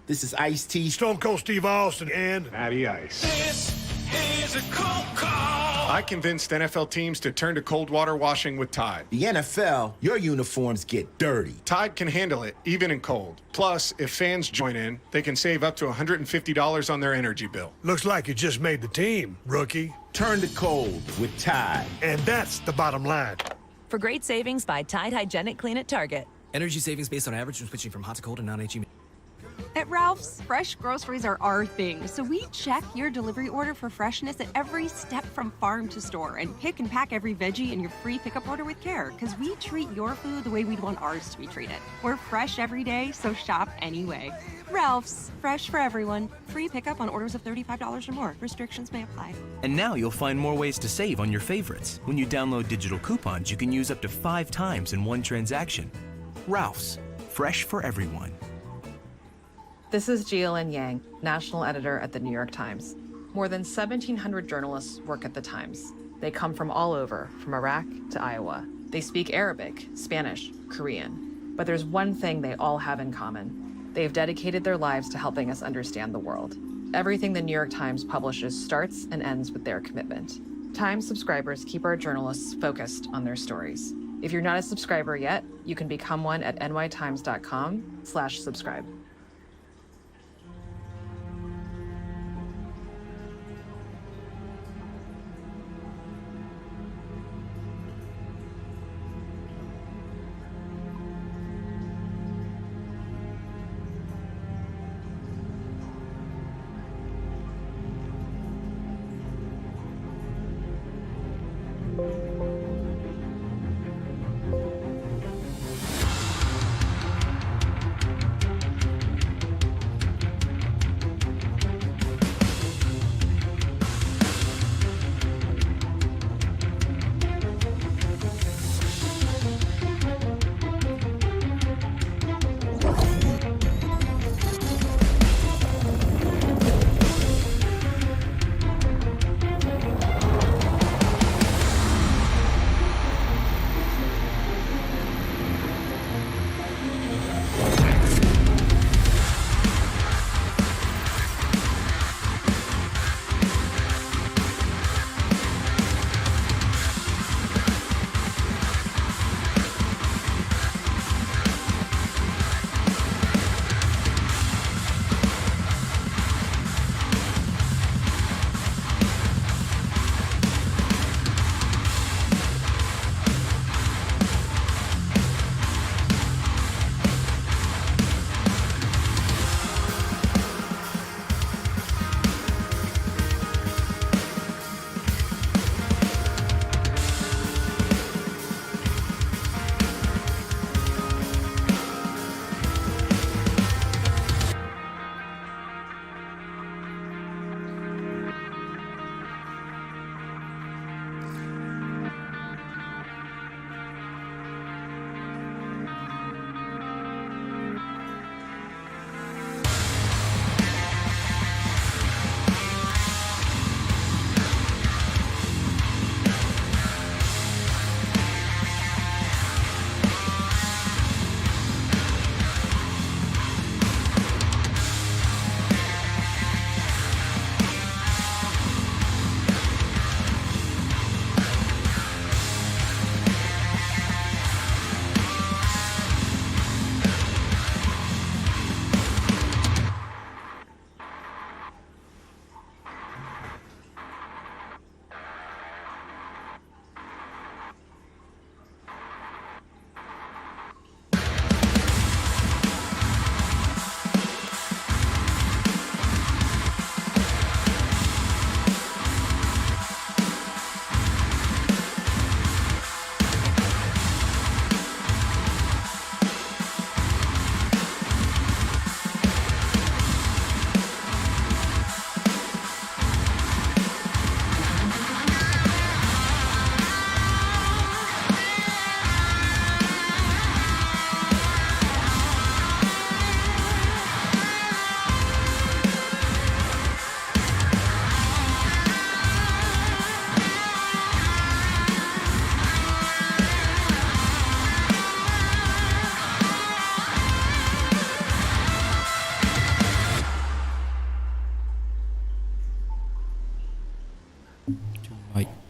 This is Ice-T. Stone Cold Steve Austin and Matty Ice. This is a cold call. I convinced NFL teams to turn to cold water washing with Tide. The NFL, your uniforms get dirty. Tide can handle it, even in cold. Plus, if fans join in, they can save up to $150 on their energy bill. looks like you just made the team, rookie. Turn to cold with Tide. And that's the bottom line. For great savings, buy Tide Hygienic Clean at Target. Energy savings based on average when switching from hot to cold and non-HE. At Ralph's, fresh groceries are our thing, so we check your delivery order for freshness at every step from farm to store and pick and pack every veggie in your free pickup order with care, because we treat your food the way we'd want ours to be treated. We're fresh every day, so shop anyway. Ralph's, fresh for everyone. Free pickup on orders of $35 or more. Restrictions may apply. And now you'll find more ways to save on your favorites. When you download digital coupons, you can use up to 5 times in one transaction. Ralph's, fresh for everyone. This is Jialin Yang, national editor at the New York Times. More than 1,700 journalists work at the Times. They come from all over, from Iraq to Iowa. They speak Arabic, Spanish, Korean. But there's one thing they all have in common. They've dedicated their lives to helping us understand the world. Everything the New York Times publishes starts and ends with their commitment. Times subscribers keep our journalists focused on their stories. If you're not a subscriber yet, you can become one at nytimes.com/subscribe.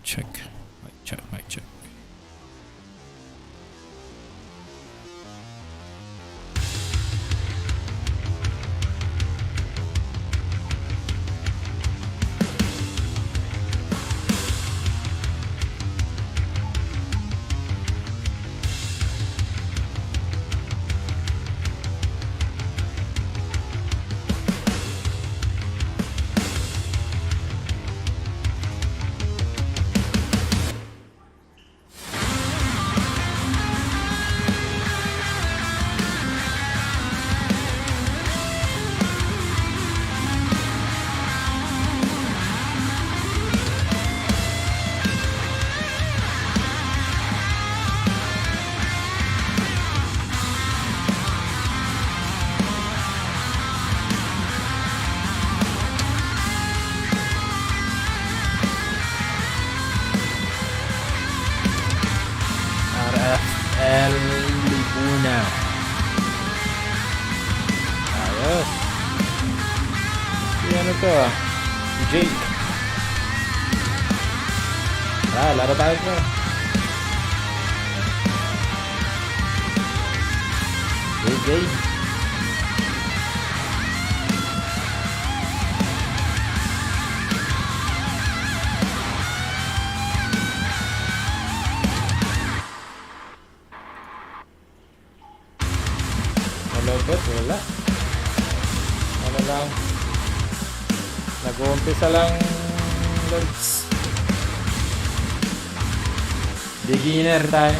check. Mic check, mic check. RFL Lipuna. Ayos. Si ano to? Jake. Laro tayo ko. Jay. Malobot, wala. Ano lang. Nag-uumpisa lang, Lords. Beginner tayo.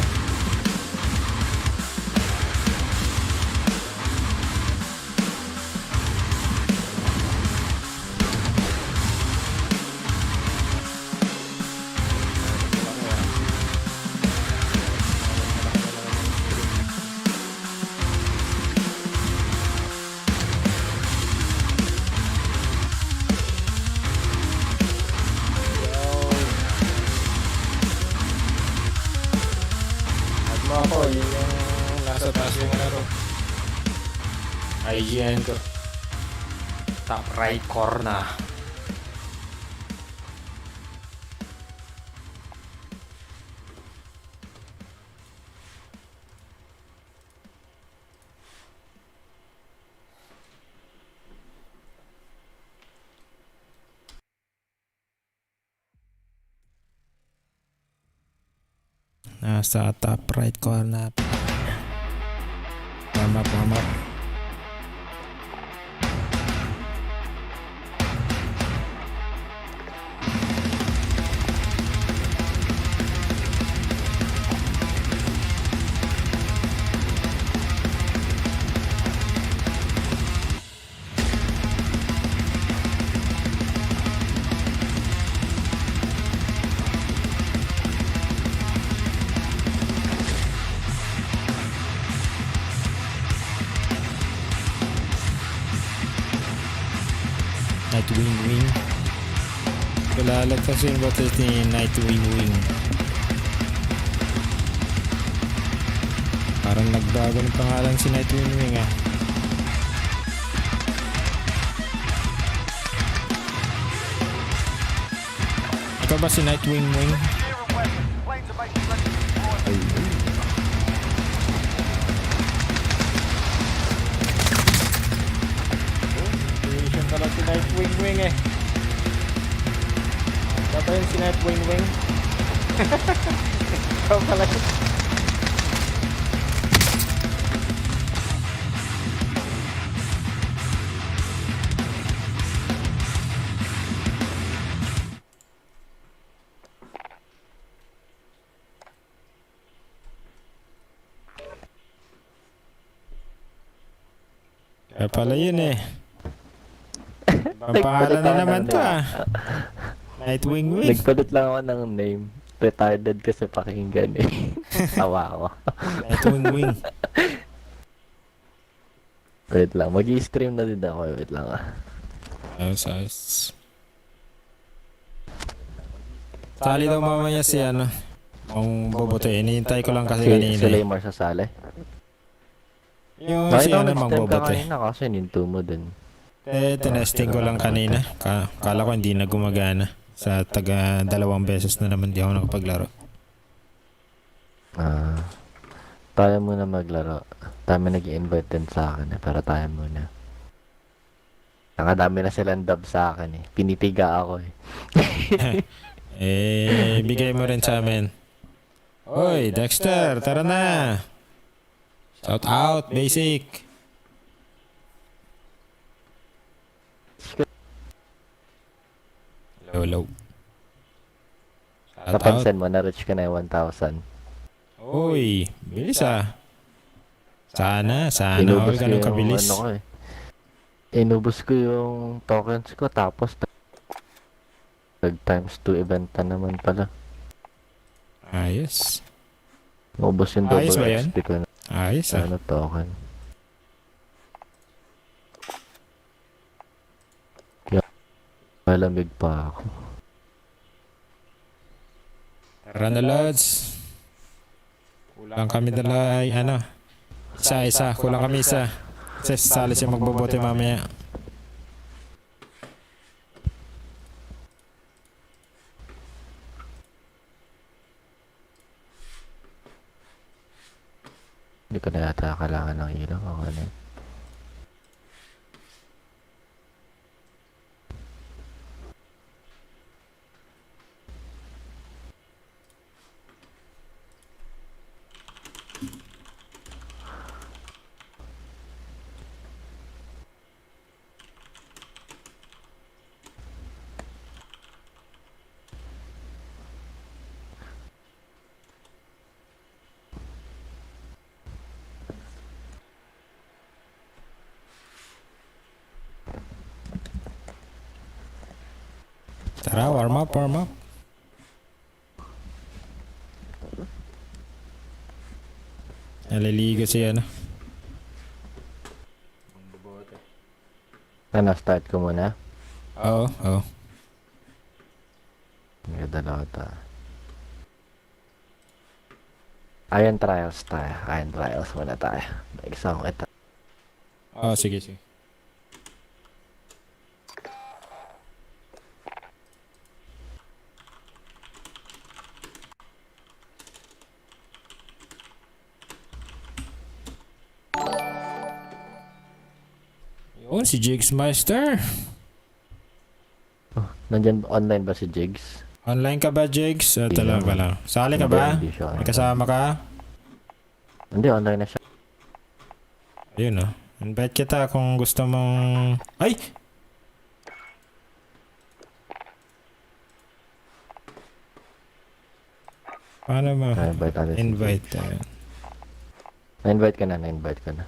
Ako, yun yung nasa taas yung laro. IGN ko. Top right corner. Nasa top right corner. Warm up. Nightwing Wing. Kilala kasi yung batas ni Nightwing Wing. Parang nagbago ng pangalan si Nightwing Wing ah. Ikaw ba si Nightwing Wing? Pala si Nightwing Wing eh. Dapat yun si Nightwing Wing. Ikaw pala yun. Kaya pala yun eh. Pangalan na naman to ah. Nightwing Wing. Nagpalit lang ako ng name. Retarded kasi pakinggan eh. Tawa ako. Nightwing Wing. Wait lang. Mag-i-stream na din ako. Wait lang ah. Ayos. Sali daw mamaya si ano. Ang bobote. Inihintay ko lang kasi kanina. Si Laymar sasali? Yung si ano mang bobote. Kanina kasi ninto mo din. Tinesting ko lang kanina. Kala ko hindi na gumagana. Sa taga 2 beses na naman di ako nakapaglaro. Tayo muna maglaro. Dami nag-i-invite din sa akin pero tayo muna. Nakadami na silang dub sa akin eh. Pinipiga ako eh. Bigay mo rin sa amin. Oy, Dexter, tara na. Shout out, basic. Hello. Shout out. Napansin mo, na-reach ka na yung 1,000. Oy, bilis ah. Sana all Inubos ko ganun yung kabilis. ano ko eh. Inubos ko yung tokens ko tapos nag times 2 event na naman pala. Ayos. Inubos yung double Ayos ba yan? XP ko na Ayos ah. ano token. Kaya malamig pa ako. Tara na, Lods. Kulang kami dala ay ano. Isa. Kulang kami isa. Kasi sasali siya magbobote mamaya. Hindi ko na yata kailangan ng ilaw. Ako na yun. Tara, warm up. Naliligo siya ano. Ano, start ko muna? Oo. May dalawa tayo. Iron trials tayo. Iron trials muna tayo. Isa ko ito. Sige. Yun, si Jigs Meister. Nandyan online ba si Jigs? Online ka ba, Jigs? Talaga ka lang. Sali ka ba? Hindi siya. May kasama ka? Hindi, online na siya. Ayun oh. Invite kita kung gusto mong... Ay! Paano mo? Na-invite natin si Invite. Jigs. Na-invite ka na.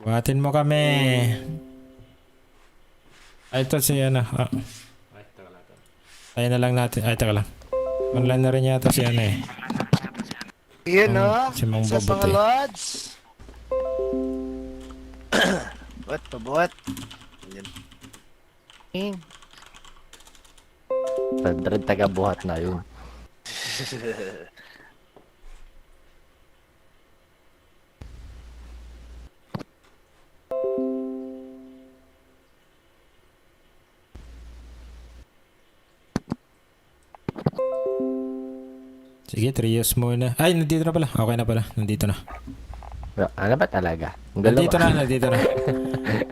Buhatin mo kami. Ay, ito si ano. Tayo na lang natin. Ay, taka lang. Online na rin yata si ano eh. Yun o. Si Mang Sa Bobote. mga lods. Buhat. Yan. 100 taga-buhat na yun. Sige, trios muna. Ay, nandito na pala. Okay na pala. Nandito na. Ano ba talaga? Nandito na.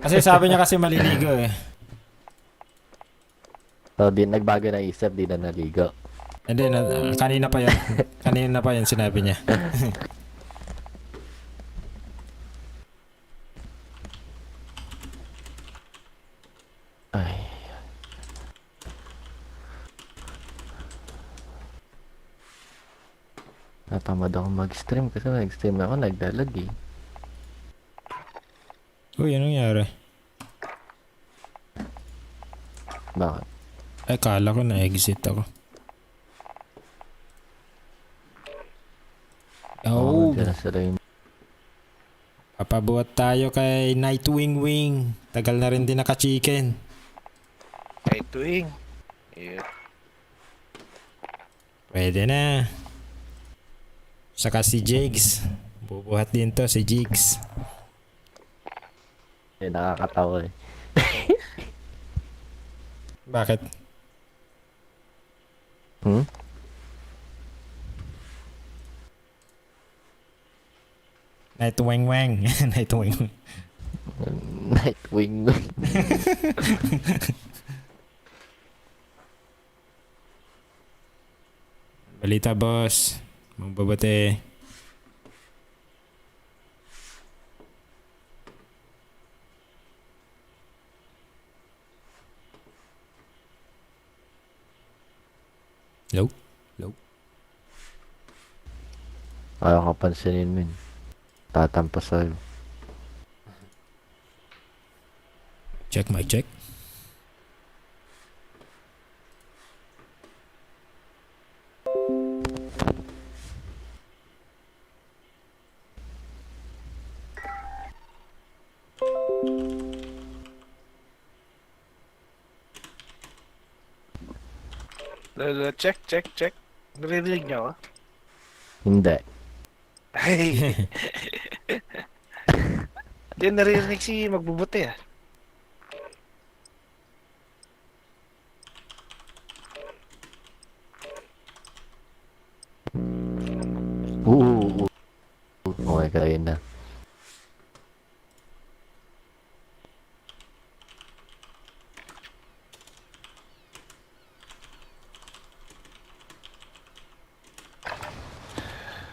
Kasi sabi niya kasi maliligo eh. So, di nagbago na isip, di na naligo. Hindi, kanina pa yan. Kanina pa yan sinabi niya. Ay. Natamad ako mag-stream kasi mag-stream ako, nagdalag eh. Uy, anong nangyari? Bakit? Ay, kala ko na-exit ako. Oh, dyan sila yung... papabuhat tayo kay Nightwing Wing. Tagal na rin din naka-chicken. Nightwing. Yeah. Pwede na. Saka si Jigs. Bubuhat din to si Jigs. nakakatawa eh. Bakit? Nightwing wang. Nightwing. Nightwing. Balita, boss. Magbabate. Hello? Hello? Ayaw ka pansinin min. Tatampas sa'yo. Check my check. Check. Naririnig niyo ako? Hindi. Ay. Hindi naririnig si magbubuti ah. Okay, kaya na.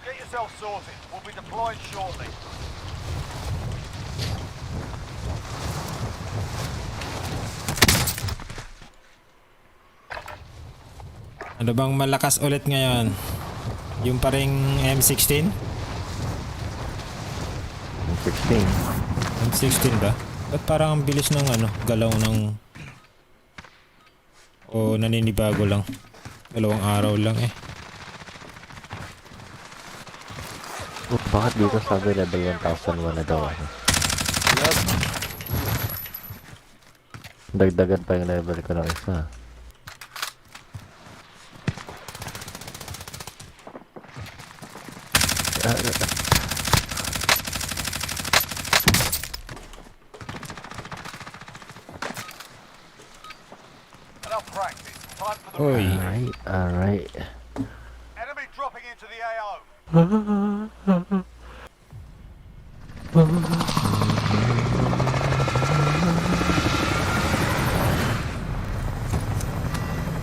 Get yourself sorted. We'll be deploying shortly. Ano bang malakas ulit ngayon? Yung paring M16? M16. M16 ba? Ba't parang ang bilis ng galaw ng... O naninibago lang. 2 araw lang eh. Bakit dito sabi level 1,001 na daw ako? Dagdagan pa yung level ko ng isa. Enough practice. Time for the Oy. Alright. enemy dropping into the AO.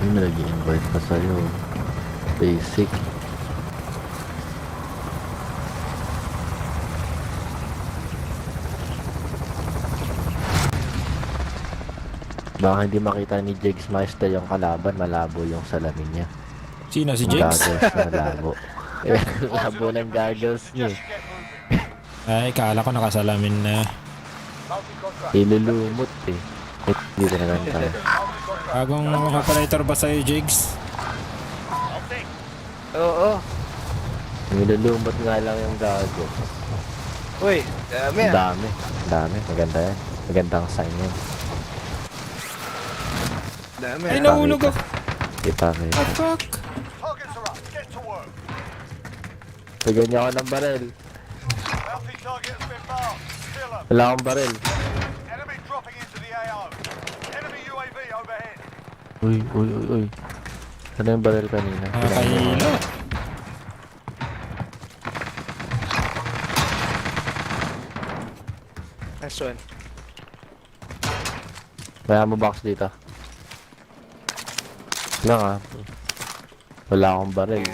Ay, may nag-i-invite pa sa'yo. Basic. Baka hindi makita ni Jigs Meister yung kalaban, malabo yung salamin niya. Sino si Yung Jigs? goggles na malabo. Labo ng goggles niya. Ay, kala ko nakasalamin na. Ilulumot eh. Hindi ko naman tayo. Bagong operator ba sa'yo, Jigs? Oo. Ilulumot nga lang yung gago. Uy, dami Ang ah. dami. Ang dami. Maganda yan. Magandang sign yan. Dami Ay, ah. nahulog ako. Ipakita. Oh, fuck. Targets are up. Get to work. Pagyan niya ako ng barel. Bounty target has been marked. Kill 'em. Wala akong barel. Enemy dropping into the AO. Enemy UAV overhead. Uy. Ano yung barel kanina? Nakakahilo. Nice one. May ammo box dito. Lang ah. Wala akong baril.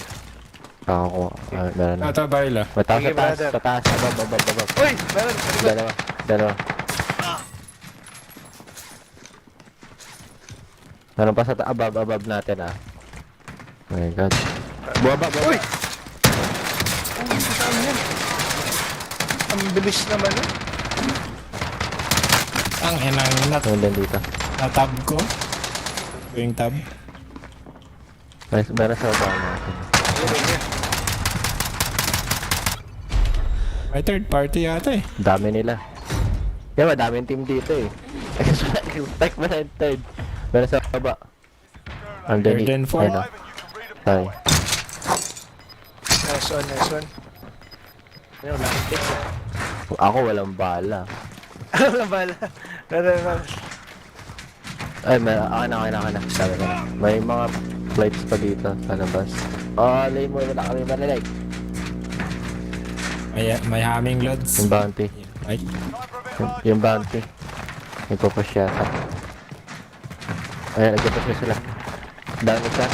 Ako, meron na. Ito, baril ah. Mataas, Sige, taas, brother. taas, abab. Uy, meron. Dalawa. Meron pa sa abab natin ah. Oh my god. Buwaba. Uy! Saan yan? Ang bilis naman eh. Ang inang Meron dito. natab ko. Yung tab. Meron sa baba natin. May third party yata eh. Dami nila. Kaya madaming team dito eh. Like mo na yung third. Meron sa baba. Third and fourth. Ayun, Sorry. Nice one. Ayun, lang tips eh. Ako walang bala. Ano bala? Meron. Ay, may, akin na. Sabi ko na. May mga flights pa dito sa labas. Lane mo, wala kami marinig. May humming loads. Yung bounty. Right? Yung bounty. Nagpapush yata. Ayan, nagpapush na sila. Dami ka.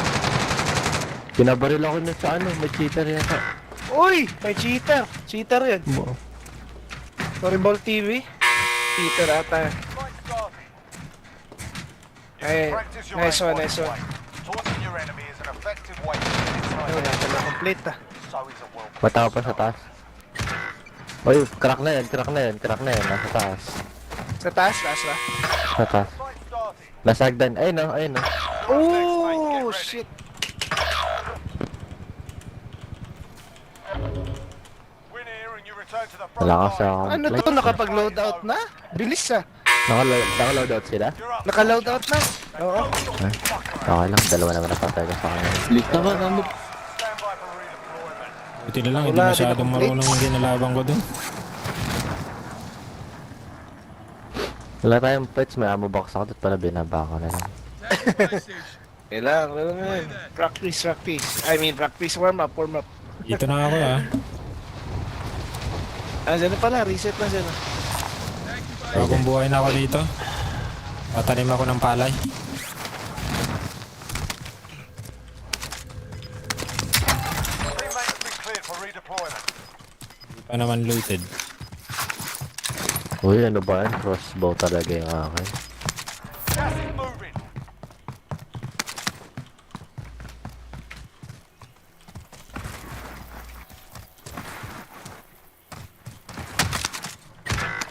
Pinabaril ako na sa ano, may cheater yata. Uy! May cheater! Cheater yun. Horrible TV. Cheater ata. Ay, nice one. Taunting your enemy is an effective way to Ayun, nasa na complete ah. So is a well. Mata pa sa taas. Uy, crack na yan. Nasa taas. Sa taas ba? Sa taas. Nasa hagdan. Ayun no. Oh, shit. Win here and you return to the front Wala ka sa line. Ano to? Nakapag-loadout na? Bilis ah. Naka-loadout sila? Naka-loadout na? Oo. Okay lang, dalawa naman napatay ka sa kanya. Bilis naman, ano? Stand by for redeployment. Buti na lang, hindi Wala, di masyadong na marunong yung ginalaban ko dun. Wala tayong pets, may ammo box ako, dito pala binaba ko na lang. Kailangan. Practice. Practice warm up. Dito na ako Dyan na pala, reset na dyan. Bagong buhay na ako dito. Patanim ako ng palay. Teammates have been cleared for redeployment. Hindi pa naman looted. Uy, ano ba yan? Crossbow talaga yung akin. Gas is moving.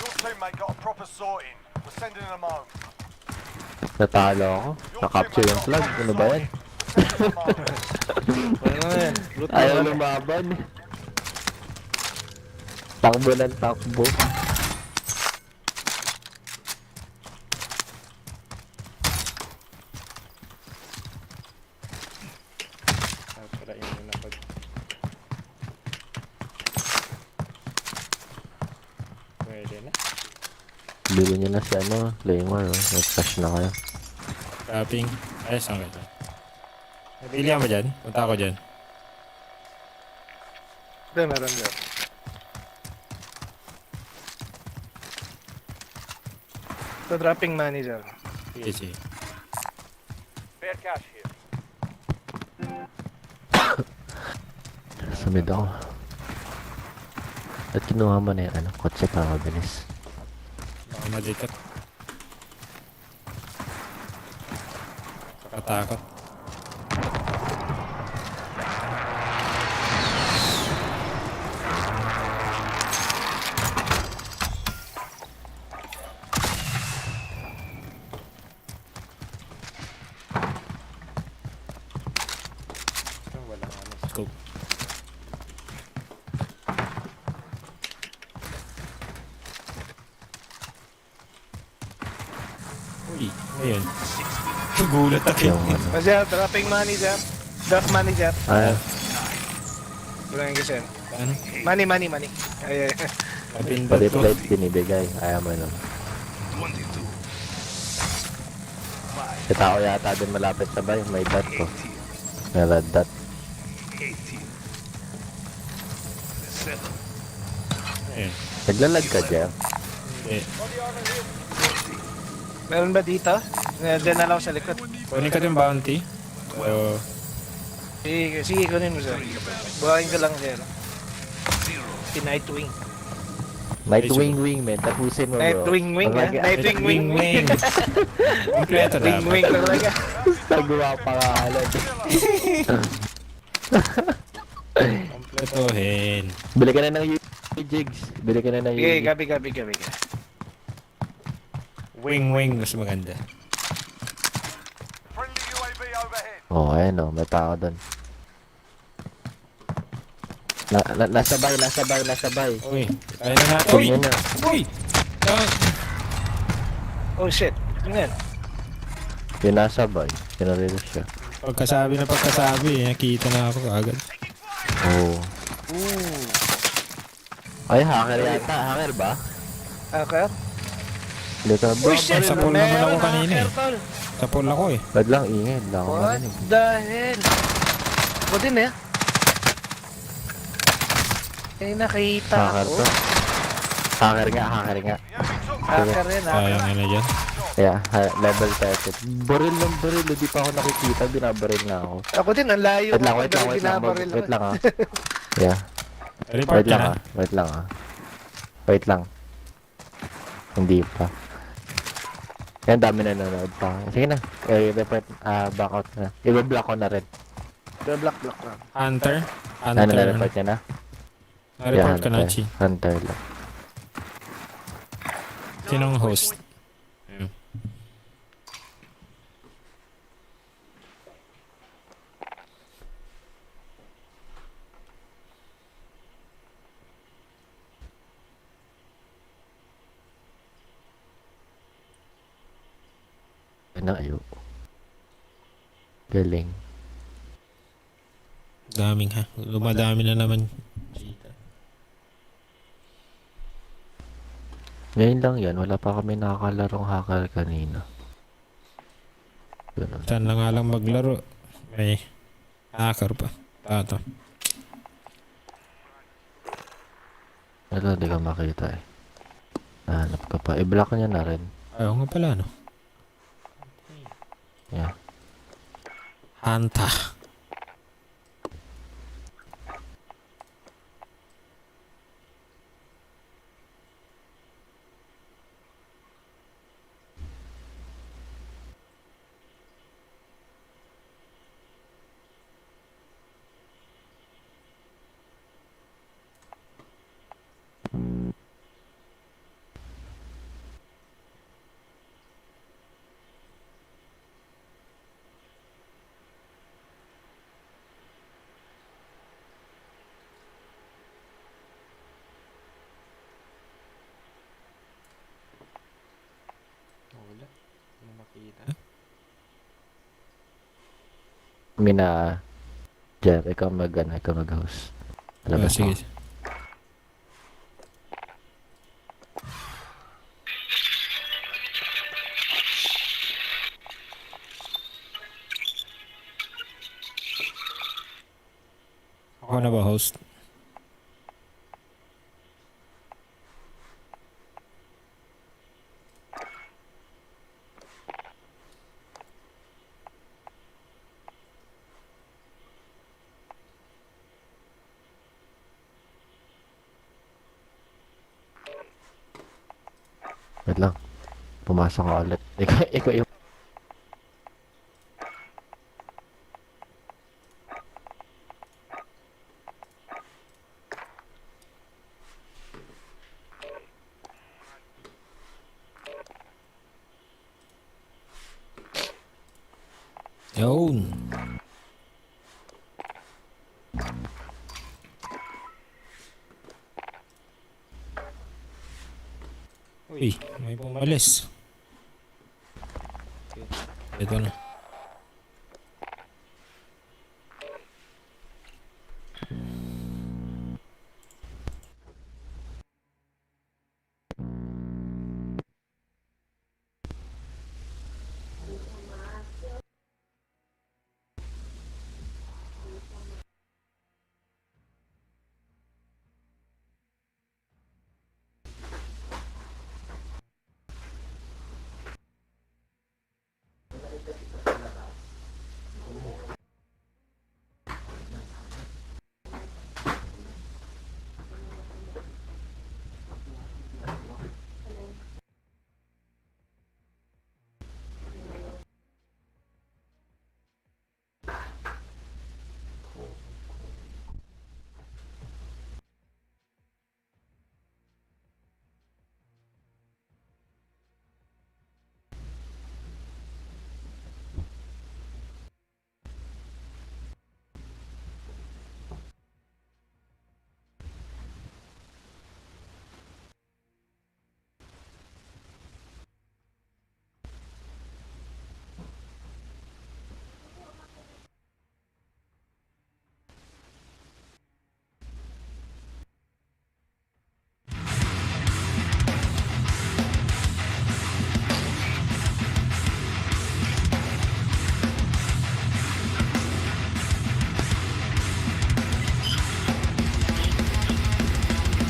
Your teammate got a proper sorting. We're sending them home. Natalo ako. Na-capture yung flag. Ano ba yan? Ano yan? Ayaw lumaban. Takbo ng takbo. Pwede na. Bili nyo na si ano, Claymore. Nag-flash na kayo. Tapping. Ay, saan ka dyan? Nabilihan ba dyan? Punta ako dyan. Meron dyan. So, dropping money dyan. Sige. Fair cash here. Sumid ako. At kinuha mo na yung ano, kotse para mabilis. Baka madikat. Kakatakot. Wala nga na scope. Uy, ayun. Gulat ako. Yung ano. Sir, dropping money dyan. Drop money dyan. Ay, Wala yung kasi. Ano? Money. Ay. Napindot pati ko. plate binibigay. Ayaw mo nun. Si tao yata din malapit sa bayo. May dot ko. May red dot. Ayun. Naglalag ka, Jeff. Eh, Meron ba dito? Diyan na lang sa likod. kunin ka yung bounty. So, Sige, kunin mo sir. Buhayin ko lang sir. Si Nightwing. Nightwing, man. Tapusin mo, bro. Nightwing, Nightwing. kompleto dapat. Wing talaga. Nagawa pa ka halad. Kompletohin. Bili ka na ng jigs. Bili ka na ng Sige, gabi. Wing, mas maganda. Friendly UAV overhead. Oh, ayan o. May tao doon. Nasabay. Uy, kaya na natin. Huwag Uy! nyo na. Uy! Oh shit. Ano yan? Yung nasabay. Pinarilo siya. Pagkasabi, nakita na ako agad. Oh. Ay, hacker yata. Hacker ba? Okay. Dito, bro. Uy shit. sa pool naman ako Meron kanina, hacker, eh. tol. Sa pool ako eh. Bad lang, ingay. Wala akong What marinig. the hell? Ako din eh. May nakita Hacker ako. to. Hacker nga. Hacker rin, Sayang hacker. na dyan. Yeah, level 30. Baril ng baril. Hindi pa ako nakikita. Binabaril na ako. Ako din, ang layo. Wait lang, ko, wait lang, pero wait lang. binabaril Wait ako. lang ah. Yeah. Report Wait ka lang na. ah. Wait lang ah. Wait lang. Hindi pa. Yan, dami na nanonood pa. Sige na. Report, back out na. I-block ko na rin. Block lang. Hunter? Ano Hunter. na-report niya na? Na-report ka na, Hunter. Chi. Hunter lang. Sinong host? Ano ayo? Galing. Daming ha. Lumadami na naman. Ngayon lang yan. Wala pa kami nakakalarong hacker kanina. Ganun. Saan na nga lang maglaro. May hacker pa. Tato. Wala, di ka makita eh. Nahanap ka pa. I-block niya na rin. Ayaw nga pala, no? Yeah. Hanta. Mina, Jer, ikaw mag-host. Labas Sige. ako. Ako na ba host? Wait lang. Pumasok ka ulit. Ikaw yung... Yun. Uy, may pumalis. Ito na.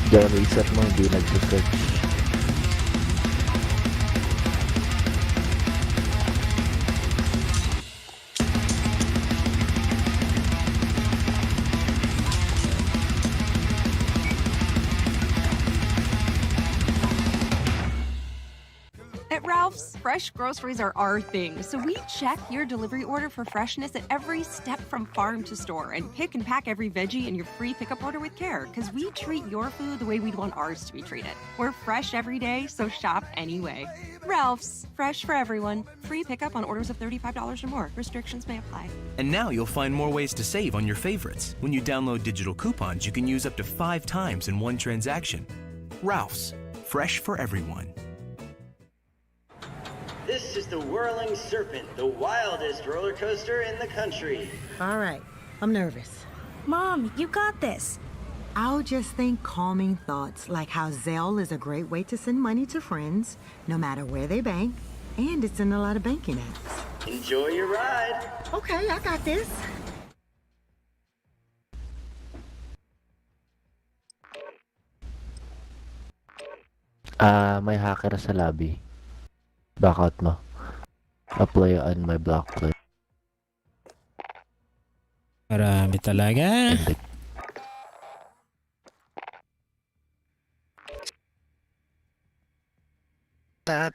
Diyan reset mo, hindi nag-reset. At Ralph's, fresh groceries are our thing, so we check your delivery order for freshness at every step from farm to store and pick and pack every veggie in your free pickup order with care because we treat your food the way we'd want ours to be treated. We're fresh every day, so shop anyway. Ralph's, fresh for everyone. Free pickup on orders of $35 or more. Restrictions may apply. And now you'll find more ways to save on your favorites. When you download digital coupons, you can use up to 5 times in one transaction. Ralph's, fresh for everyone. This is the Whirling Serpent, the wildest roller coaster in the country. All right, I'm nervous. Mom, you got this. I'll just think calming thoughts like how Zelle is a great way to send money to friends, no matter where they bank, and it's in a lot of banking apps. Enjoy your ride. Okay, I got this. May hacker sa lobby. Backout mo. Apply on my block play. Marami talaga. Lahat.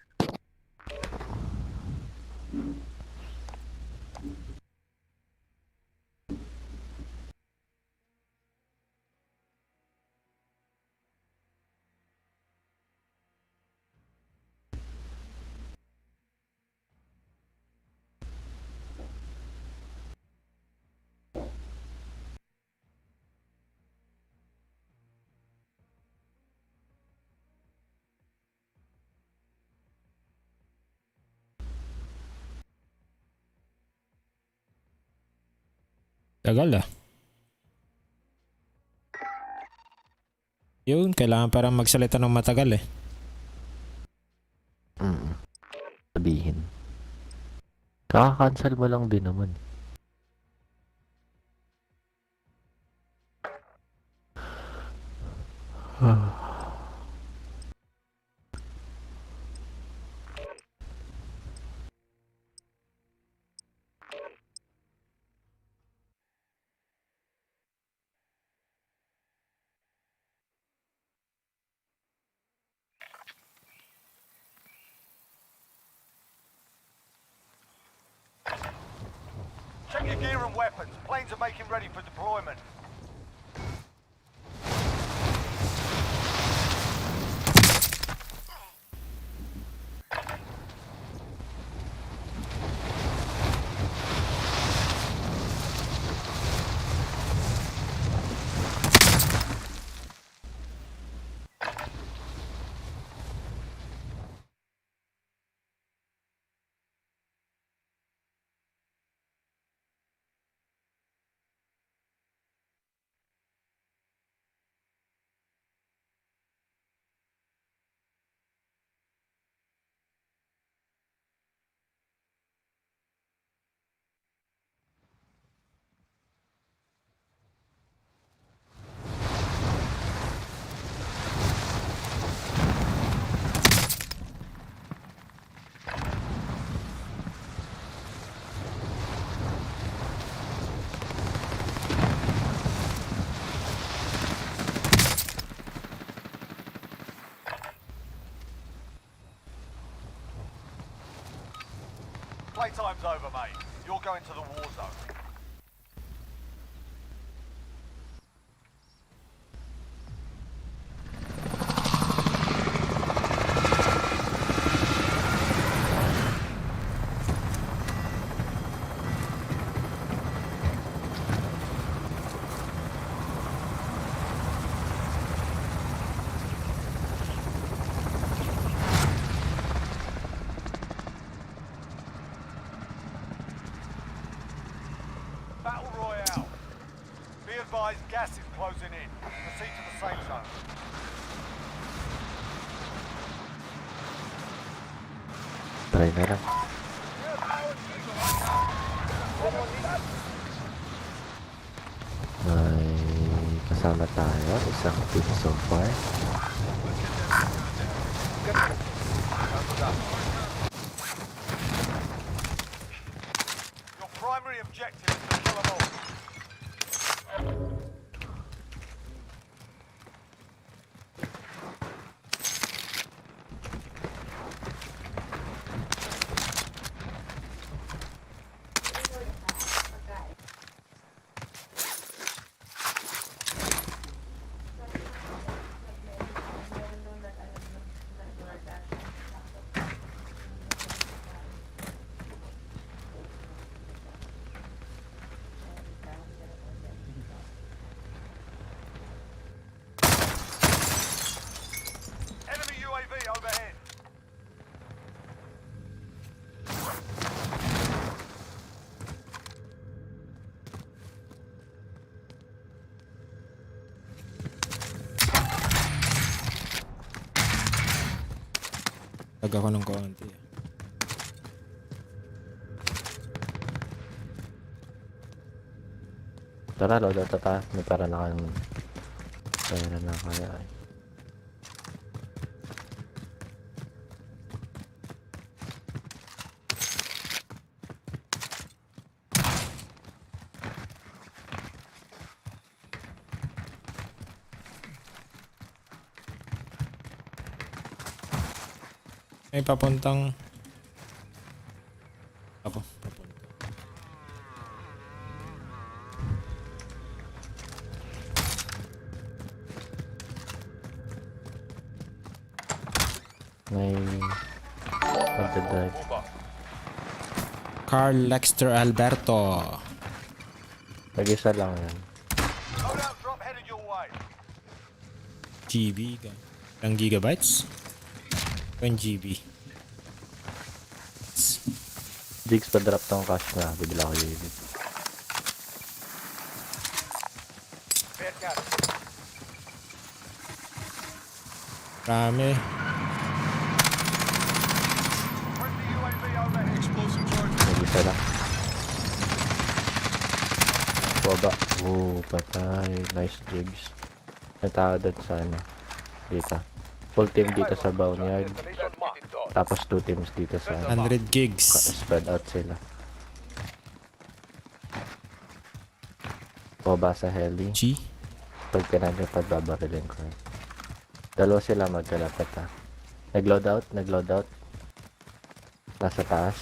Tagal ah. Yun, kailangan parang magsalita ng matagal eh. Sabihin. Kaka-cancel mo lang din naman. Check your gear and weapons. Planes are making ready for deployment. Playtime's over, mate. You're going to the war zone. Battle Royale. Be advised, gas is closing in. Proceed to the safe zone. Try na lang. May Sama tayo. Isang team so far. Your primary objective is to kill them all. Enemy UAV overhead. Lag ako ng konti. Tara, loadout na tayo. May pera na kayong... Pera na kaya ay. May papuntang... Ako, papunta. May... Pagdadrive. Carl Lexter Alberto. Pag-isa lang yan. Loadout drop headed your way. GB. Ilang gigabytes? 1 GB. Jigs pa drop tong cash na. Bibila ko yun. Fair cat. Marami. Friendly UAV overhead. Explosive charge. Mag-isa lang. Baba. Patay. Nice jigs. May tao doon sa ano. Dito. Full team dito sa Boneyard. Tapos 2 teams dito sa 100 gigs. Spread out sila. Baba sa heli. G. Pag kanadyo pagbabarilin ko. Dalawa sila magkalapat ha. Nag-load out. Nasa taas.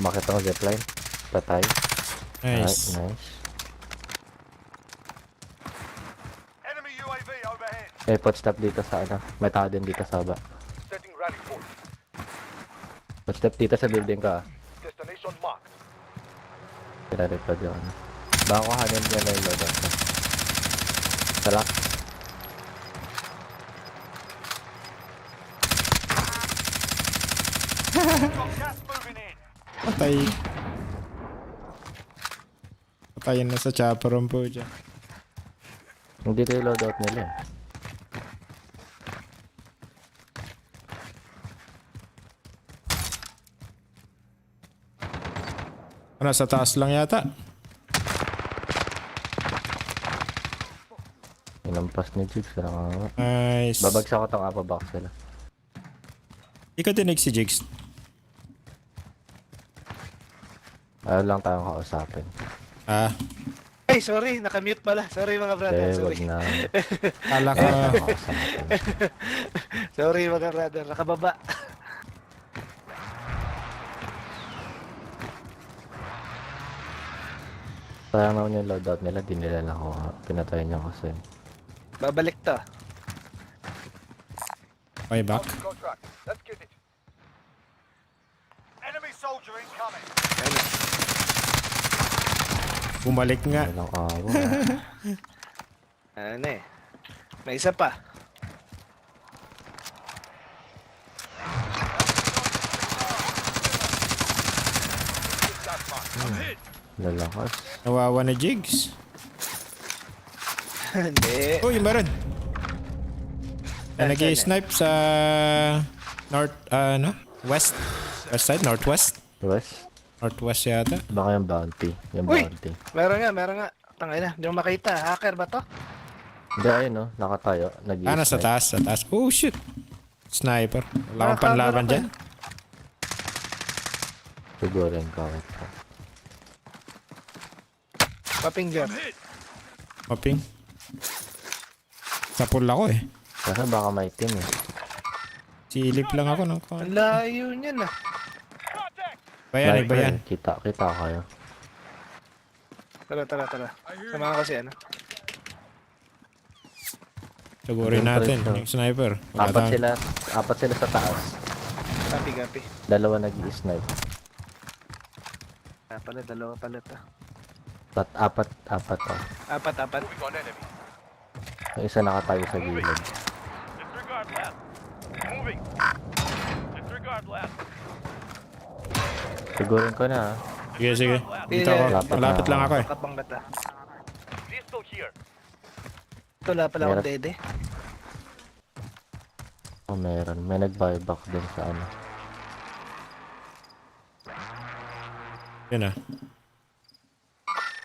Umakit ako zipline. Patay. Nice. Nice. Enemy UAV overhead. May footstep dito sa ano. May tao din dito sa baba. Setting rally point. Footstep dito sa building ka. Destination marked. Pinaripad yung ano. Baka kuhanin niya na yung loadout ko. Salak. Got gas moving in. Patay. Patayin na sa chopper room po dyan. Hindi ito yung loadout nila eh. Ano, sa taas lang yata. Inampas ni Jigs. Nice. Babagsak ko tong upper box nila. Di ko dinig si Jigs. Ayaw lang tayong kausapin. Ah. Ay, sorry. Nakamute pala. Sorry mga brother. Wag Sorry. na. Kala ko. Sorry mga brother. Nakababa. Sayang naman yung loadout nila. Di nila nakuha. Pinatay niya kasi. Babalik to. Way back. Contract. Let's get it. Enemy soldier incoming. Bumalik nga. Walang awa. Ano eh. May isa pa. Lalakas. Nawawa na Jigs. Hindi. Uy, meron. Nag-i-snipe sa north, ano? West. West side? Northwest? West? Northwest yata. Baka yung bounty. Yung Uy! bounty. Meron nga. Tangay na. Hindi mo makita. Hacker ba to? Hindi, ayun no, nakatayo. Nasa taas, sa taas. Oh shit! Sniper. Wala akong panlaban dyan. Siguro yung kawit ko. Papinggap. Maping. Sa pool ako eh. Kasi baka may team eh. Silip lang ako ng Ang layo niyan ah. Bayan, Sniper, bayan. Kita kayo. Tara. Samahan ko si ano. Sagurin natin yung sniper. Apat sila sa taas. Gapi. Dalawa nag-i-snipe. Pala, dalawa pala to. Apat oh. Apat. Yung isa nakatayo sa gilid. Disregard left. Moving. Disregard left. Sigurin ko na. Sige. Dito ako. Malapit lang ako eh. Kapang bata. Pistol here. Wala pala akong dede. Oh, meron. May nag-buyback din sa ano. Yun ah.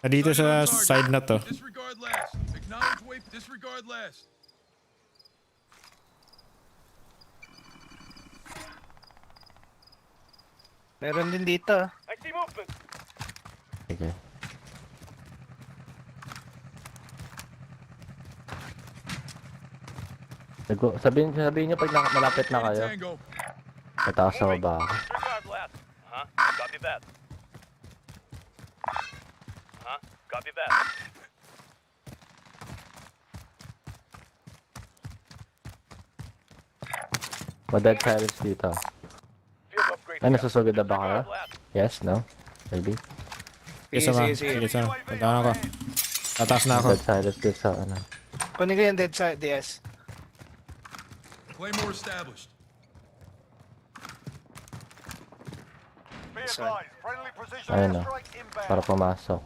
Dito sa side na to. Disregard last. Acknowledge wave. Disregard last. Meron din dito. I see movement. Sige. Sabihin niyo pag malapit na kayo. Mataas sa baba ako. Disregard last. Copy that. Copy that. Madad silence dito. Ay, nasusugod na ba kayo? Yes, no? Maybe? Sige. Puntaan ako. Tataas na ako. Madad silence dito sa ano. Kunin ko yung dead side, DS. Claymore established. Be advised, friendly precision Ayun na. airstrike inbound. Para pumasok.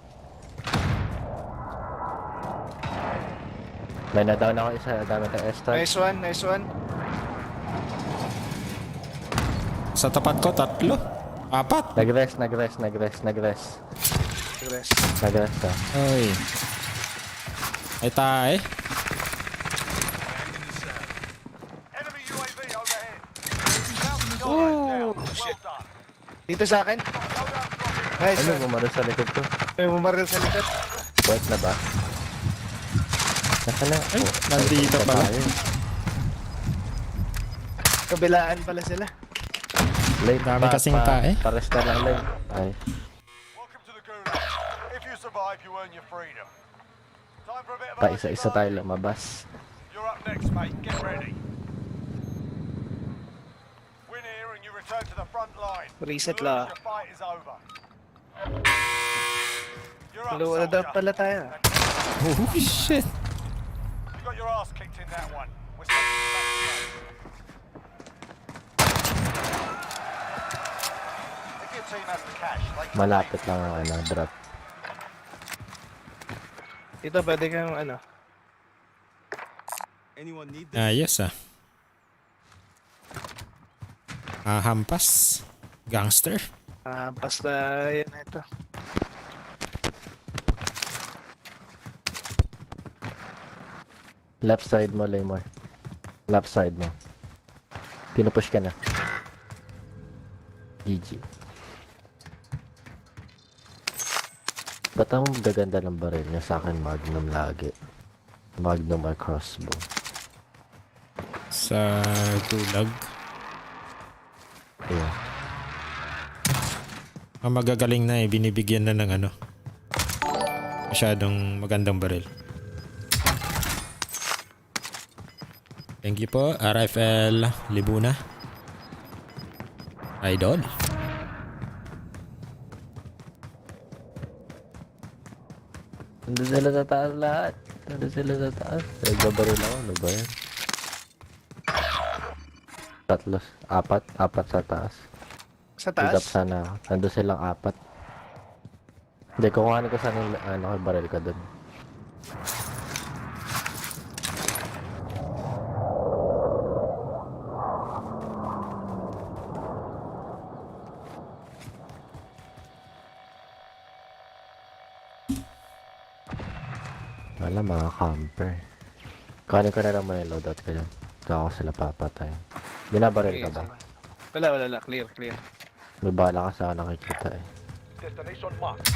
May na-down ako isa. Dami ng S-type. Nice one. Sa tapat ko, 3. 4. Nag-rest ka. Ay. Ay tae. Enemy UAV overhead. Oh, shit. Dito sa akin. Nice. Ano, bumaril sa likod ko. May bumaril sa likod. Wait na ba? Nasaan na? Ay, nandito pala. Kabilaan pala sila. Late Dami kasing tae. Pares na lang late. Ay. Welcome to the gulag. If you survive, you earn your freedom. Time for a bit of Pa-isa-isa tayo lumabas. You're up next, mate. Get ready. Win here and you return to the front line. Reset You lose, la. your fight is over. You're up, Dalawa na daw soldier. pala tayo. Oh shit. You got your ass kicked in that one. We're sending you back to base. If your team has the cash, they can Malapit lang ako na drop. Dito pwede kang ano. Yes ah. Hampas. Gangster. Basta yan ito. Left side mo, Laymore. Left side mo. Pinupush ka na. GG. Ba't ang gaganda ng baril niya? Sa akin, Magnum lagi. Magnum or crossbow. Sa gulag. Yeah. Ang magagaling na eh, binibigyan na ng ano. Masyadong magandang baril. Thank you po, RFL Libuna. Idol. Nandun sila sa taas lahat. Nandun sila sa taas. Nagbabaril ako. Ano ba yan? Tatlos. Apat sa taas. Sa Pick up taas? sana ako. Nandun silang 4. Hindi, kukuhanin ko sana yung baril ka dun. Wala, mga camper. Kanin ko na lang muna yung loadout ko dyan. Saka ako sila papatay. Binabaril ka ba? Wala. Clear. May bala ka sa nakikita eh. Destination marked.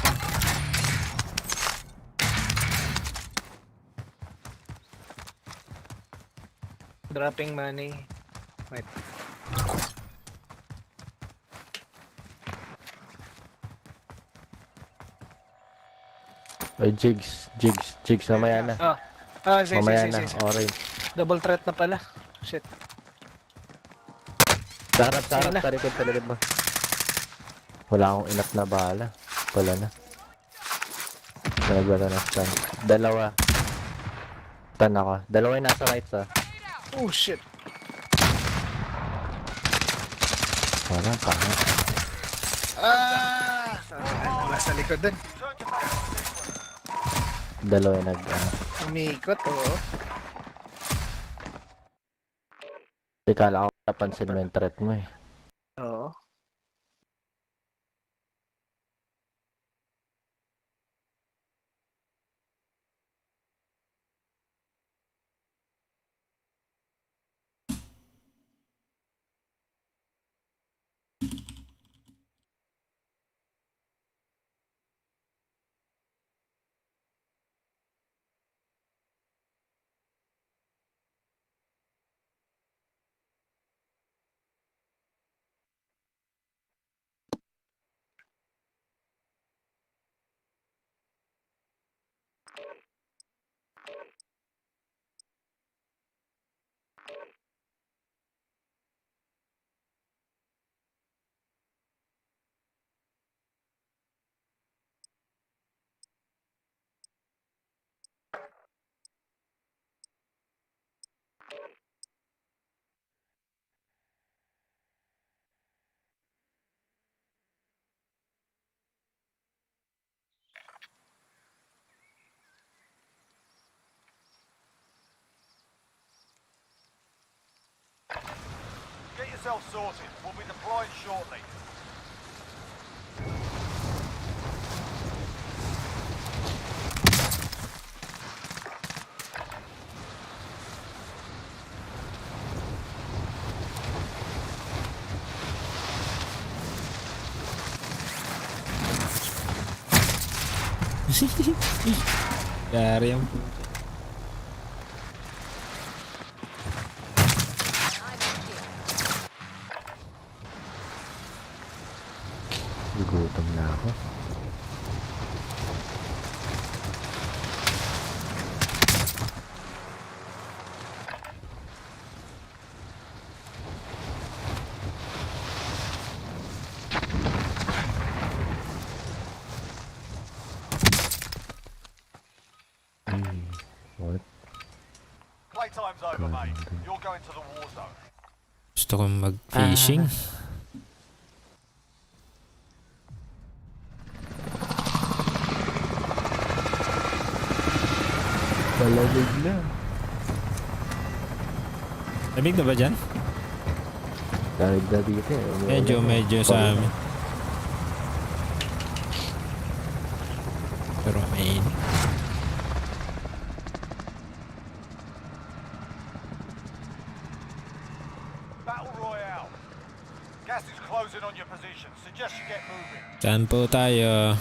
Dropping money. Wait. Ay, Jigs. Mamaya na. Sige. Mamaya na, orange. Double threat na pala. Shit. Sa harap, sa likod mo. Wala akong enough na bala. Wala na. Nagbala na stun. Dalawa. Stun ako. Dalawa yung nasa right sa. Oh shit. Wala pa. Wala sa likod dun. Dalawa yung Umikot, oo. Kala ko napansin mo yung threat mo eh. Oo. Get yourself sorted. We'll be deploying shortly. Dari yung... Gutom na ako. What? Playtime's over, mate. You're going to the war zone. Gusto kong mag-fishing. Malamig na. Lamig na ba dyan? Lamig na dito eh. Medyo sa amin. Pero main. Battle Royale. Gas is closing on your position. Suggest you get moving. Saan po tayo?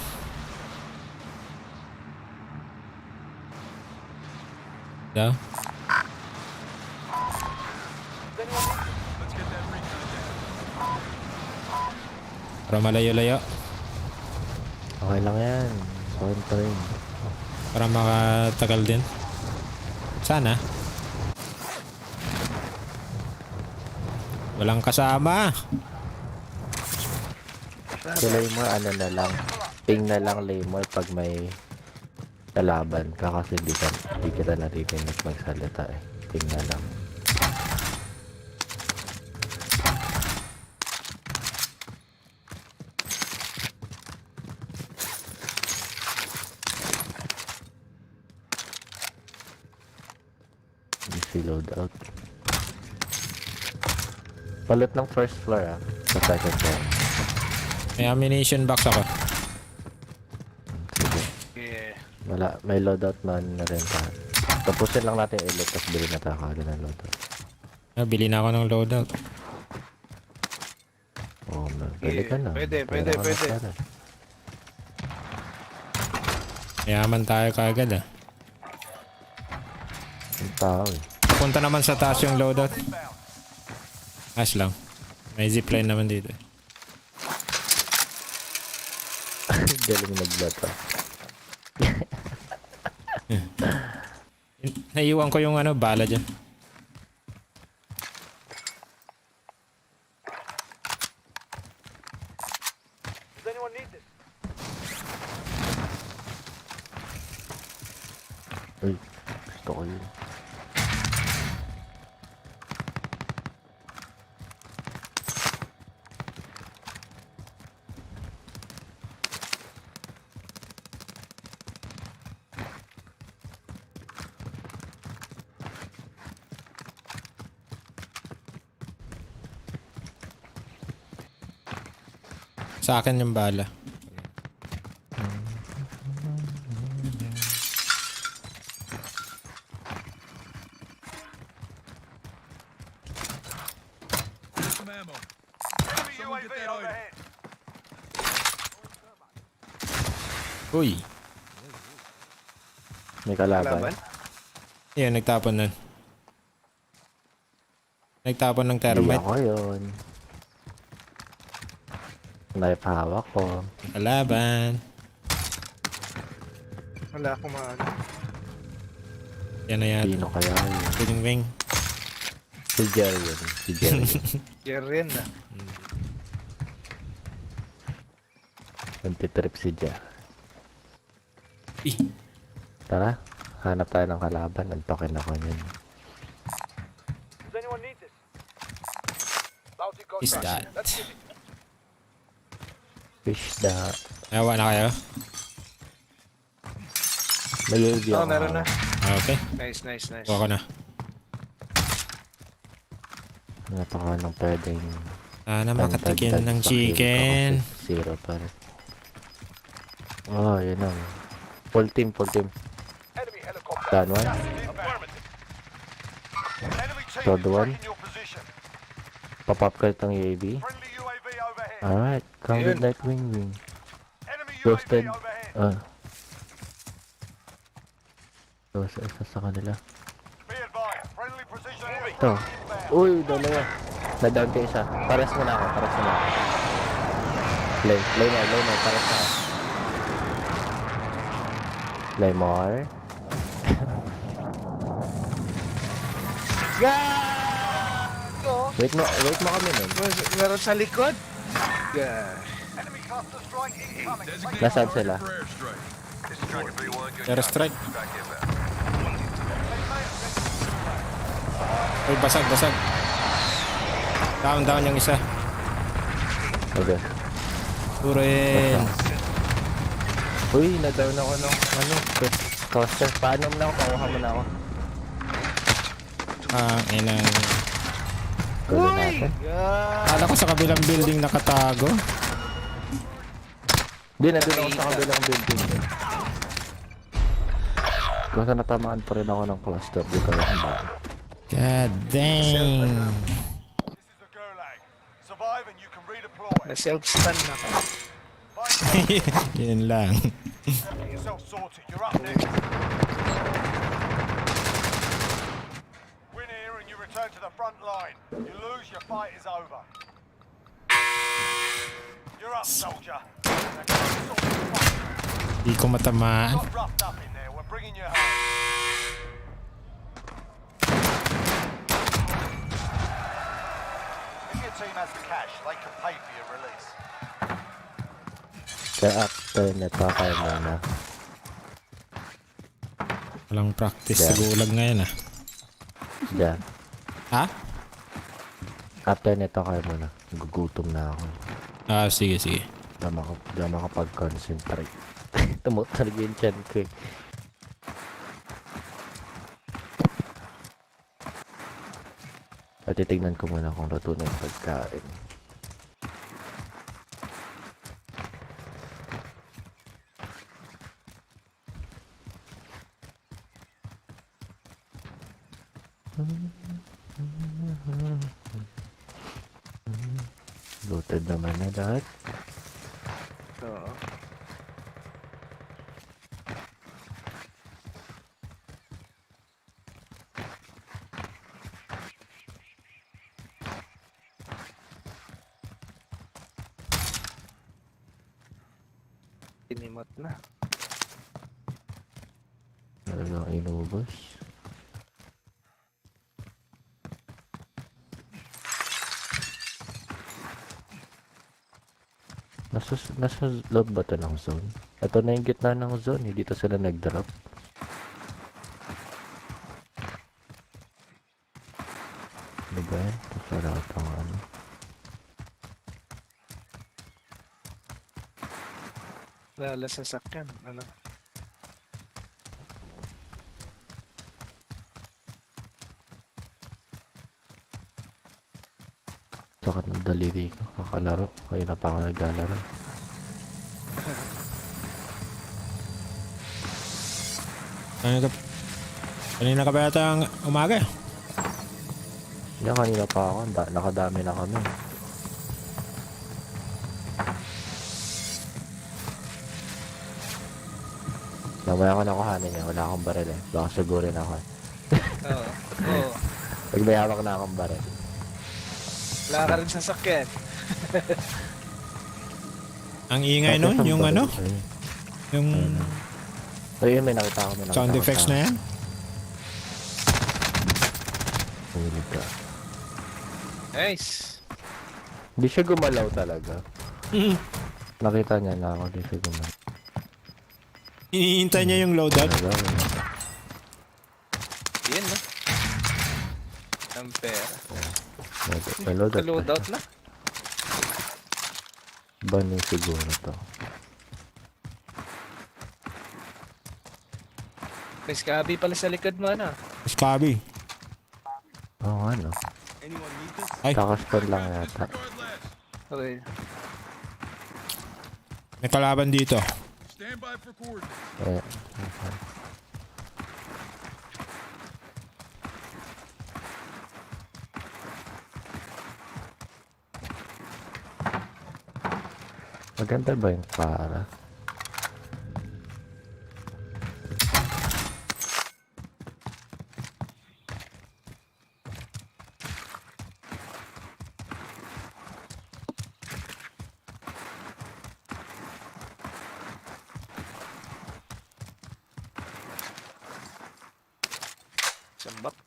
Daw? Para malayo-layo. Okay lang yan. Okay pa rin. Para makatagal din. Sana. Walang kasama. Claymore ano na lang. Ping na lang Claymore pag may kalaban ka kasi di kita naririnig magsalita eh. Ping na lang. Easy loadout. Palit ng first floor ah. Sa second floor. May ammunition box ako. Sige. Yeah. Wala, may loadout man na rin pa. Tapusin lang natin yung ilog, tapos bilhin na tayo kagad ng loadout. Bili na ako ng loadout. Oo, pwede ka na. Pwede. Yaman tayo kagad ah. Ang tao eh. Punta naman sa taas yung loadout. As lang. May zipline naman dito. Galing naglata. Naiiwan ko yung bala dyan. Does anyone need this? Uy, gusto ko yun. Sa akin yung bala. Uy. May kalaban? Yan, nagtapon nun. Nagtapon ng Hindi thermite. ako yun. Knife hawak ko. Kalaban. Wala akong maano. Yan na yan. Sino kaya yun? Wing. Si Jerry yun. Si Jerry yun. Jerry na. Anti-trip si Jerry. Tara, hanap tayo ng kalaban. Antokin ako yun. Does anyone need this? Is that? Fish that. Nawa na kayo? May UAV ako. Meron na. Okay. Nice. Kuha ko na. Napaka ng pwedeng... Sana makatikin ng chicken. Zero pa rin. Oh, yun lang. Full team. Done one. Third one. Pop-up ka itong UAV. Alright, come with that wing. Ghosted. Isa sa kanila. Ito. Uy, dalawa. Na-down ka isa. Paras mo na ako. Play na. Paras na ako. Play more. Wait mo kami nun. Meron sa likod? Nasaan sila? Zero strike. Uy, basag. Down yung isa. Okay. Turin. Uy, na-down ako ng coaster. Paano mo na ako? Pakuha mo na ako. Inang. Uy! Kala ko sa kabilang building nakatago. Hindi, nandun ako sa kabilang building. Kung saan natamaan pa rin ako ng cluster. Di ko lang ba? God dang. Na self-stun na ka. Yun lang. Win here and you return to the front line. You lose, your fight is over. You're up, soldier. Di ko matamaan. Got roughed up in there. We're bringing you home. If your team has the cash, they can pay for your release. Kaya after neto kayo muna. Walang practice sa gulag ngayon Diyan. Ha? After neto kayo muna. Gugutom na ako. Sige. Diyan makapag-concentrate. Tumutalog yung chan ko eh. At titignan ko muna kung luto na yung pagkain. Looted naman na lahat. Oo. Tinimot na. Talagang inubos. Nasa loob ba ito ng zone? Ito na yung gitna ng zone, dito sila nag-drop. Diba yan? Para itong ano. Lala sa sakyan. Ano? Sakit ng daliri ko. Kakalaro. Kaya na pa ako naglalaro. Kanina ka ba yata ang umaga? Hindi, kanina pa ako. Nakadami na kami. Namaya ko nakuhanin niya. Wala akong baril eh. Baka sigurin ako eh. Oo. Oo. Pag may hawak na akong baril. Wala ka rin sa sakyan. Ang ingay nun, yung ano? Yung... Ayun, may nakita ako. Sound effects na yan? Hilig ka. Nice. Hindi siya gumalaw talaga. Nakita niya na ako. Hindi siya gumalaw. Iniintay niya yung loadout? Yan no? Ang pera. May loadout. Loadout na? Bani siguro to. May scabi pala sa likod mo ano? Scabi. Oo nga no. Ay. Kakaspan lang yata. Okay. May kalaban dito. Eh. Maganda ba yung para? Isang box.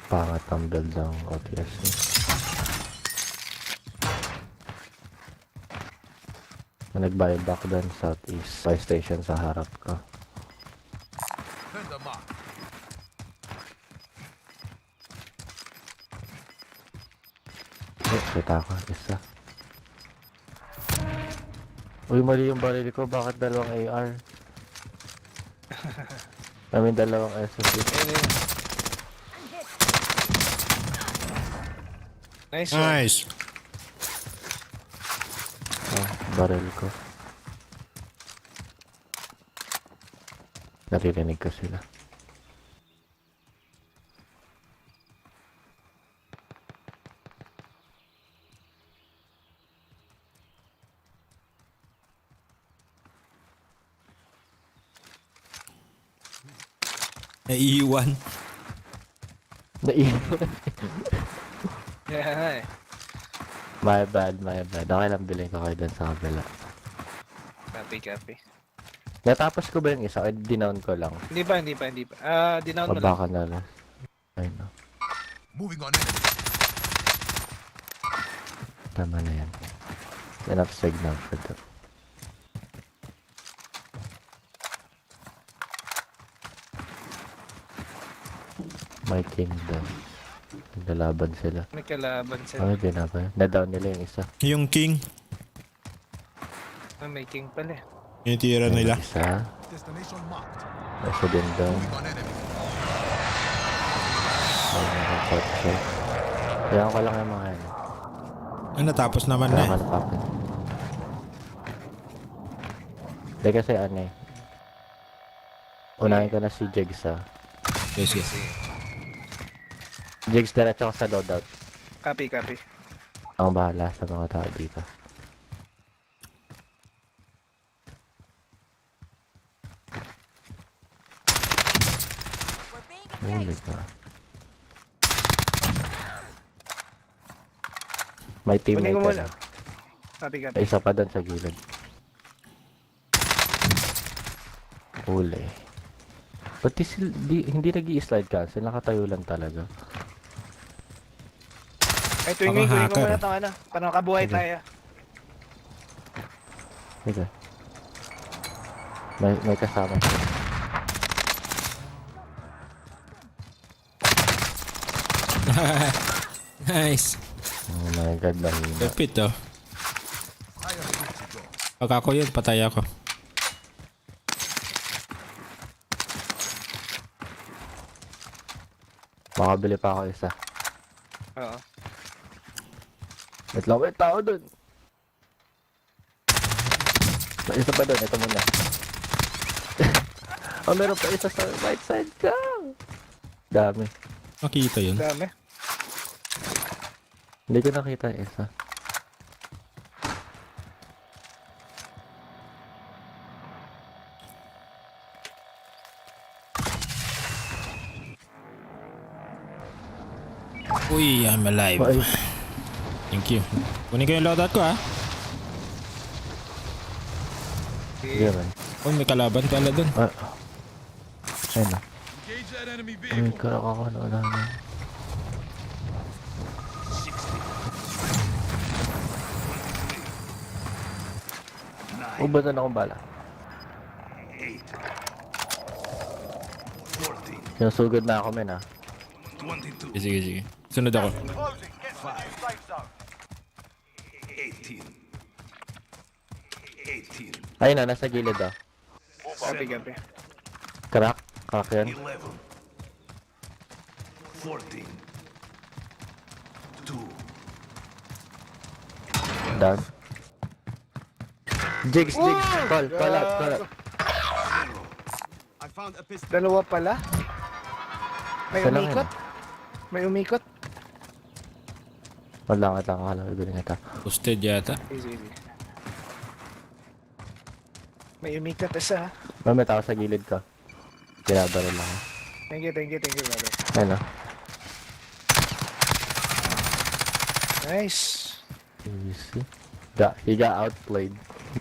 Pangat ang build ng OTS niya. Nag-buyback doon southeast. Buy station sa harap ko. Kita ko, isa. Uy, mali yung baril ko. Bakit dalawang AR? Namin dalawang SMG. Nice. Nice. Baril ko. Naririnig ko sila. Naiiwan. Naiiwan. Yeah, My bad. Okay lang, bilhin ko kayo dun sa kabila. Copy. Natapos ko ba yung isa? Dinown ko lang. Hindi pa. Dinown mo lang. Baka na lang. Ay no. Moving on. Tama na yan. Enough signal for that. My kingdom. Naglalaban sila. May kalaban sila. Ano din na ba? Na-down nila yung isa. Yung king. May king pala. Yung tira nila. Isa. Isa din down. Ay, nakakotse. Kaya ko lang yung mga ano. Natapos naman na eh. Hindi kasi ano eh. Unahin ko na si Jigs ah. Yes, yes. Jigs, diretso ako sa loadout. Copy, copy. Ako bahala sa mga tao dito. Holy ka. May Kunin teammate ko ka muna. na. Copy, copy. May isa pa doon sa gilid. Huli. Ba't hindi nag-i-slide cancel? Nakatayo lang talaga. Ay, tuwing kunin ko muna itong ano. Para makabuhay tayo. Sige. May kasama siya. Nice. Oh my god, mahina. Lapit oh. Pag ako yun, patay ako. Makabili pa ako isa. Oo. Wait lang, may tao dun. May isa pa dun, ito muna. Oh, meron pa isa sa right side ka. Dami. Makita yun. Dami. Hindi ko nakita yung isa. Uy, I'm alive. Ay. Thank you. Kunin ko yung loadout ko ha. Sige man. Oh, may kalaban pala dun. Ayun na. Ay, karak ako na wala na. Ubatan akong bala. Sinusugod na ako men ha. Sige, sige. Sunod ako. Closing. Get to the new safe zone. Ayun na, nasa gilid ah. Copy, copy. Crack. Crack yan. 14. 2. Down. Jigs. Call out. Dalawa pala. May Isa lang umikot. May umikot. Wala. Akala ko ganun ito. Posted yata. Easy. May umikot isa. May tao sa gilid ka. Kinabaro lang. Thank you, brother. Ayun na. Nice. Easy. He got outplayed.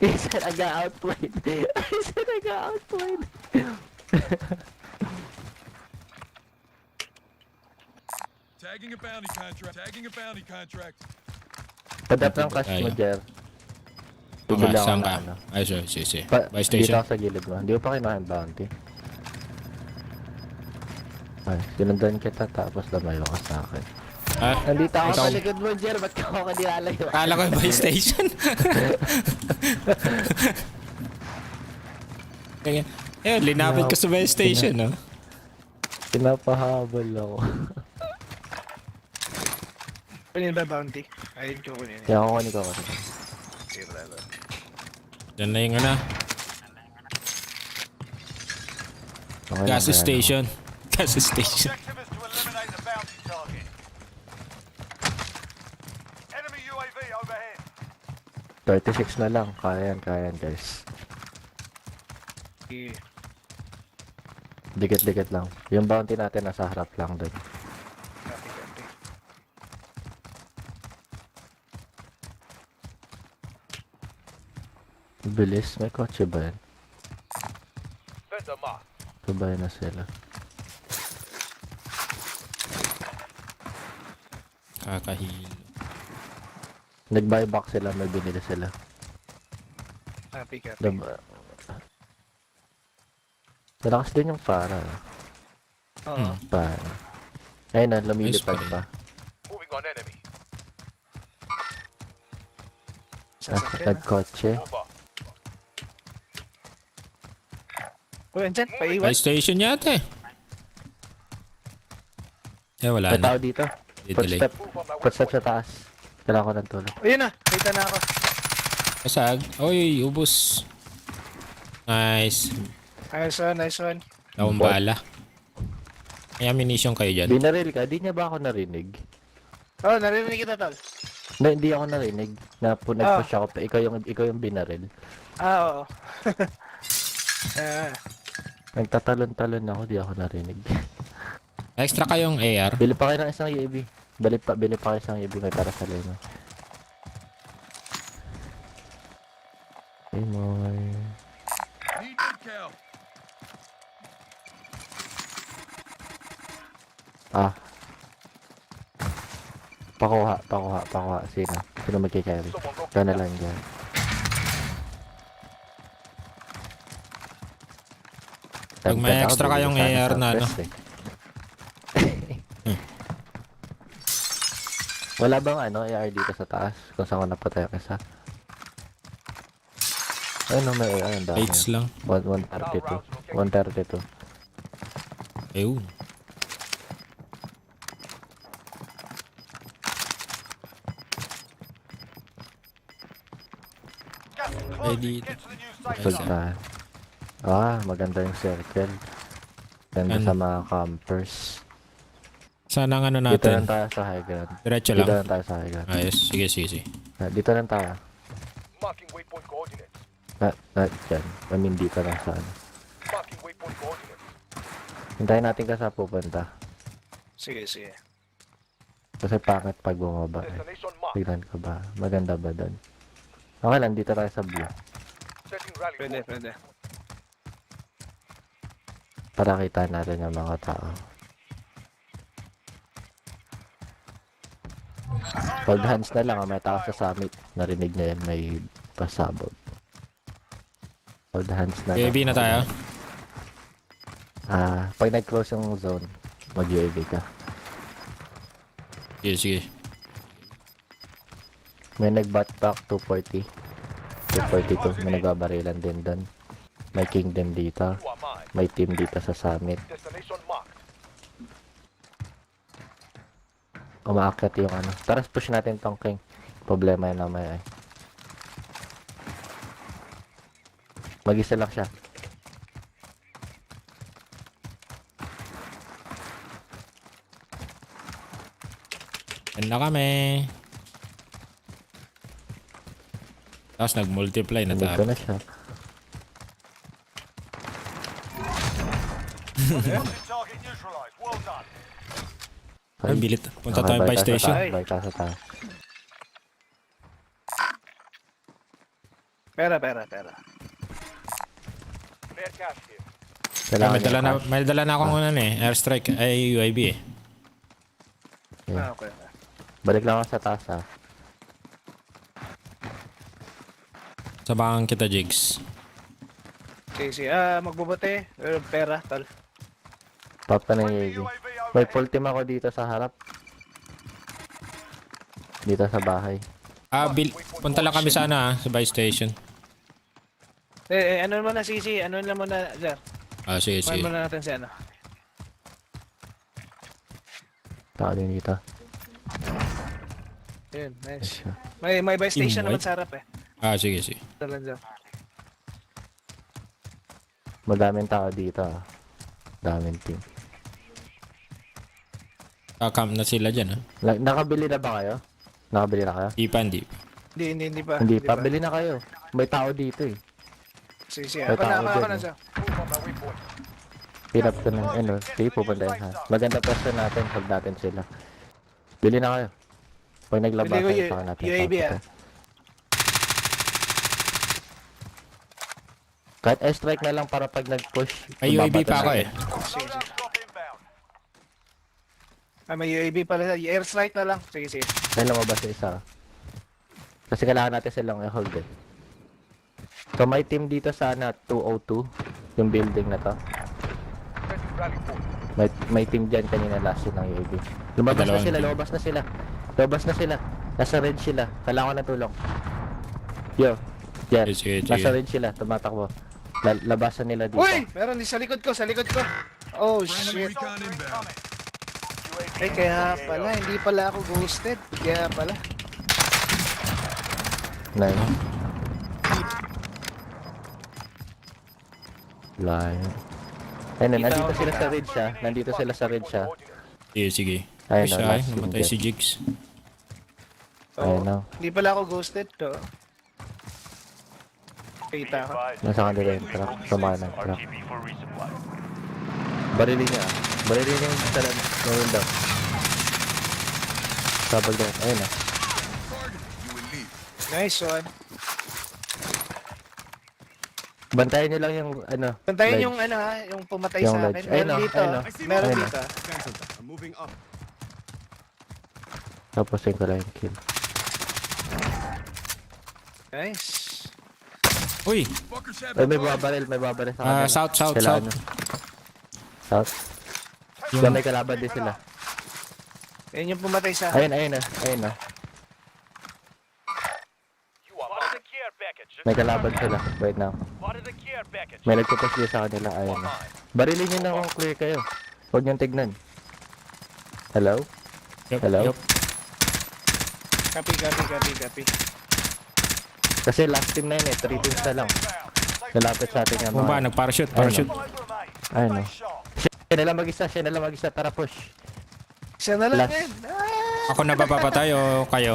He said I got outplayed. Tagging a bounty contract. Padap ng cash mo, Jer. Okay, Bibili ako saan na ka? ano. Ay, sige. By Dito station. ako sa gilid mo. Hindi ko pa kinuha yung bounty. Ay, sinundan kita tapos lumayo ka sa akin. Ah, Nandito ako ikaw. sa likod mo, Jer. Ba't ka ako nilalayo? Kala ko yung by station. Eh, linapit ko sa by station, no? Pinapahabol ako. Kunin ba bounty? Ayun ko kunin. Kaya ako kunin ko. Sige, brother. Yan na yung ano. Okay, Gas okay, station. Gas station. Objective is to eliminate the bounty target. Enemy UAV overhead. 36 na lang. Kaya yan, guys. Sige. Dikit-dikit lang. Yung bounty natin nasa harap lang dun. Copy. Bilis. May kotse ba yan? Sabay na sila. Kakahilo. Nag-buyback sila. May binili sila. Copy. Diba? Malakas din yung para. Oo. Para. Ayun na, lumilipad Nice pa. Moving on enemy. Nagkotse. Uy, andyan. Paiwan. By station yata eh. Eh, wala May na. tao dito. Delay. Footstep sa taas. Kailangan ko ng tulong. Ayun na. Kita na ako. Kasag. Oy, ubos. Nice. Nice one. Daong bala. May ammunition kayo dyan. Binaril ka? Di niya ba ako narinig? Oh, narinig kita, tol. Na, hindi ako narinig. Nag-push ako pa. Ikaw yung binaril. Oo. Nagtatalon-talon ako, di ako narinig. Extra kayong AR. Bili pa kayo ng isang UAV. Bili pa kayo isang UAV may para sa leno. Hey, moy. Pakuha. Sino magkikarry? Ikaw na lang dyan. Pag may extra kayong AR na ano. Wala bang AR dito sa taas? Kung saan ko napatay ang isa? May AR. Ang dami. 8 lang. 132. Ayun. Ready. Sultan. Maganda yung circle. Ganda sa mga campers. Sana ang ano Dito natin. lang tayo sa high ground. Diretso lang. Dito lang tayo sa high ground. Ayos. Sige. Dito lang tayo. Marking waypoint coordinates. Dyan. Dito lang sa ano. Marking waypoint coordinates. Hintayin natin ka sa pupunta. Sige. Kasi pangit pag bumaba eh. Destination marked. Tignan ka ba? Maganda ba doon? Okay lang, dito tayo sa blue. Setting rally point. Pwede. Para kita natin yung mga tao. Hold hands na lang, may tao sa summit. Narinig niya yan, may pasabog. Hold hands na lang. UAV na tayo. Pag nag-close yung zone, mag-UAV ka. Sige. May nag-back 240. 242, may nagbabarilan din doon. May kingdom dito. May team dito sa summit. Destination marked. Umaakyat yung ano. Tara, push natin tong king. Problema yun naman eh. Mag-isa lang siya. Yan na kami. Tapos nag-multiply na Dito tayo. na siya. Target neutralized. Well done. Ang bilit. Punta tayo buy station. Bye tayo sa tayo. Pera. Clear cash here. May dala na akong ano airstrike ay UAV eh. Okay. Balik lang ako sa taas ha. Sabahan kita, Jigs. Sige. Magbubote. Pera, tol. Top ka na yung UAV. May full team ako dito sa harap. Dito sa bahay. Punta lang kami sana sa buy station. Ano muna, Sisi? Ano lang muna, Zer? Sige. Ano muna natin si ano? Tao din dito. Yun, nice. May buy station naman sa harap eh. Sige. Talan dyan. Madaming tao dito ah. Daming team. Kakam na sila dyan Nakabili na ba kayo? Nakabili na kayo? Hindi pa. Hindi pa. Bili na kayo. May tao dito eh. Sige. May Ako tao na dyan. siya. Hirap ko na. Sige, pupuntahin ha. Maganda pwesto natin. Hold natin sila. Bili na kayo. Pag naglaba Bili ko kayo, saka natin. UAV Kahit airstrike na lang para pag nag-push. May UAV pa ako eh. May UAV pala. Airstrike na lang. Sige. Dahil lumabas sa isa. Kasi kailangan natin silang i-hold eh. So may team dito sana 202. Yung building na to. May team dyan kanina last yun ng UAV. Lumabas na sila. Nasa red sila. Kailangan ko na tulong. Yo. Yan. Nasa red sila. Tumatakbo. Labasan nila dito. Uy! Meron sa likod ko. Oh shit. Kaya pala. Hindi pala ako ghosted. Kaya pala. Nice. Wala yun. Ayun na, nandito sila sa ridge siya. Nandito sila sa ridge siya. Sige, sige. Ayun Ay, na, siya, last namatay team si Jigs. Ayun na. Hindi pala ako ghosted to. Kita ako. Nasa kanila yung truck. Samahan ng truck. Barilin niya. Barilin niya yung salam ng window. Sabag doon. Ayun na. Nice one. Bantayan niyo lang yung ano. Bantayan ledge. yung ano ha, yung pumatay Yung sa ledge. akin. Ayun Meron na, dito. ayun na. Meron Ayun na. dito. Tapos yung ko lang yung kill. Nice. Uy! Ay, may babaril sa kanila. South. Kailangan nyo. South? Diba may kalaban din sila. Ayun yung pumatay sa akin. Ayun na. May kalaban sila right now. May nagpupush din sa kanila. Ayun na. Barilin nyo na kung clear kayo. Huwag nyo tignan. Hello? Hello? Copy. Kasi last team na yun 3 teams na lang. Lalapit sa atin yung Bumba, nag-parachute. Ayun na. Siya na lang mag-isa. Tara push. Siya na lang Last. yan. Ako na ba papatay o kayo?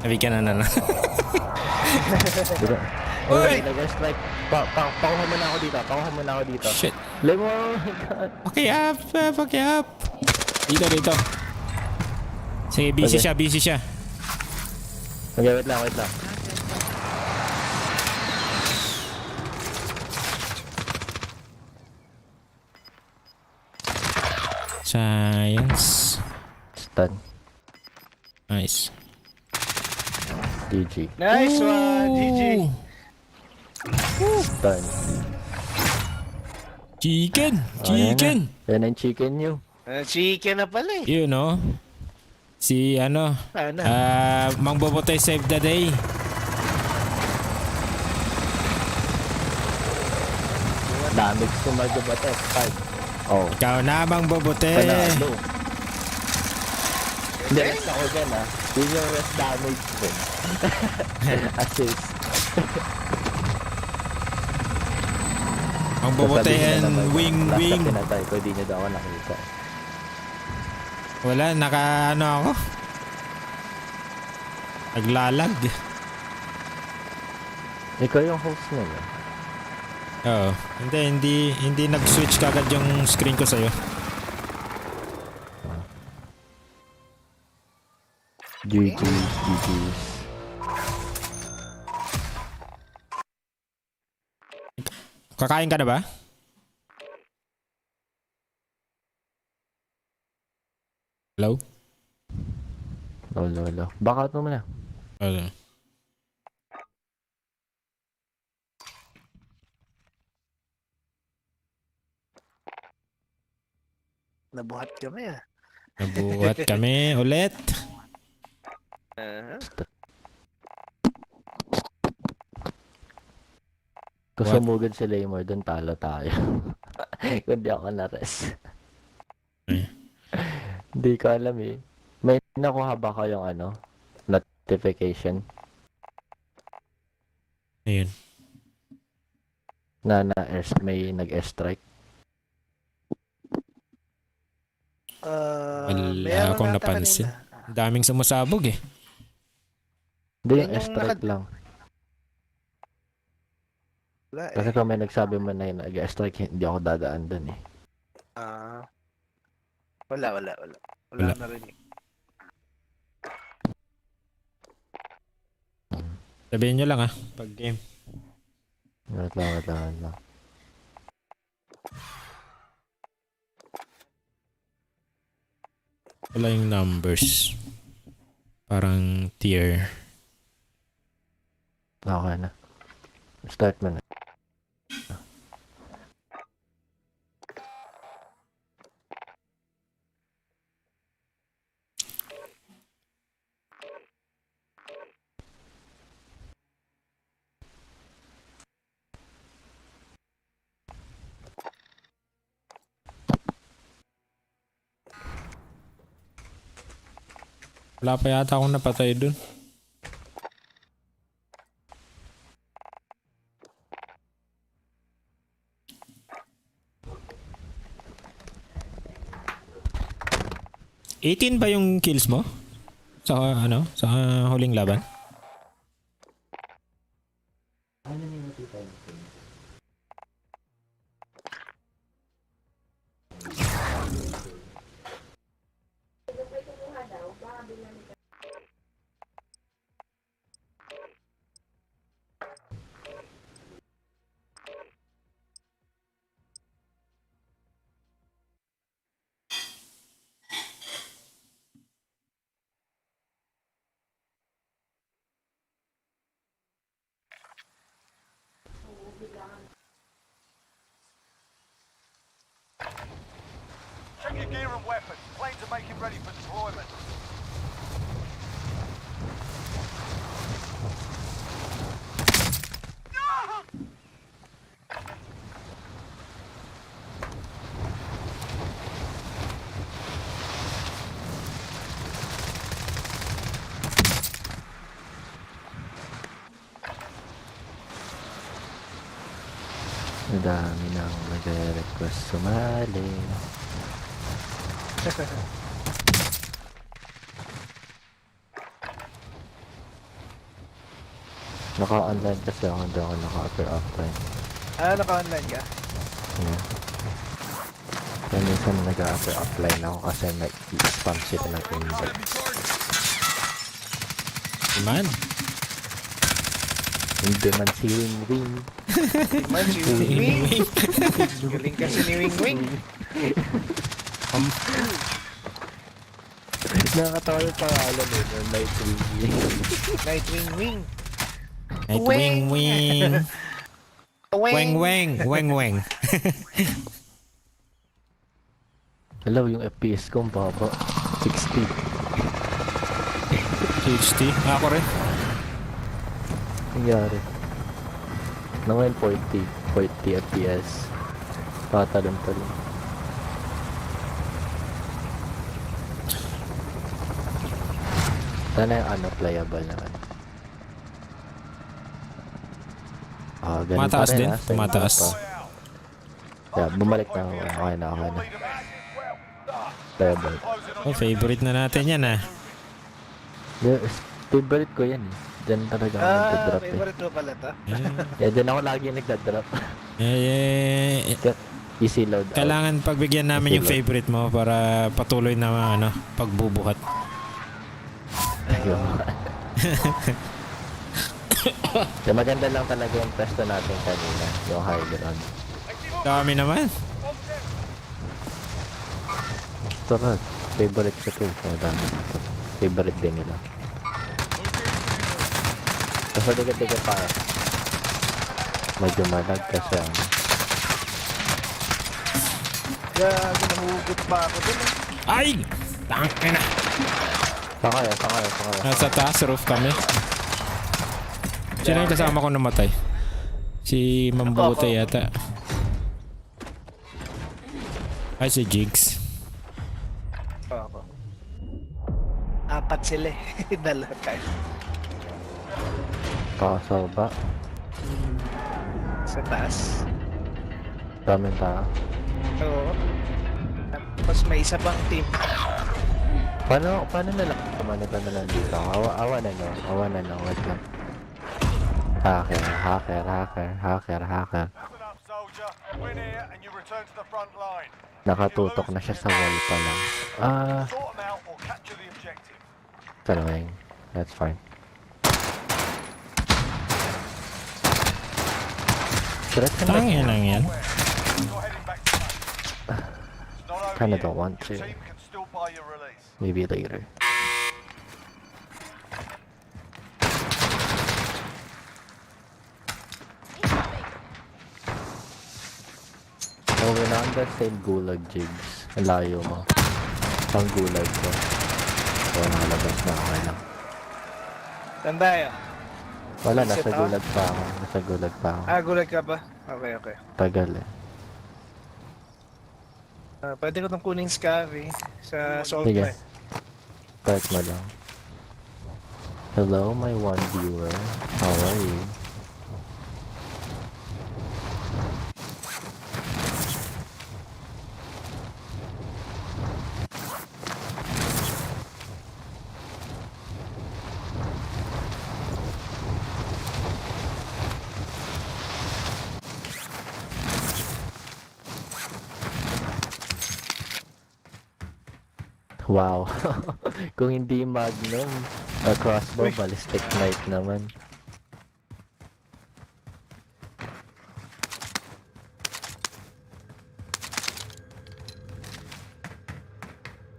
Nabigyan na. Uy! Nag-strike. Pakuha mo na ako dito. Shit. Lemon! Okay up. Dito. Sige, busy siya. Okay, wait lang. Science. Stun. Nice. GG. Nice one. GG. Stun. Chicken. Yan ang chicken nyo. Chicken na pala eh. You know. Si Mang Bobotoy save the day. Damage to Magabate. 5. Oh. Ikaw na, Mang Bobotoy. Panalo. Hindi, rest ako dyan ha. Yun yung rest damage din. Assist. Mang Bobotoy and wing. Last na pinatay ko, di nyo daw ako nakita. Wala, ako. Naglalag. Ikaw yung host nyo. Oo. Hindi nag-switch kagad yung screen ko sa'yo. GG. Kakain ka na ba? Hello? Hello. Baka ito mo na. Okay. Nabuhat kami ah. Nabuhat kami ulit. Kung sumugod si Laymore, doon talo tayo. Kung di ako na-rest. Hindi ko alam eh. May nakuha ba kayong notification? Ayun. Na may nag-airstrike? Wala akong napansin. Daming sumasabog eh. Hindi, yung airstrike lang. Wala Kasi kung may nagsabi mo na yung nag-airstrike, hindi ako dadaan dun eh. Wala na rin eh. Sabihin nyo lang pag game. Wait lang. Wala yung numbers. Parang tier. Okay na. Start mo na. Wala pa yata akong napatay dun. 18 ba yung kills mo? Sa ano? Sa huling laban? Check your gear and weapons. Planes are making ready for deployment. Ang dami nang nagre-request sumali. Naka-online kasi ako, hindi ako naka-appear offline. Naka-online ka? Yeah. Kaya minsan nag-a-appear offline ako kasi may spam shit na invite. Man. Hindi man si Wing Wing. Man, si Wing Wing. Galing kasi ni Wing Wing. Nakakatawa yung pangalan eh, no? Night Wing Wing. Night Wing Wing. Night Wing Wing. Weng Weng. Weng Weng. Hello, yung FPS ko ang baba. 60. 60? Ako rin. Nangyari. Ngayon 40 FPS. Tatalon-talon. Sana yung ano, playable naman. Ganun Mataas pa rin, din? Mataas. Yeah, bumalik na ako. Okay na. Playable. Oh, favorite na natin yan ah. Yeah, favorite ko yan eh. Diyan talaga ako nagdadrop eh. Favorite mo pala to? Yeah, diyan ako lagi nagdadrop. Easy load. Kailangan pagbigyan namin yung favorite mo para patuloy na ano, pagbubuhat. Ayun. So, maganda lang talaga yung pesto natin kanina, yung high ground. Dami naman. Tara, favorite ko ito. Favorite din nila. Kasi digat-digat pa. Medyo malag kasi ano. Gago, nahugot pa ako dun eh. Ay! Tangin na! Sakaya. Nasa taas, roof kami. Sino yung kasama ko namatay? Si Mambuta yata. Ay, si Jigs. Ako. Apat sila eh. Dalawa tayo. Pakasal ba? Sa taas. Daming tao. Oo. Tapos may isa pang team. Paano na lang? Paano na lang dito? Awa na no. Wait lang. Hacker. Win here and you return to the front line. Nakatutok na siya sa wall pa lang. Sort them out or capture the objective. Tanong. That's fine. Tangin lang yan. Kinda don't want to. Maybe later. Oh, we're not on that same gulag, Jigs. Ang layo mo. Pang gulag ko. So, nakalabas na ako lang. Saan tayo? Wala, nasa gulag pa ako. Gulag ka ba? Okay. Tagal eh. Pwede ko itong kuning scabby sa salt Sige. eh. Start mo lang. Hello, my one viewer. How are you? Wow. Kung hindi Magnum, crossbow, ballistic knife naman.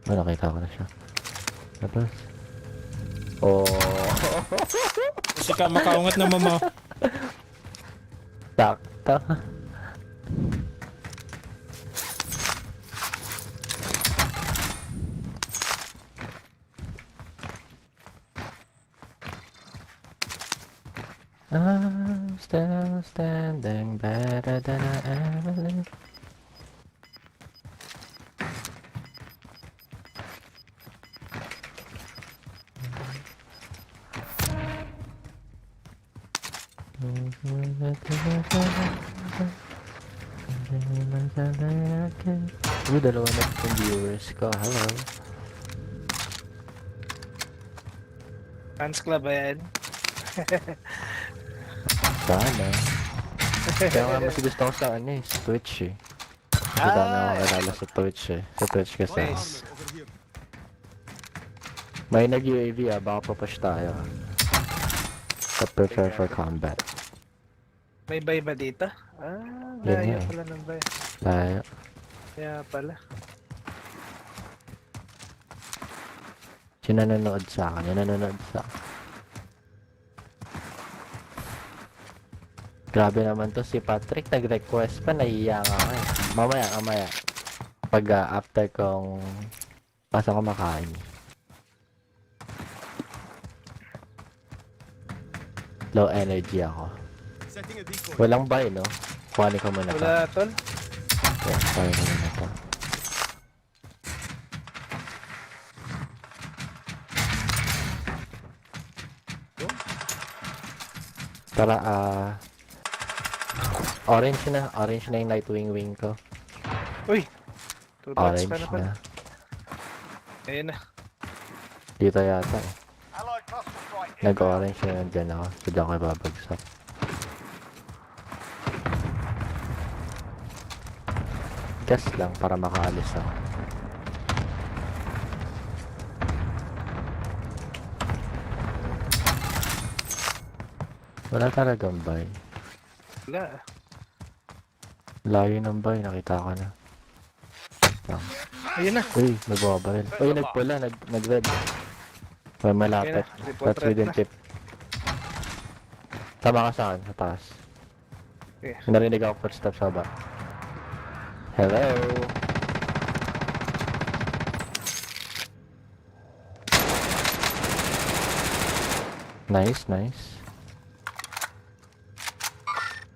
Nakita ko na siya. Tapos. Oh. Kasi ka makaungat naman mo. Sakto. I'm still standing better than I ever lived. Dalawa na yung viewers ko. Hello. Fans club ba yan? Sana. Kaya nga mas gusto ko sa sa Twitch eh. Kasi dami akong kilala sa Twitch eh. Sa Twitch kasi. Nice. May nag-UAV baka papush tayo. Sa prepare for combat. May buy ba dito? Layo pala ng buy. Layo. Kaya pala. Sino nanonood sa akin? Nanonood sa akin. Grabe naman to si Patrick. Nag-request pa. Nahiya nga ako eh. Mamaya. Pag after kong pasok ko makain. Low energy ako. Walang buy, no? Kuhanin ko muna to. Wala, tol? Yeah, kuhanin ko muna to. Tara, orange na yung Nightwing wing ko. Uy! Orange na. Ayun na. Dito yata eh. Nag-orange na nandyan ako. So dyan ako ibabagsak. Gas lang para makaalis ako. Wala talagang buy. Wala. Layo ng buy, nakita ko na. Ayun na. Uy, nagbabaril. Uy, nagpula, nag-red. May malapit. That's within tip. Tama ka sa akin, sa taas. Okay. Narinig ako footsteps sa baba. Hello? Nice.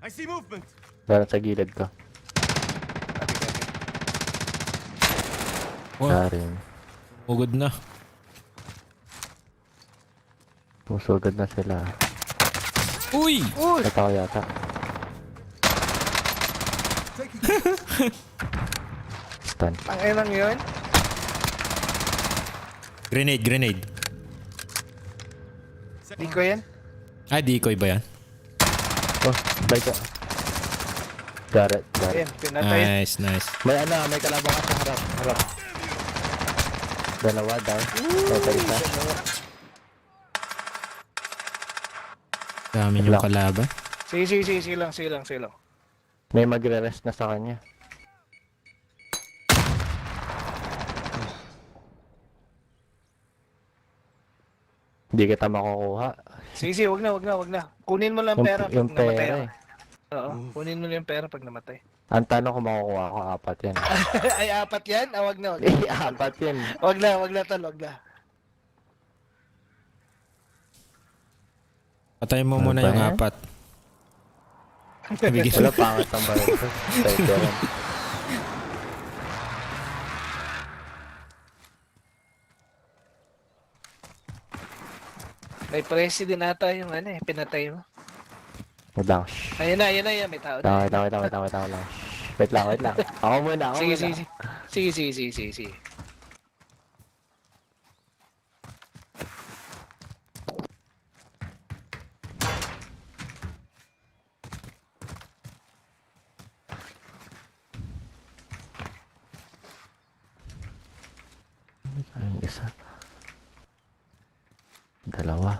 I see movement. Meron sa gilid ko. Darin. Ugod na. Pusugod na sila. Uy! Ito ko yata. Stun. Ang lang yun? Grenade. Di ko yan? Decoy ba yan? Oh, bike ka. Got it. Ayan, pinatay. Nice. May kalaban ka sa harap. Dalawa down. Patay isa. Dami yung kalaban. Silang. May magre-rest na sa kanya. Hindi kita makukuha. Wag na. Kunin mo lang pera pag namatay pera ako. Oo, kunin mo lang yung pera pag namatay. Ang tanong kung makukuha ko, 4 yan. Ay, 4 yan? Wag na. 4 yan. Wag na, tol, wag na. Patayin mo muna yung 4. Wala pangat ang baril ko. May president ata yung pinatay mo. Wait lang. Ayun na, may tao. Wait lang. Ako muna. Sige. dalawa.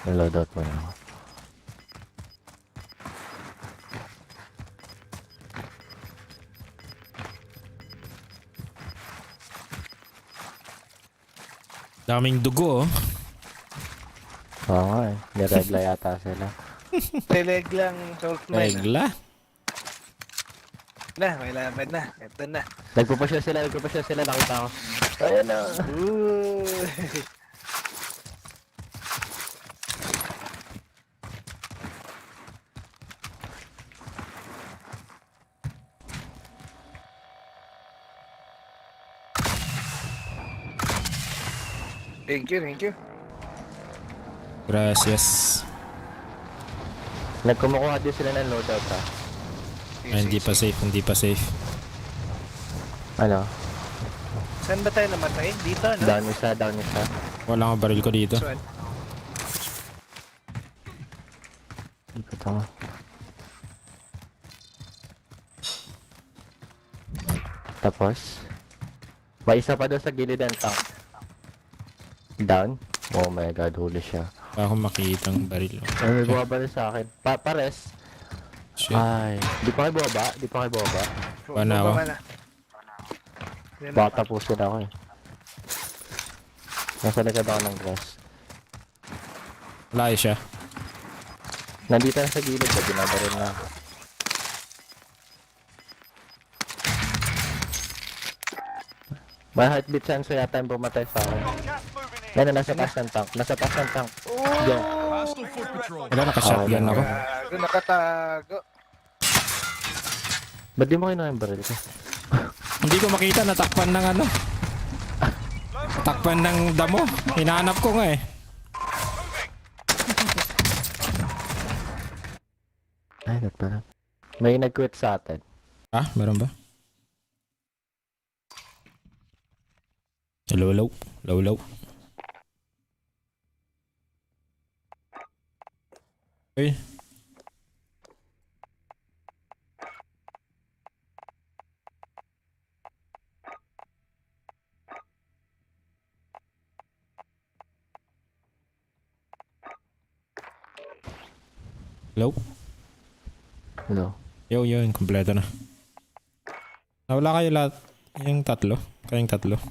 Loadout mo na ako. Daming dugo, oh. Oo nga eh. Niregla yata sila. Teleg lang, salt mine. Regla? Na, may laban na. Ito na. Nagpupasya sila, nakita ko. Ayan na. Thank you. Gracias. Nagkumukuha din sila ng loadout ha. Ay, hindi pa safe. Ano? Saan ba tayo namatay? Dito, no? Down isa. Wala akong baril ko dito. Ikot ako. Tapos, may isa pa doon sa gilid ng tank. Down? Oh my god, huli siya. Wala akong makitang baril. Ay, may bumabaril sa akin. Pares. Shit. Ay, di pa kayo bumaba? Wala ako. Baka tapusin ako eh. Nasa likod ako ng grass. Layo siya. Nandito na sa gilid ba? Binabaril na. May heartbeat chance yata yung pumatay sa akin. Yan na, nasa taas ng tank. Go. Wala, naka-shotgun ako. Nakatago. Ba't di mo kinuha yung baril ko? Hindi ko makita, natakpan ng ano. Natakpan ng damo. Hinahanap ko nga eh. Ay, pala. May nag-quit sa atin. Ah, meron ba? Low. Okay. Hello. Yun, kompleto na. Nawala kayo lahat. Kayong tatlo.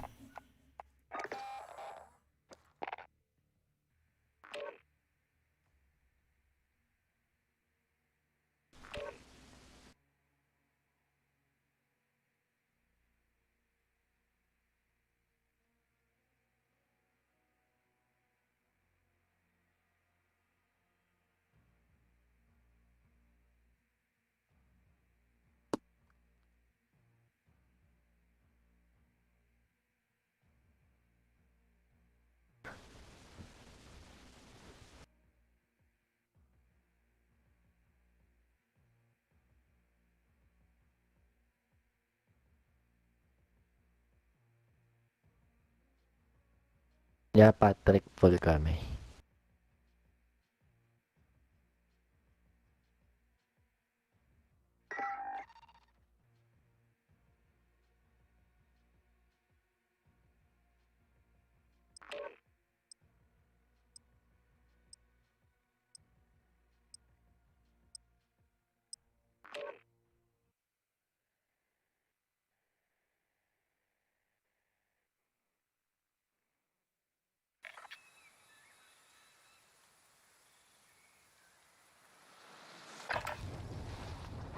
Yeah, Patrick, full kami.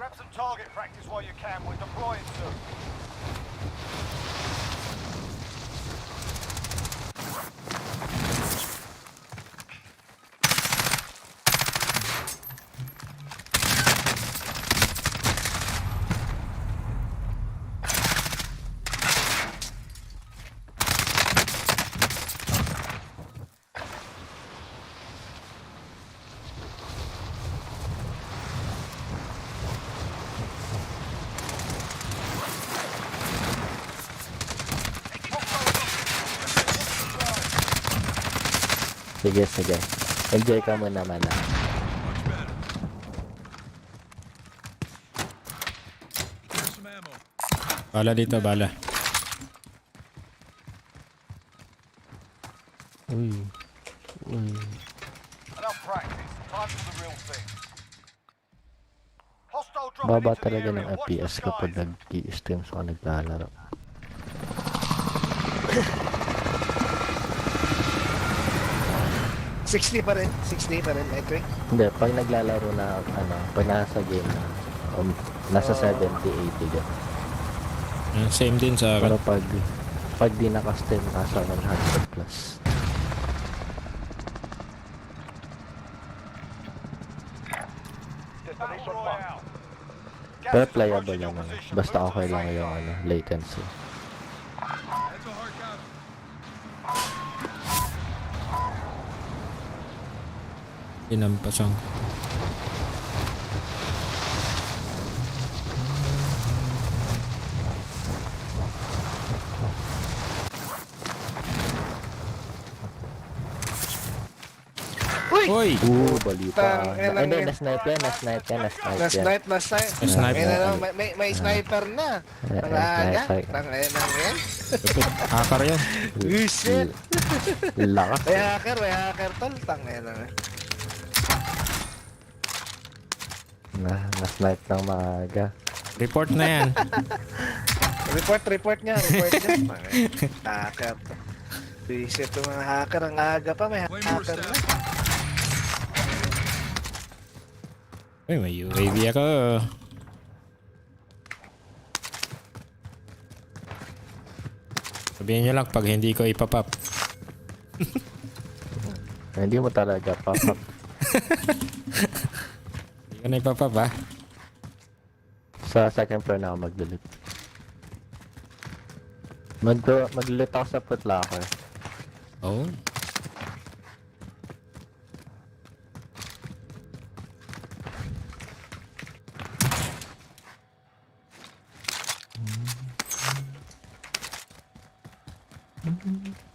Grab some target practice while you can. We're deploying soon. Sige. Enjoy ka mo naman ah. Bala dito, bala. Uy. Uy. Enough practice. Time for the real thing. Hostile dropping Baba into the talaga ng area. Watch the FPS kapag skies. nag-i-stream ako naglalaro. 60 pa rin. 60 pa rin, Lightweight. Hindi, pag naglalaro na, pag nasa game na, nasa 70, 80 gan. Same din sa akin. Pero pag di naka-stream, nasa 100 plus. Battle Royale. Pero playable naman. Basta okay lang yung latency. Inampasang. Uy! Balita. Tang- Hindi, na-snipe yan. Na-snipe. Na-snipe. May sniper na. Ang aga. Tangay na yan. Hacker yan. Shit. Lakas. May hacker tol. Tangay na. Na-snipe ng maaga. Report na yan. Report niya. Hacker to. Visit yung mga hacker. Ang aga pa may hacker na. Uy, may UAV ako. Sabihin nyo lang pag hindi ko ipapap. Hindi mo talaga papap. Hindi ko na ipapap ha. Sa second floor na ako mag-delete. Mag-delete ako sa putlocker. Oh.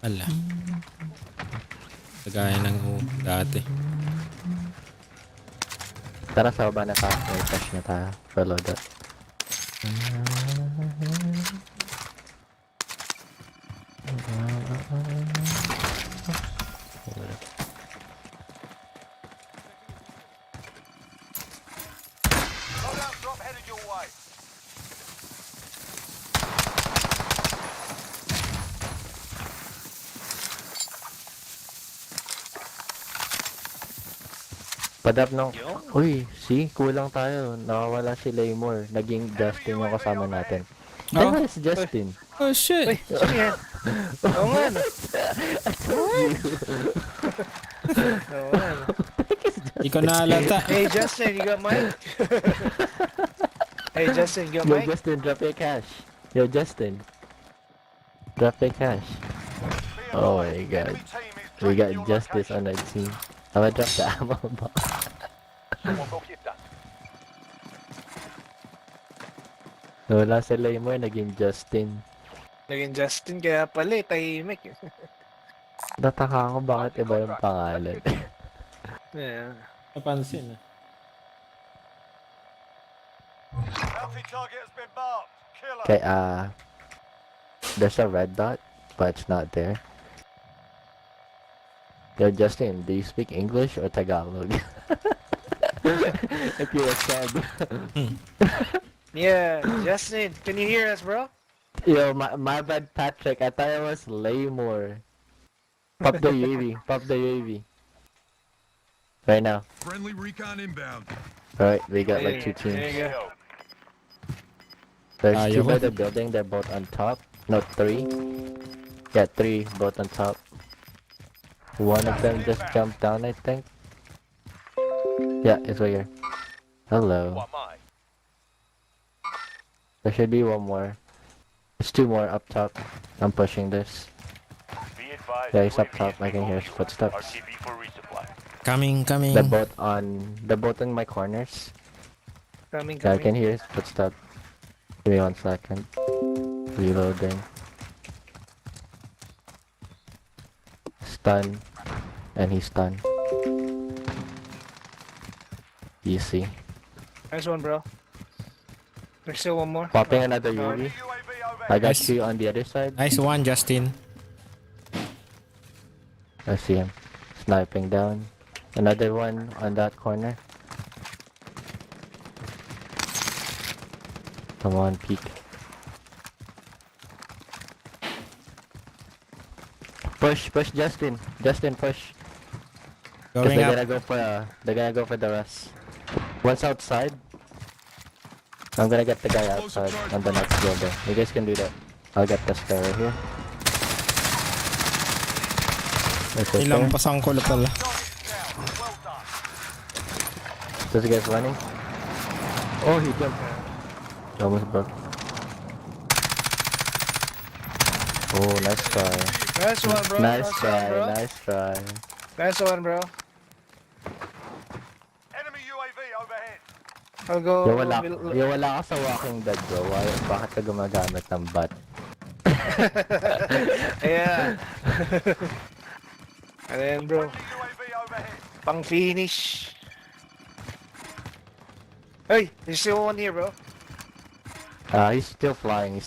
Ala. Kagaya ng dati. Tara sa baba na tayo. May cash na tayo. Follow that. Loadout drop headed your way. Padap ng... Uy, see? Kulang tayo. Nakawala si Laymore. Naging Justin yung kasama natin. Oh? Ay, si Justin. Oh shit! Sino yan? Oo nga no. Oo nga no. Hindi ko naalata. Hey Justin, you got mic? Hey Justin, you got Yo, mic? Justin, drop your cash. Yo, Justin. Drop your cash. Oh my god. We got justice on our team. I'm gonna drop the ammo box. Wala si Laymore, naging Justin. Naging Justin kaya pala tahimik. Nataka ako bakit iba yung pangalan. Yeah. Napansin ah. Healthy target has been marked. Killer. Okay, there's a red dot, but it's not there. Yo, Justin, do you speak English or Tagalog? If you accept. Yeah, Justin, can you hear us, bro? Yo, my bad, Patrick. I thought it was Laymore. Pop the UAV. Pop the UAV. Right now. Friendly recon inbound. Alright, we got like two teams. There you go. There's two by the building. They're both on top. No, three. Yeah, three, both on top. One of them just jumped down, I think. Yeah, it's right here. Hello. There should be one more. There's two more up top. I'm pushing this. Yeah, he's up top. I can hear his footsteps. Coming. They're both in my corners. Coming. Yeah, I can hear his footsteps. Give me 1 second. Reloading. Stun. And he's stunned. Easy. Nice one, bro. There's still one more. Popping another UAV. I got you on the other side. Nice one, Justin. I see him. Sniping down. Another one on that corner. Come on, peek. Push, Justin. Justin, push. Cause Going they're up. gonna go for the rest. One's outside. I'm gonna get the guy outside on the next building. You guys can do that. I'll get this guy right here. Ilang pasang ko pala. This guy's running. Oh, he jumped. Almost broke. Oh, nice try. Nice one, bro. Nice try, bro. nice try. Nice one, bro. Enemy UAV overhead. I'll go. Wala ka sa Walking Dead, bro. Bakit ka gumagamit ng bot? Yeah. And then, bro. Pang finish. Hey, there's still one here, bro. He's still flying,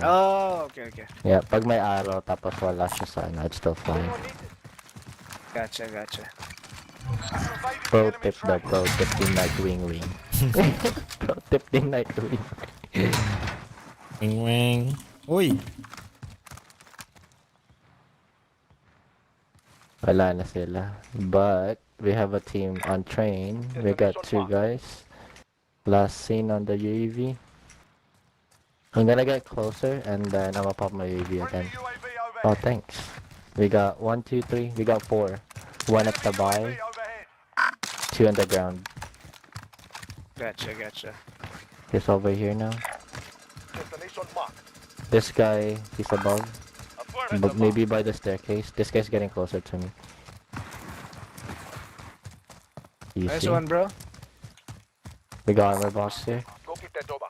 Oh, okay. Yeah, pag may araw tapos wala siya sa it's still flying. Gotcha. Pro tip daw, pro tip din Nightwing wing. Pro tip din Nightwing. Wing. Uy! Wala na sila. But we have a team on train. We got 2 guys. Last seen on the UAV. I'm gonna get closer and then I'm gonna pop my UAV again. Oh, thanks. We got 1, 2, 3. We got 4. 1 at the buy. 2 on the ground. Gotcha. He's over here now. This guy, he's above. But maybe by the staircase. This guy's getting closer to me. You Nice see? one, bro. We got armor box here. Go get that door.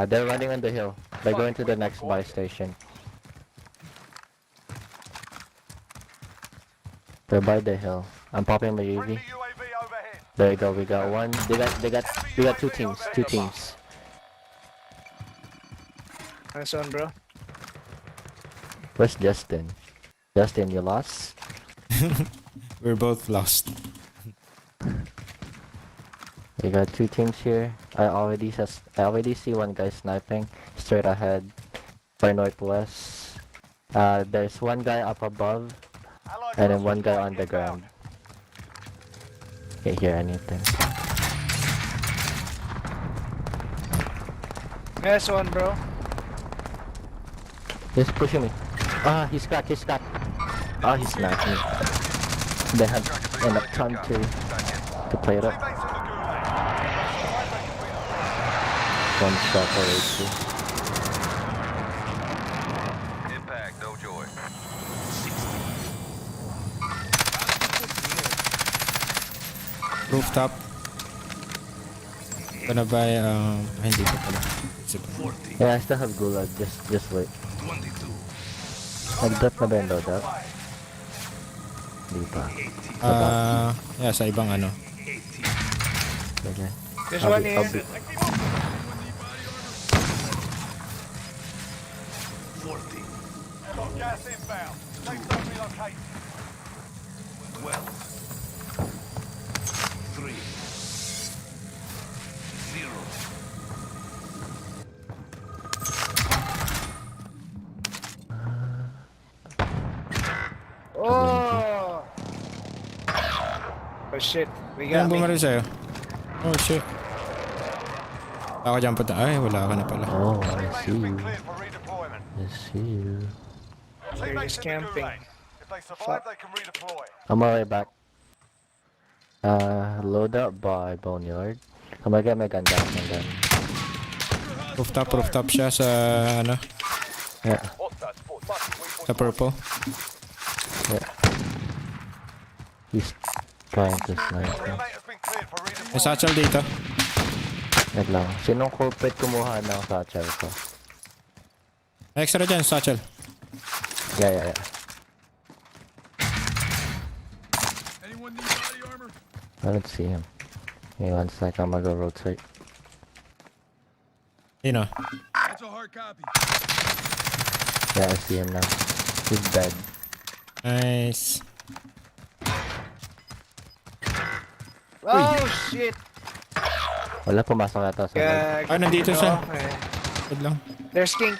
They're running on the hill. They're going to the next buy station. They're by the hill. I'm popping my UAV. There you go. We got one. We got 2 teams. 2 teams. Nice one, bro. Where's Justin? Justin, you lost? We're both lost. We got 2 teams here. I already see one guy sniping straight ahead by northwest. There's one guy up above and then one guy on the ground. Can't hear anything. Nice one, bro. He's pushing me. He's cracked. He snapped me. They had enough time to play it up. One shot for HP. Impact, no joy. Rooftop. Gonna buy, hindi pa pala. Yeah, I still have gulag. Just wait. Nag-drop na ba yung loadout? Hindi pa. Yeah, sa ibang ano. Okay. There's one here. Gas inbound. Safe zone relocated. 12, 3, 0. Oh! Oh shit, we got Yan me. bumaril sa'yo. Oh shit. Ako dyan punta. Ay, wala ka na pala. Oh, I see you. I see you. They're just camping. If they survive, they can redeploy. I'm already back. Loadout by Boneyard. I'm gonna get my gun back and then. Rooftop siya sa ano? Yeah. Sa purple. Yeah. He's trying to snipe me. May satchel dito. Wait lang. Sinong culprit kumuha ng satchel ko? May extra dyan, satchel. Yeah. Anyone need body armor? I don't see him. Hey, 1 sec. I'm gonna go rotate. You know. That's a hard copy. Yeah, I see him now. He's dead. Nice. Oh, shit! Wala, pumasok yata sa loob. Ah, nandito siya. Okay. Good lang. There's king.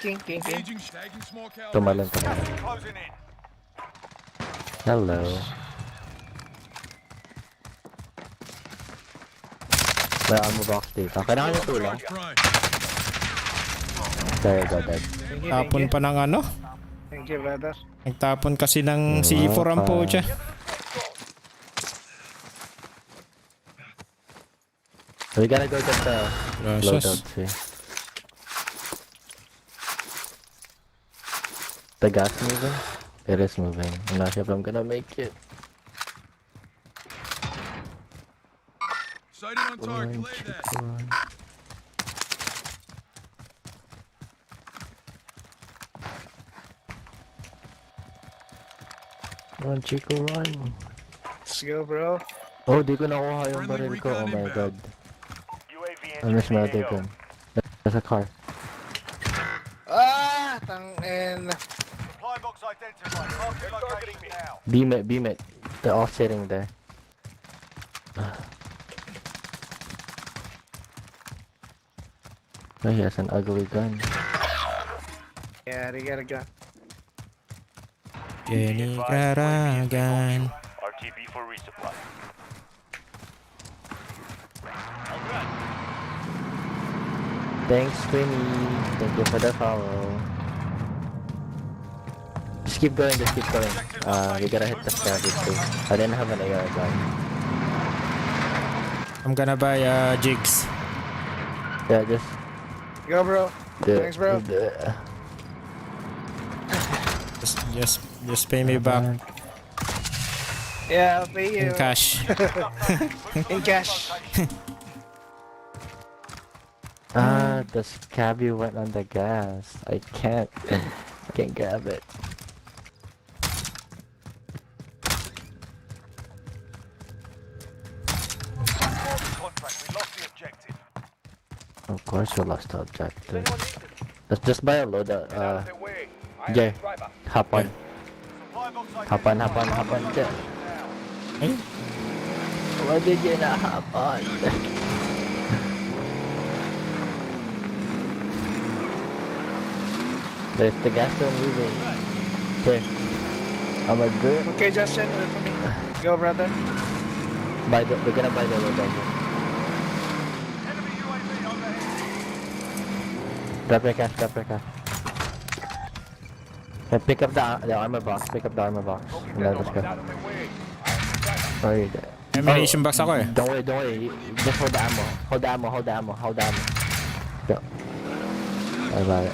Tumalon. Hello. May ammo box dito. Kailangan niyo tulong. There you go, dead. Tapon pa ng ano? Thank you, brother. Nagtapon kasi ng C4 ang pocha. We gotta go get the loadout too. The gas moving? It is moving. I'm not sure if I'm gonna make it. Sighting on target. Lay that. Run, Chico, run. Let's go, bro. Oh, di ko nakuha yung baril ko. Oh my god. I miss my other gun. There's a car. Ah, tangin. Supply box identified. Mark your location now. Beam it. They're all sitting there. Oh, he has an ugly gun. Yeah, they got a gun. Jenny Karagan. RTB for resupply. Thanks, Twinny. Thank you for the follow. Just keep going. We gotta hit the scavenge too. I didn't have an AR gun. I'm gonna buy jigs. Yeah, just Go, bro. Thanks, bro. Just pay me back Yeah, I'll pay you. in cash. In cash. The scabby went on the gas. I can't grab it. Of course we lost the objective. Let's just buy a loadout. Jay, hop on. Hop on, Jay. Hey? Why did you not hop on? There's the gas still moving. Okay. I'm a good. Okay, Justin, wait for me. Go, brother. We're gonna buy the loadout. Drop your cash. Okay, pick up the armor box. And then let's go. Sorry. Ammunition box ako eh. Don't worry. Just hold the ammo. Go. I got it.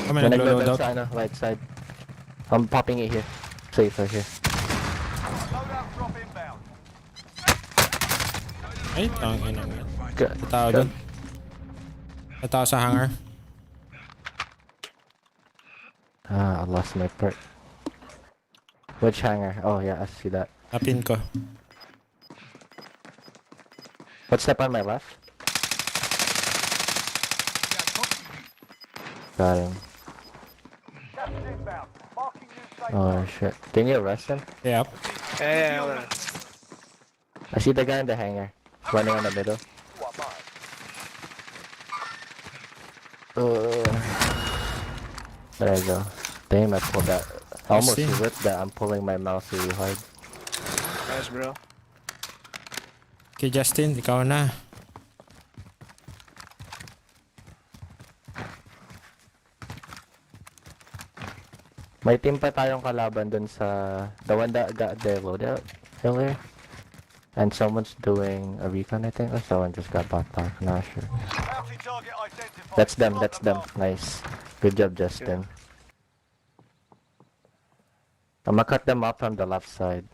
Kami naglo-loadout. Sa right side. I'm popping it here. Safer here. Ay, tangin lang yan. Tao doon. Tao sa hangar. I lost my perk. Which hangar? Oh yeah, I see that. Napin ko. What step on my left? Got him. Oh shit. Can you arrest him? Yep. Yeah. I see the guy in the hangar. Running on the middle. There you go. Damn, I pulled that. I almost ripped that. I'm pulling my mouse really hard. Nice, bro. Okay, Justin, ikaw na. May team pa tayong kalaban dun sa the one that got their loadout earlier. And someone's doing a recon, I think, or someone just got bought back. I'm not sure. That's them. Nice. Good job, Justin. I'm gonna cut them up from the left side.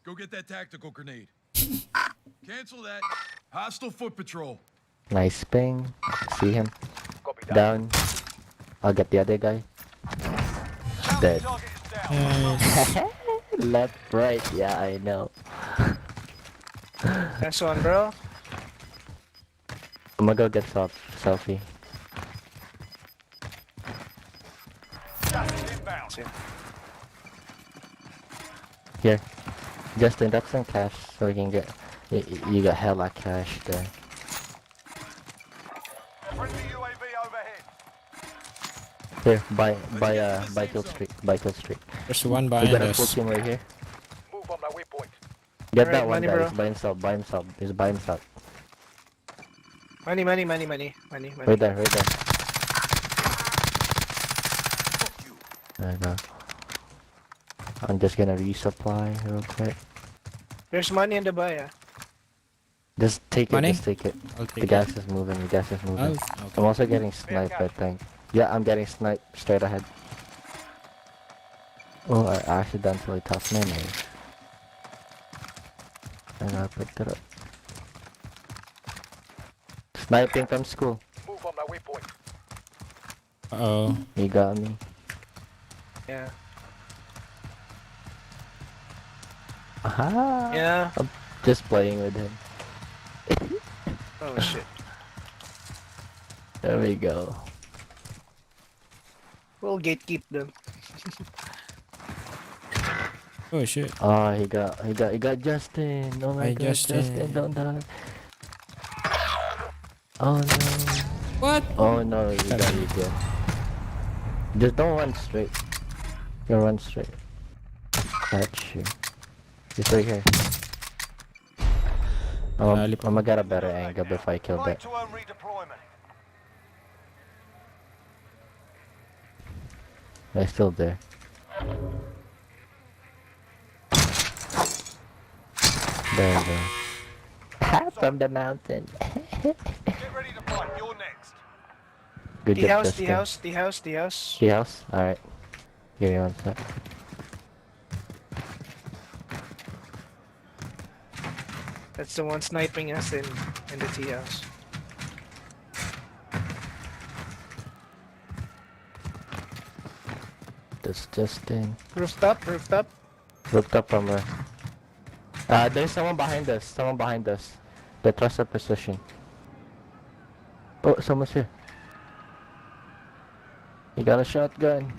Go get that tactical grenade. Cancel that. Hostile foot patrol. Nice ping. See him. Down. I'll get the other guy. Dead. Left, right, yeah, I know. Nice one, bro. I'm gonna go get selfie. Gas is inbound. Here, Justin, that's some cash so we can get. You got hella cash there. Friendly UAV overhead. Here, buy kill streak. Buy kill streak. There's one We behind got a full us. team right here. Move on my waypoint. Get Alright, that one money, guy. bro. He's by himself. By himself. He's by himself. Money. Right there. Right there. There you go. I'm just gonna resupply real quick. There's money in the buy. Just take it. Money? Just take it. I'll The take gas is moving. The gas is Oh, moving. okay. I'm also getting sniped, I think. Yeah, I'm getting sniped straight ahead. Oh, I accidentally tapped my name. I gotta pick it up. Sniping from school. Move on my waypoint. Uh-oh. You got me. Yeah. Aha! Yeah. I'm just playing with him. Oh shit. There we go. We'll gatekeep them. Oh shit. Oh, he got Justin. Oh my Hey, god, Justin, don't die. Oh no. What? Oh no, you good. Just don't run straight. You run straight. Catch you. He's right here. I'm gonna get a better angle before I kill Right that. to earn redeployment. They're still there. There you go. From the mountain. Get ready to fight. You're next. Good The job, house, Justin. the house, the house, the house. The house? Alright. Give me one sec. That's the one sniping us in the tea house. That's Justin. Rooftop. Looked up from where? There's someone behind us. Someone behind us. They trust our position. Oh, someone's here. He got a shotgun.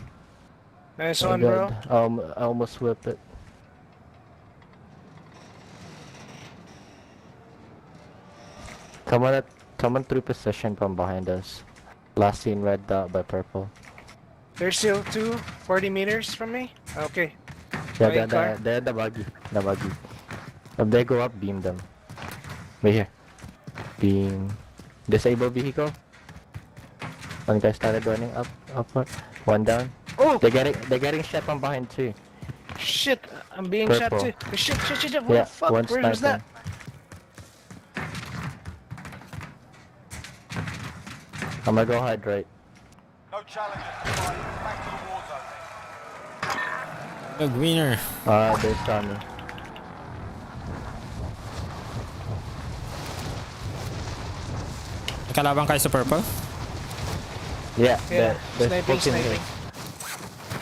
Nice Oh one, God. bro. I almost whipped it. Come on through position from behind us. Last seen red dot by purple. There's still 40 meters from me. Okay. Yeah, By car? they're the buggy. The buggy. If they go up, beam them. Right here. Beam. Disable vehicle. One guy started running upward. One down. Oh! They're getting shot from behind too. Shit! I'm being Purple. shot too. Shit! What Yeah, the fuck? one Where was that? sniping. I'm gonna go hide right. No challenges tonight. Back to the war zone. The greener. They saw me. Kalaban kayo sa purple? Yeah, Yeah, there's sniping, full team here. sniping.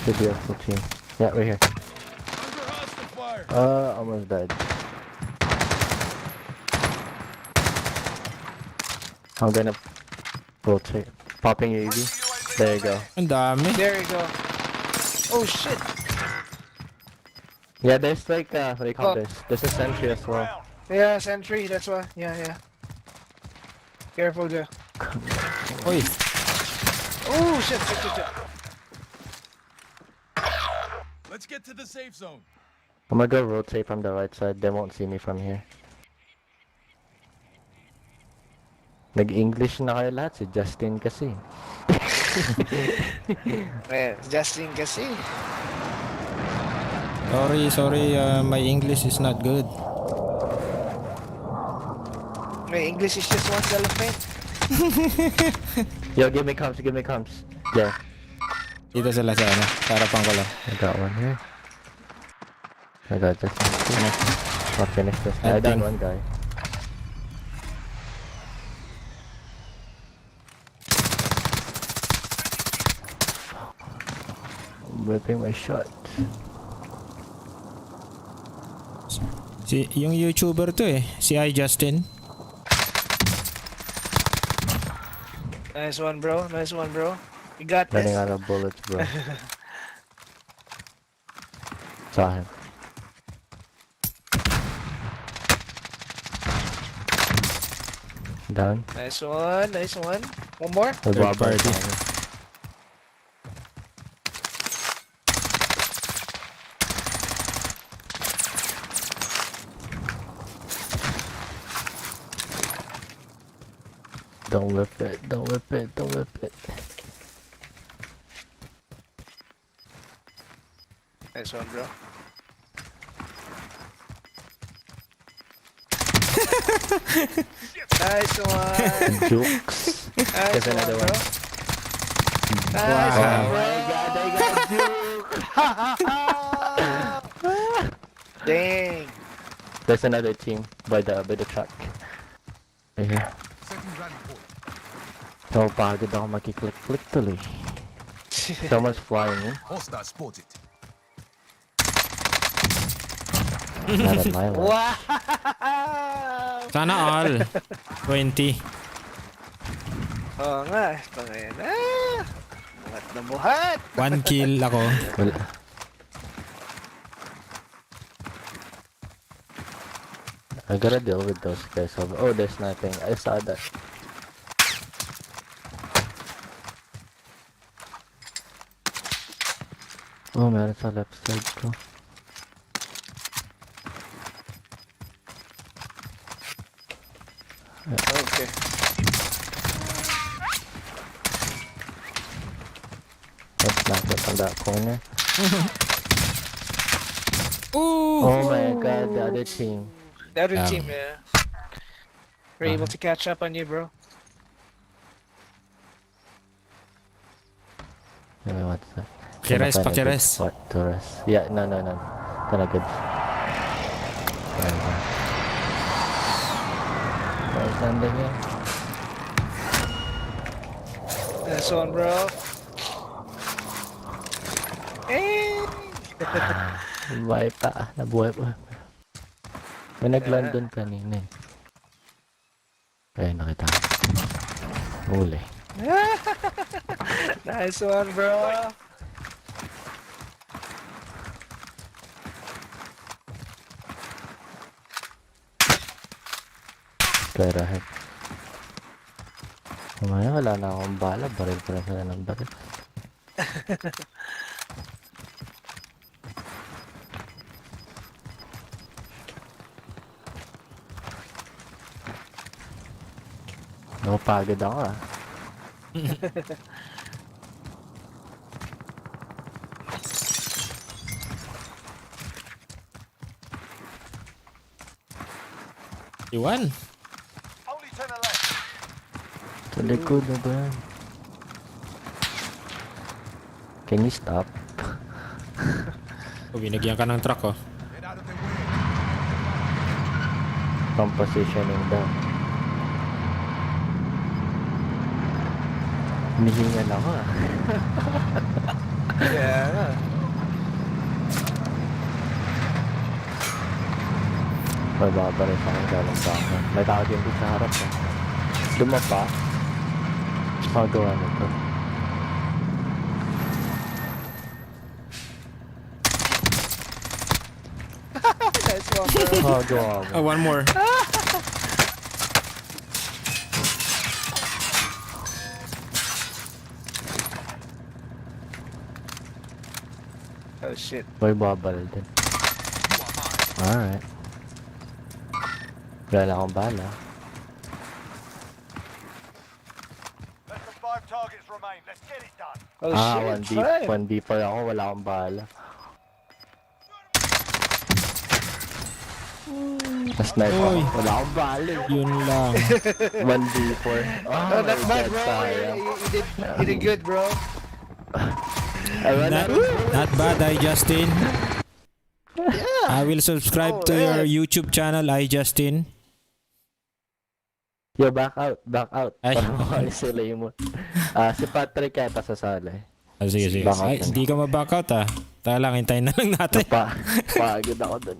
Should be a full team. Yeah, right here. Under hostile fire. Almost died. I'm gonna rotate. Popping UAV. There you go. Ang dami. There you go. Oh shit! Yeah, there's like what do you call Oh. this? There's a sentry as well. Yeah, sentry. That's why. Yeah. Careful, Joe. Oy. Oh shit! Let's get to the safe zone. I'm gonna go rotate from the right side. They won't see me from here. Nag-English na kayo lahat. Si Justin kasi. Yeah, Justin kasi. Sorry, my English is not good. My English is just one elephant. Yo, give me comms. Yeah. Dito sila sa ano. Sa harapan ko lang. I got one here. I got this one. I'll finish this. I done one guy. I'm whipping my shot. Yung YouTuber to eh. Si Justin. Nice one, bro. Nice one, bro. You got this. Running out of bullets, bro. Saw him. Down. Nice one. Nice one. One more. Third party. Don't whip it, don't whip it, don't whip it. Nice one, bro. Nice one. Jukes. Nice There's another one, one. bro. Nice Oh one, my god, I got juke! Dang. There's another team by the truck. Right here. So pagod ako makiklik-click tuloy. Someone's flying in. Hostile spotted. Not at my level. Wow. Sana all. 20. Oo nga. Pangayan na. Buhat na buhat. 1 kill ako. Wala. I gotta deal with those guys over. Oh, there's nothing. I saw that. Oh, meron sa left side ko. Okay. Let's knock it on that corner. Ooh. Oh my god, the other team. The other team, yeah. We're able to catch up on you, bro. What's that? Pakires, pakires. What to rest? Yeah, no. Kinda good. Where's landing here? Nice one, bro. Hey! Buhay pa. Nabuhay pa. May nag-land doon kanina eh. Kaya nakita ko. Huli. Nice one, bro. Clear ahead. Mamaya wala na akong bala. Baril pa rin sila ng baril. Napapagod ako ah. Iwan. Only 10 are left. Sa likod na ba yan? Can you stop? Binagyan ka ng truck oh. From positioning daw. Hinihingan ako ah. Yeah. Mababa rin sa akin galang sa akin. May tao din dito sa harap eh. Dumapa. Magawa nito. Nice one, bro. Magawa mo. Oh, one more. Oh shit. May babal din. Alright. Wala na akong bala. Less than 5 targets remain. Let's get it done. Oh shit. 1B pa ako, wala akong bala. Snipe ako, Uy. wala akong bala. Yun lang. 1B4. Oh, not bad, bro. You did good, bro. Not bad, Justin. Yeah. I will subscribe to your YouTube channel, Justin. Yo, back out. Ay. Para makalis sila yung mo. Si Patrick yata sasali. Sige. Back out Ay, na. hindi ka ma-back out ah. Taka lang, hintayin na lang natin. Pagod ako dun.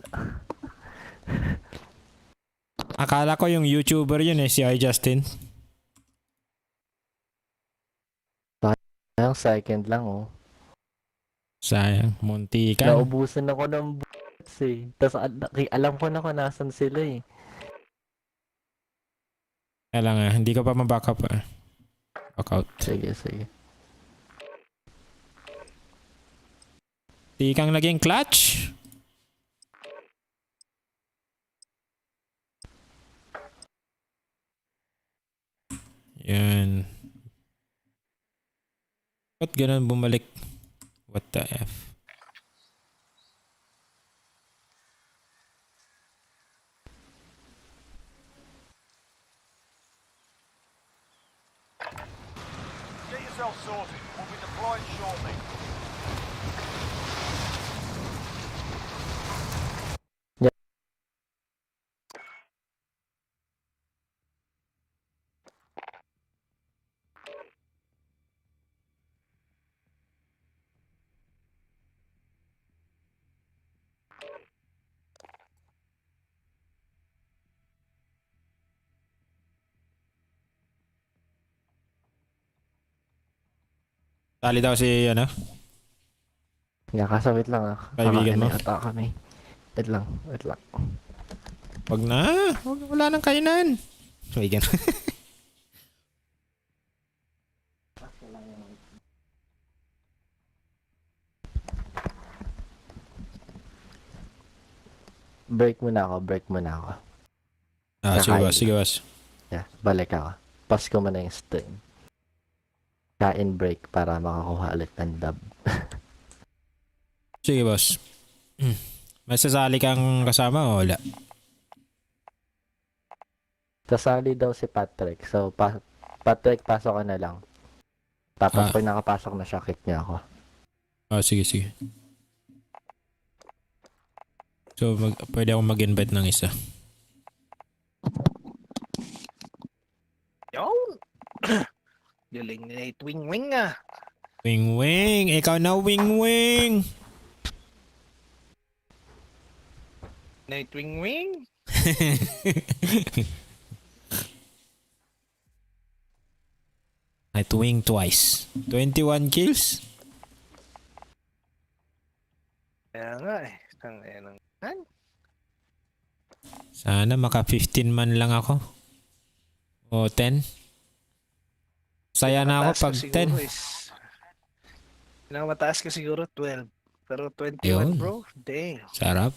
Akala ko yung YouTuber yun si I Justin. Sayang, second lang oh. Sayang, munti ka. Naubusan ako ng bullets Tapos alam ko na kung nasan sila Kaya nga, hindi ko pa ma-back up Back out. Sige. Di kang naging clutch. Yan. Ba't ganun bumalik? What the F? Get yourself sorted. We'll be deploying shortly. Tali daw si Kasawit lang kaibigan mo. kami. Wait lang. Wag na. Wala nang kainan. Kaibigan. Break muna ako. Sige boss. Yeah, balik ako. Pass ko muna yung stun. Kain break para makakuha ulit ng dub. Sige boss. May sasali kang kasama o wala? Sasali daw si Patrick. So, Patrick, pasok ka na lang. Tapos pag nakapasok na siya, kick niya ako. Sige. So, pwede akong mag-invite ng isa. Yun! Galing ni Nate Wing Wing! Ikaw na Wing! Nate Wing? Nightwing twice. 21 kills? Kaya nga Sana maka 15 man lang ako. O 10. Saya na ako pag 10. Mataas ka siguro 12. Pero 21 Yun. bro, dang. Sarap.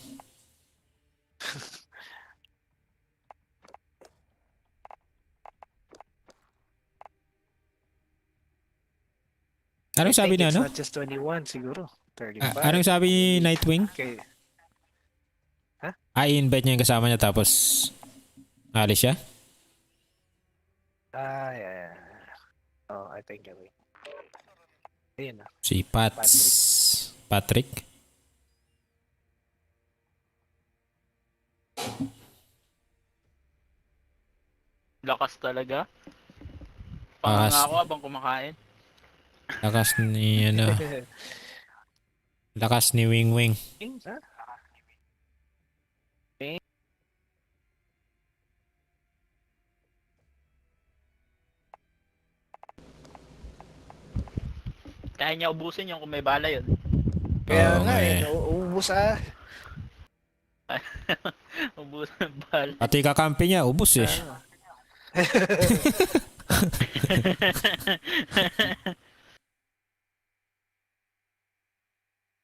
Anong sabi niya, It's no? not just 21 siguro. 35. Anong sabi ni Nightwing? Okay. I-invite niya yung kasama niya tapos alis siya? Yeah. Oh, I think I will. Ayun na. Si Patrick? Lakas talaga. Lakas. Panganga ako habang kumakain. Lakas ni Lakas ni Wing. Kaya niya ubusin yung kung may bala yun. Kaya nga uubos Ubus ang bala. Pati kakampi niya, ubus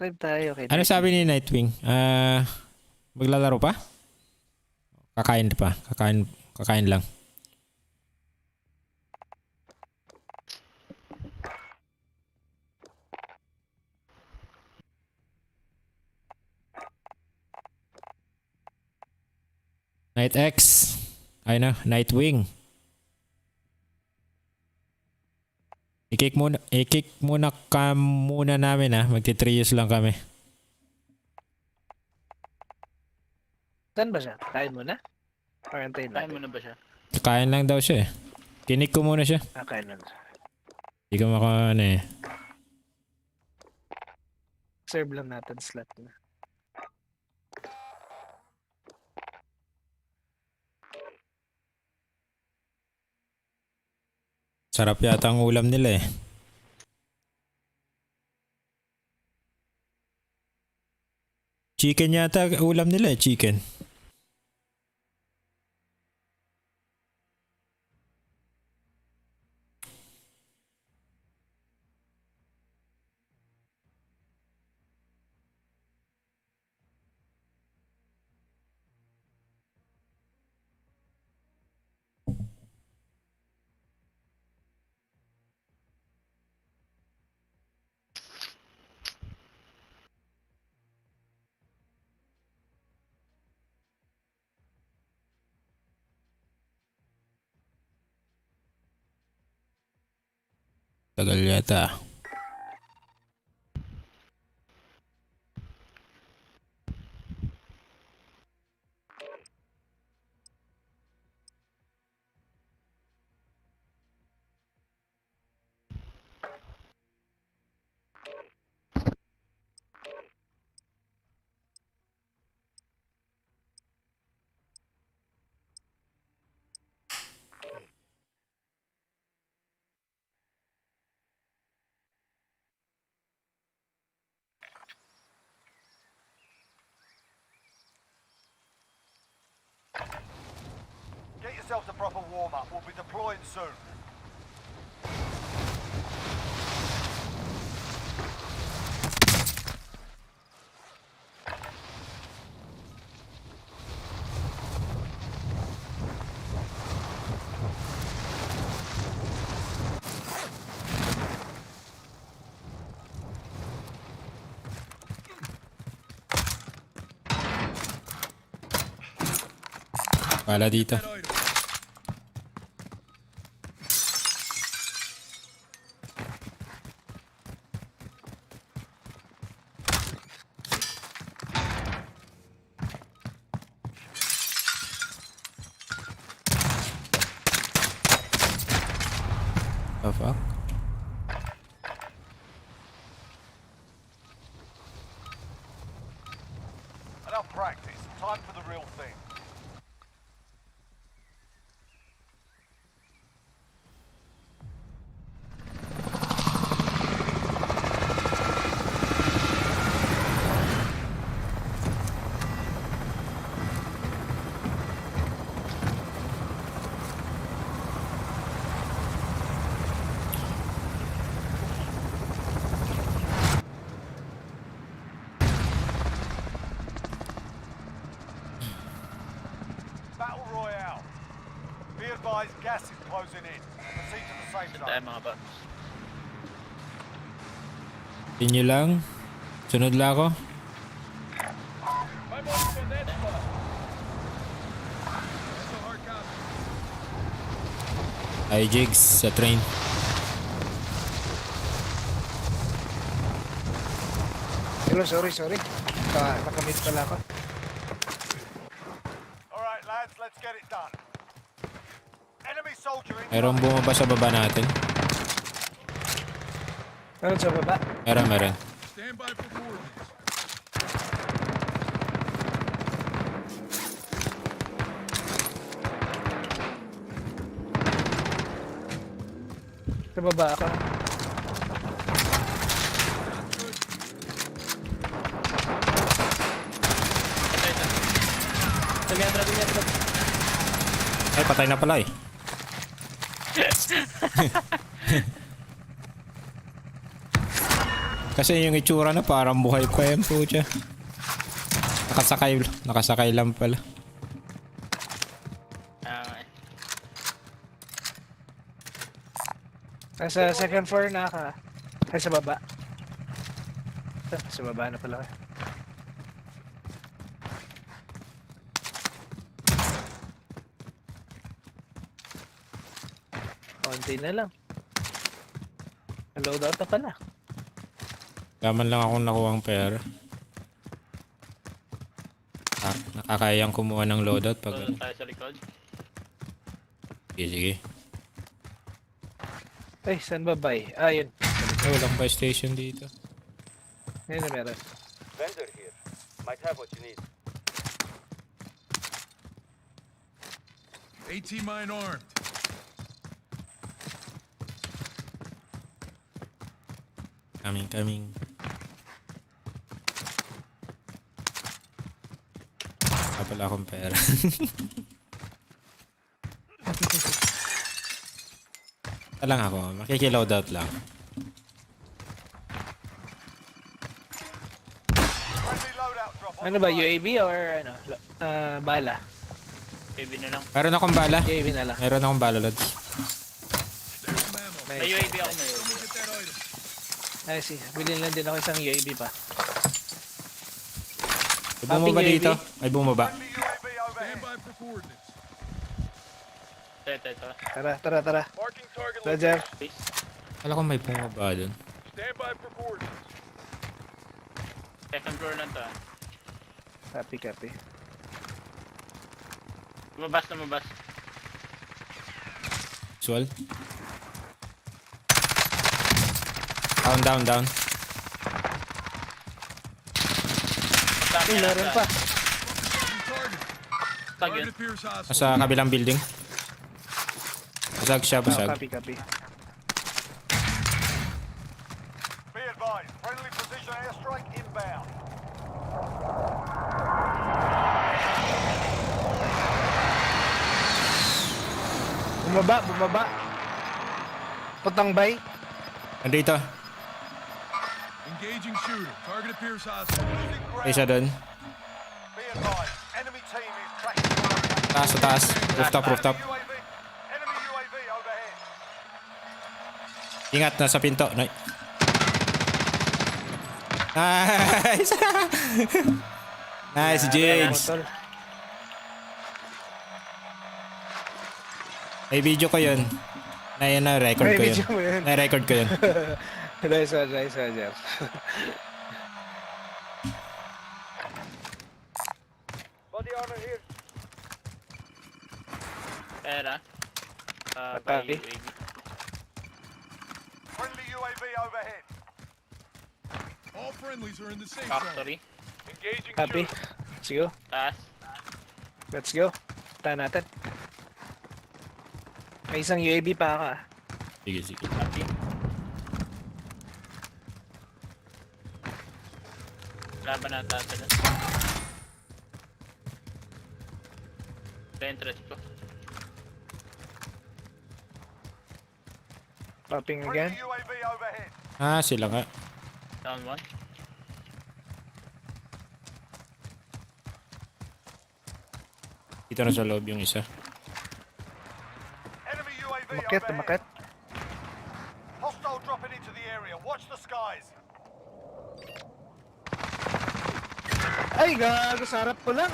Live tayo. Ano sabi ni Nightwing? Maglalaro pa? Kakain pa. Kakain lang. Night X. Ayun na, Nightwing. I-kick muna namin Magti-3 lang kami. Saan ba siya? Kain mo na? Or antayin natin? Kain mo na ba siya? Kakain lang daw siya Kinik ko muna siya. Kain na siya. Hindi ko Serve lang natin slot na. Sarap yata ang ulam nila eh. Chicken yata ulam nila eh, chicken. Tagal yata. Get yourselves a proper warm-up. We'll be deploying soon. Wala dito. The fuck? Enough practice. Time for the real thing. Battle Royale. Be advised, gas is closing in. Proceed to the safe Tayo zone. mga ba? Inyo lang. Sunod lang ako. Ay Jigs sa train. Hello, sorry. Nakamit pala ako. Alright, lads, let's get it done. Enemy soldier in. Mayroong bumaba sa baba natin. Meron sa baba. Meron. Stand by for coordinates. Sa baba ako. Ay, patay na pala eh. Kasi yung itsura na parang buhay pa yan po siya. Nakasakay lang pala. Nasa second floor na ka. Ay, sa baba. Sa baba na pala. Konti na lang. Loadout na pala. Yaman lang akong nakuha ang pera. Nakakayang kumuha ng loadout pag... Tayo sa likod. Sige. Ay, saan ba bay? Ah, yun. Ay, walang buy station dito. Ngayon na meron. Vendor here. Might have what you need. AT mine armed. Coming. Wala pala akong pera. Ito lang ako. Makikiloadout lang. Ano ba, UAV or ano? Bala? UAV na lang. Meron akong bala. UAV na lang. Meron akong bala, Lods. May UAV ako, may UAV. Ay, bilhin lang din ako isang UAV pa. May bumaba dito. May bumaba. Ito. Tara. Roger. Kala ko may bumaba dun. Stand by for coordinates. Second floor lang to. Copy. Lumabas. Visual. Down. Meron pa. Tag yun. Sa kabilang building. Basag siya. Copy. Be advised, friendly precision airstrike inbound. Bumaba. Putang bay. Nandito. Engaging shooter. Target appears hostile. Isa dun. Be advised, enemy team is tracking. Sa taas. Rooftop. Enemy UAV overhead. Ingat, nasa pinto. Nice! Nice, Jigs! May video ko yun. Na-record ko yun. Na-record ko yun. Nice, Roger. Body armor here. Pera. Copy. Friendly UAV overhead. All friendlies are in the safe Factory. zone. Engaging Copy. shooter. Let's go. Tahan natin. May isang UAV pa ka. Sige. Copy. Laban na tatala. Interest ko. Popping again. Friendly UAV overhead. Sila nga. Down one. Dito na sa loob yung isa. Enemy UAV Tumakit. overhead. Hostile dropping into the area. Watch the skies. Ay, gago, sarap ko lang.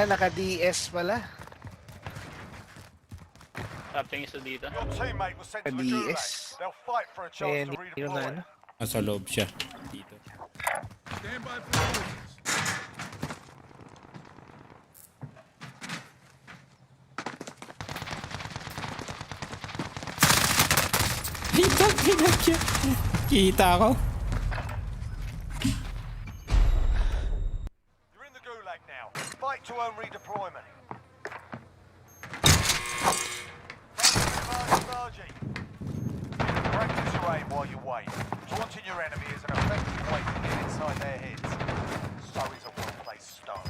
Naka-DS pala. Tapping isa dito. Your teammate was sent to the gulag. They'll fight for a chance to redeploy. Nasa loob siya. Dito. Stand by for coordinates. Kita ako. You're in the gulag now. Fight to earn redeployment. Practice your aim while you wait. Taunting your enemy is an effective way to get inside their heads. So is a well-placed stone.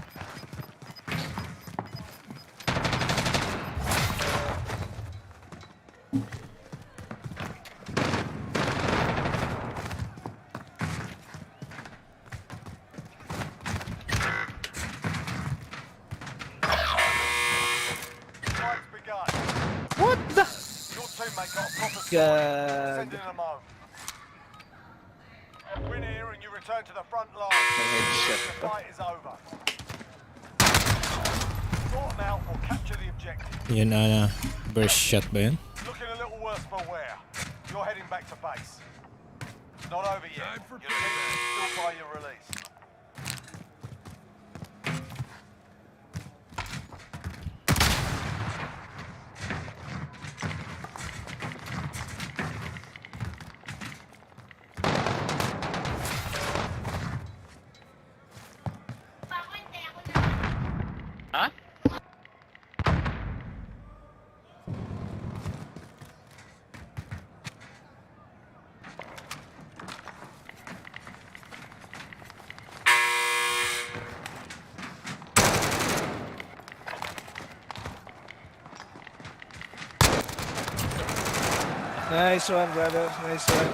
Fight's begun. What the? Your teammate got a proper squad. God. Sending them home. Win here and you return to the front line. headshot. The fight is over. Sort them out or capture the objective. Yun burst shot ba yun? Looking a little worse for wear. You're heading back to base. Not over yet. Your team is still by your release. Nice one, brother. Nice one.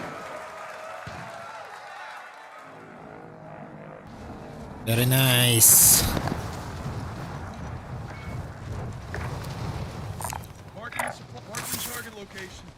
Very nice. Marking target location.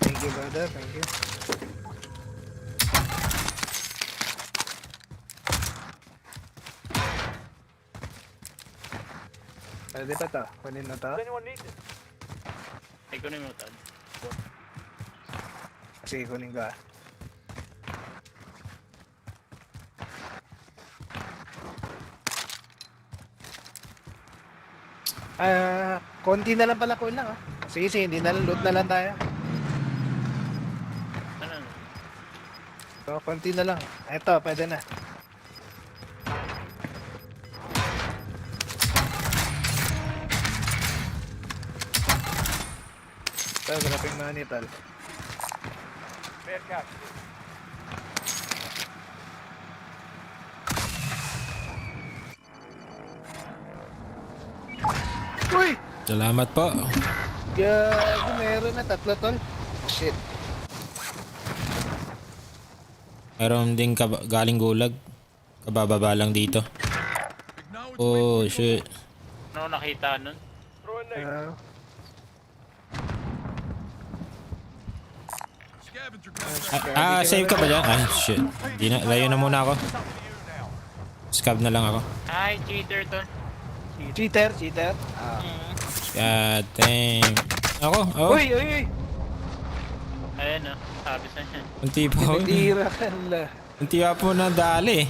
Thank you, brother. Thank you. Pwede pa to? Kunin na to? Ay, kunin mo ito. Sige, kunin ka. Konti na lang pala kulang ah. Sige, sige, hindi na lang, loot na lang tayo. Ano? So, konti na lang. Eto, pwede na. Ito, grabbing money, tal. Fair catch. Uy! Salamat po. Gago, meron na tatlo, tol. Shit. Meron din galing gulag. Kabababa lang dito. Oh, shit. Ano nakita nun? Save ka ba dyan? Ay, shit. Di na, layo na muna ako. Scab na lang ako. Ay, cheater to. Cheater, cheater. God damn. Ako, oh. Uy, uy, uy. Ayan o, sabi sa niya. Unti pa ako. Tira ka la. Unti pa po na dali.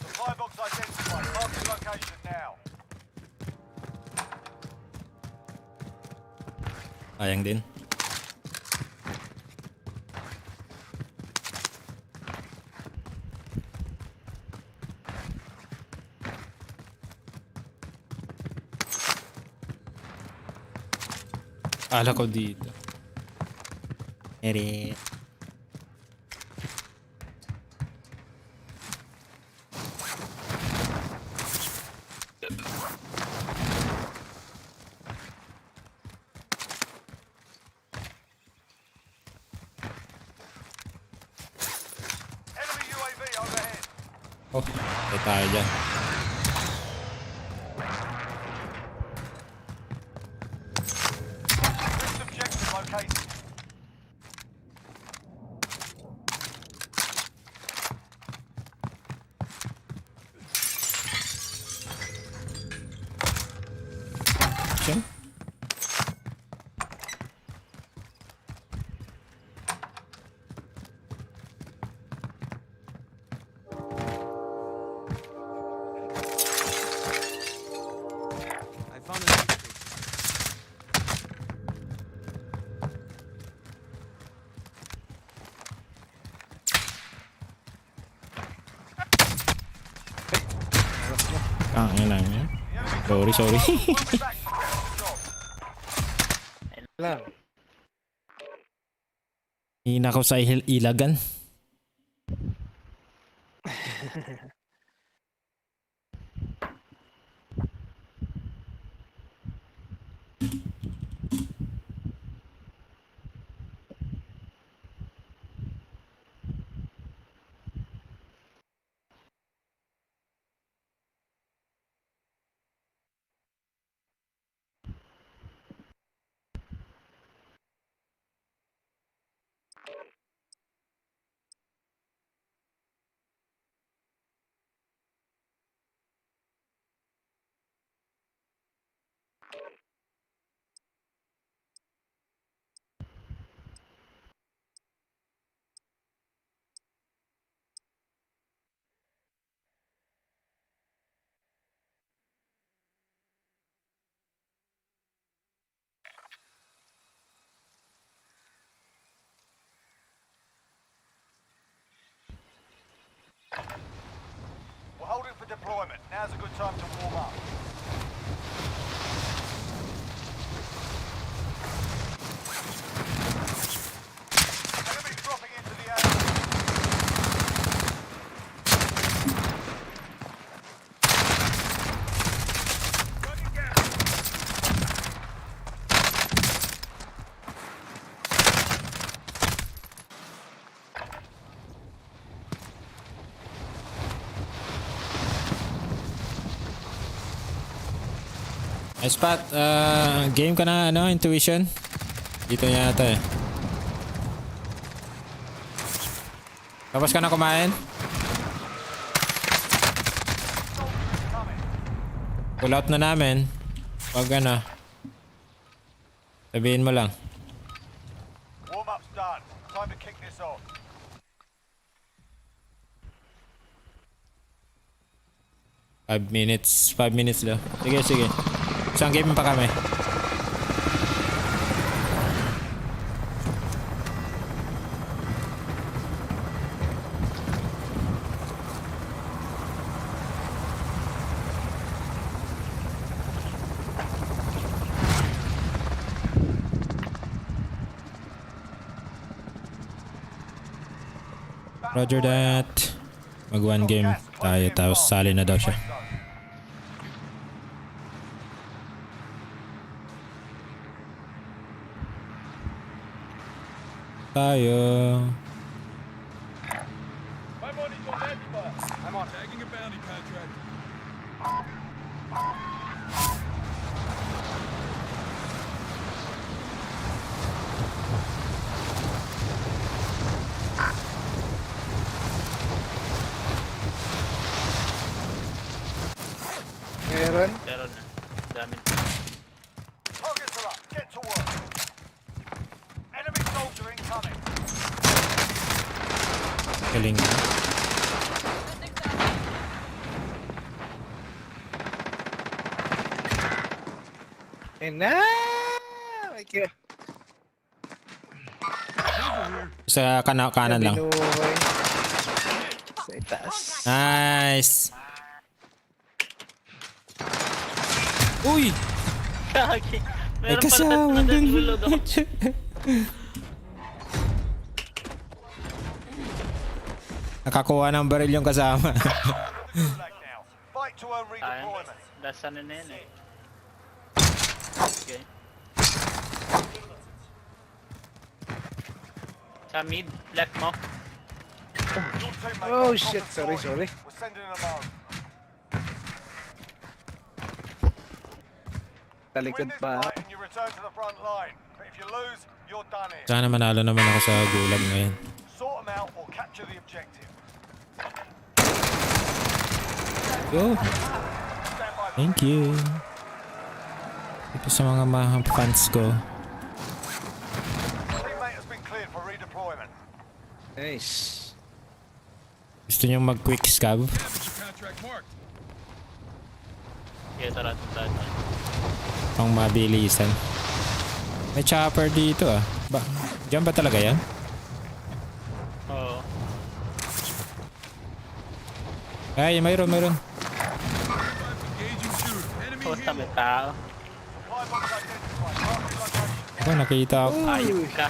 Supply box identified. Mark the location now. Sayang din. Ala ko dito. Ere. Enemy UAV overhead. Oh, ay tayo dyan. Next objective located. Siya? Ang ina niya. The enemy Sorry. Lang. Hina ko sa ilagan. We're holding for deployment. Now's a good time to warm up. Enemy dropping into the area. Spot, game ka na intuition? Dito yata eh. Tapos ka na kumain? Pull out na namin. Pag sabihin mo lang. Warm up's done. Time to kick this off. Five minutes lang. Sige. Isang game pa kami. Roger that. Mag one game tayo tapos sali na daw siya. Tayo. My money's on that spot. I'm on tagging a bounty contract. Meron? Meron na. Dami. Targets are up. Get to work. Enemy soldier incoming. Galing. Thank you. Sa kanan lang. Binuhay. Sa itaas. Nice. Uy! Kaki. May Meron kasama pala dun. bulod ako. Nakakuha ng baril yung kasama. Fight to earn redeployment. Last ano na yun eh. Okay. Sa mid, left mo. Oh shit, sorry. We're sending an alarm. Talikod pa. Fight and you return to the front line. But if you lose, you're done here. Sana manalo naman ako sa gulag ngayon. Sort them out or capture the objective. Yo. Thank you. Ito sa mga fans ko. Teammate has been cleared for redeployment. Nice. Gusto nyo mag-quick scab? Okay, tara. Pang mabilisan. May chopper dito ah. Diyan ba talaga yan? Oo. Ay, mayroon. Puta, may tao. Ako, nakita ako. Ayun ka.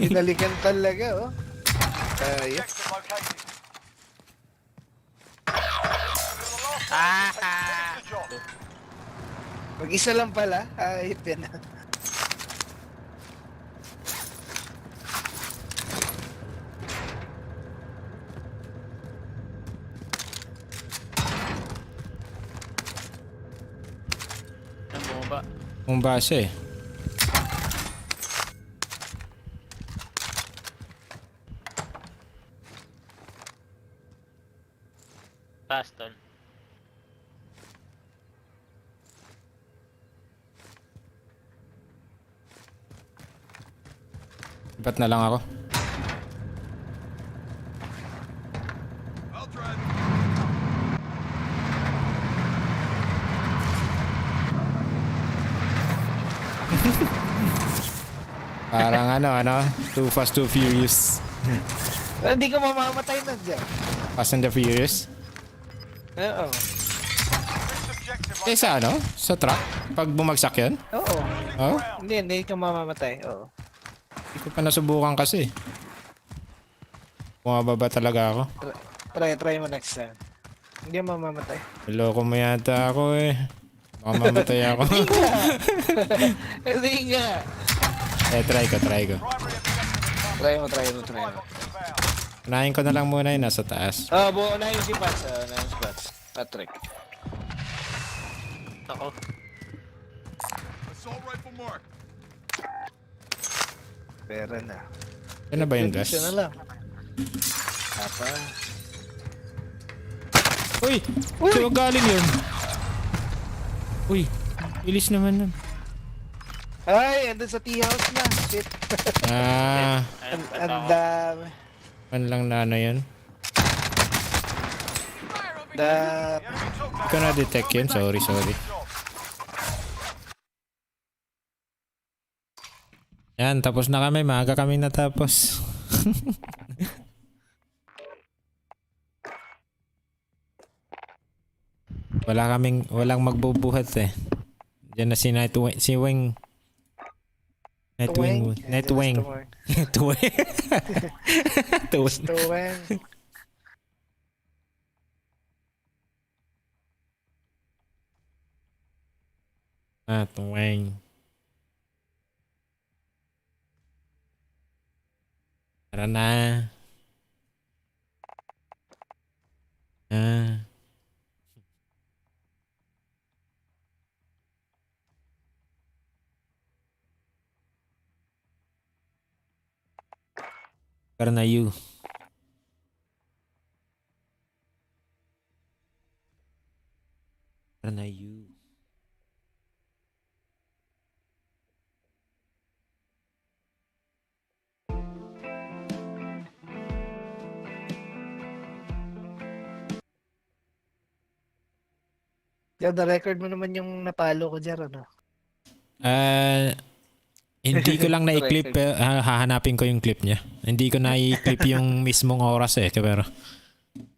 Pinalikan talaga, oh. Ayun. Mag-isa lang pala. Ayun, yan. Ang bumaba. Kung base eh. Pastol. Ibat na lang ako. I'll drive. Parang ano, Too Fast, Too Furious. Hindi ka mamamatay na dyan. Fast and the Furious. Oo. Eh sa ano? Sa truck? Pag bumagsak yun? Oo. Oh? Hindi ka mamamatay. Oo. Hindi ko pa nasubukan kasi. Bumababa talaga ako. Try mo next time. Hindi ka mamamatay. Loko mo yata ako eh. Baka mamatay ako. Hindi nga. Try ko. Try mo. Unahin ko na lang muna yung nasa taas. Buo na yung si Pats. Patrick. Ako. Assault rifle mark. Pera na. Yan na ba yung gas? Isa na lang. Apa. Uy! Saan galing yun? Uy! Bilis naman nun. Ay, andun sa tea house na. Shit. Ang dami. Man lang na ano yun. Hindi ko na-detect yun. Sorry. Yan, tapos na kami. Maaga kami natapos. Walang magbubuhat eh. Diyan na si Wing. Nightwing. Tuwing. Tara na. Karena you. Yan, na-record mo naman yung napalo ko dyan, ano? Hindi ko lang na-clip. Hahanapin ko yung clip niya. Hindi ko na-clip yung mismong oras eh. Pero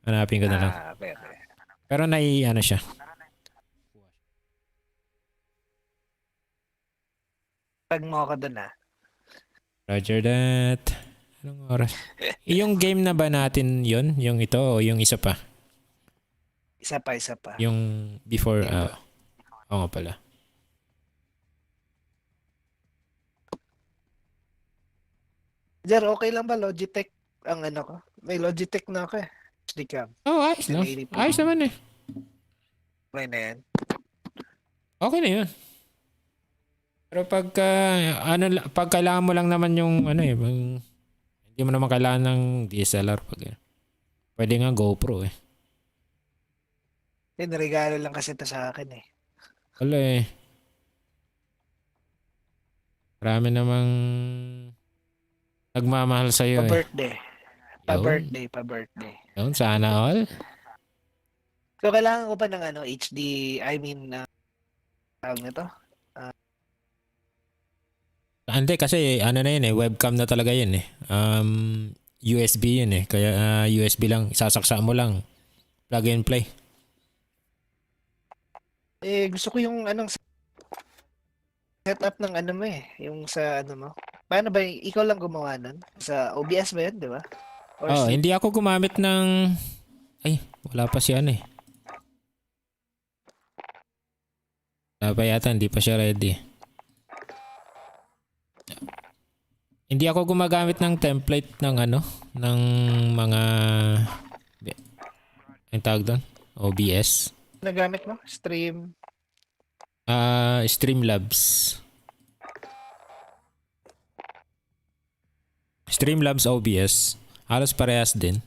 hanapin ko na lang. Pero ano siya. Tag mo ka dun, Roger that. Anong oras? Yung game na ba natin yun? Yung ito o yung isa pa? Isa pa. Yung before, oo nga pala. Jar, okay lang ba Logitech ang ano ko? May Logitech na ako eh. HD cam. Ayos lang. Ayos naman eh. Okay na yan. Okay na yun. Pero pag kailangan mo lang naman yung hindi mo naman kailangan ng DSLR pwede nga GoPro eh. Regalo lang kasi ito sa akin eh. Wala eh. Marami namang nagmamahal sa'yo eh. Pa-birthday. Yun, sana all. So, kailangan ko pa ng HD, tawag nito? Hindi, kasi na yun eh. Webcam na talaga yun eh. USB yun eh. Kaya USB lang. Sasaksa mo lang. Plug and play. Eh, gusto ko yung anong setup ng ano mo eh. Yung sa ano mo. Paano ba ikaw lang gumawa nun? Sa OBS ba yun, di ba? Or Oh, hindi ako gumamit ng... Ay, wala pa siya ano eh. Wala pa yata, hindi pa siya ready. Hindi ako gumagamit ng template ng ano, ng mga... Ang tawag doon? OBS. nagamit mo? Stream? Streamlabs. Streamlabs OBS. Halos parehas din.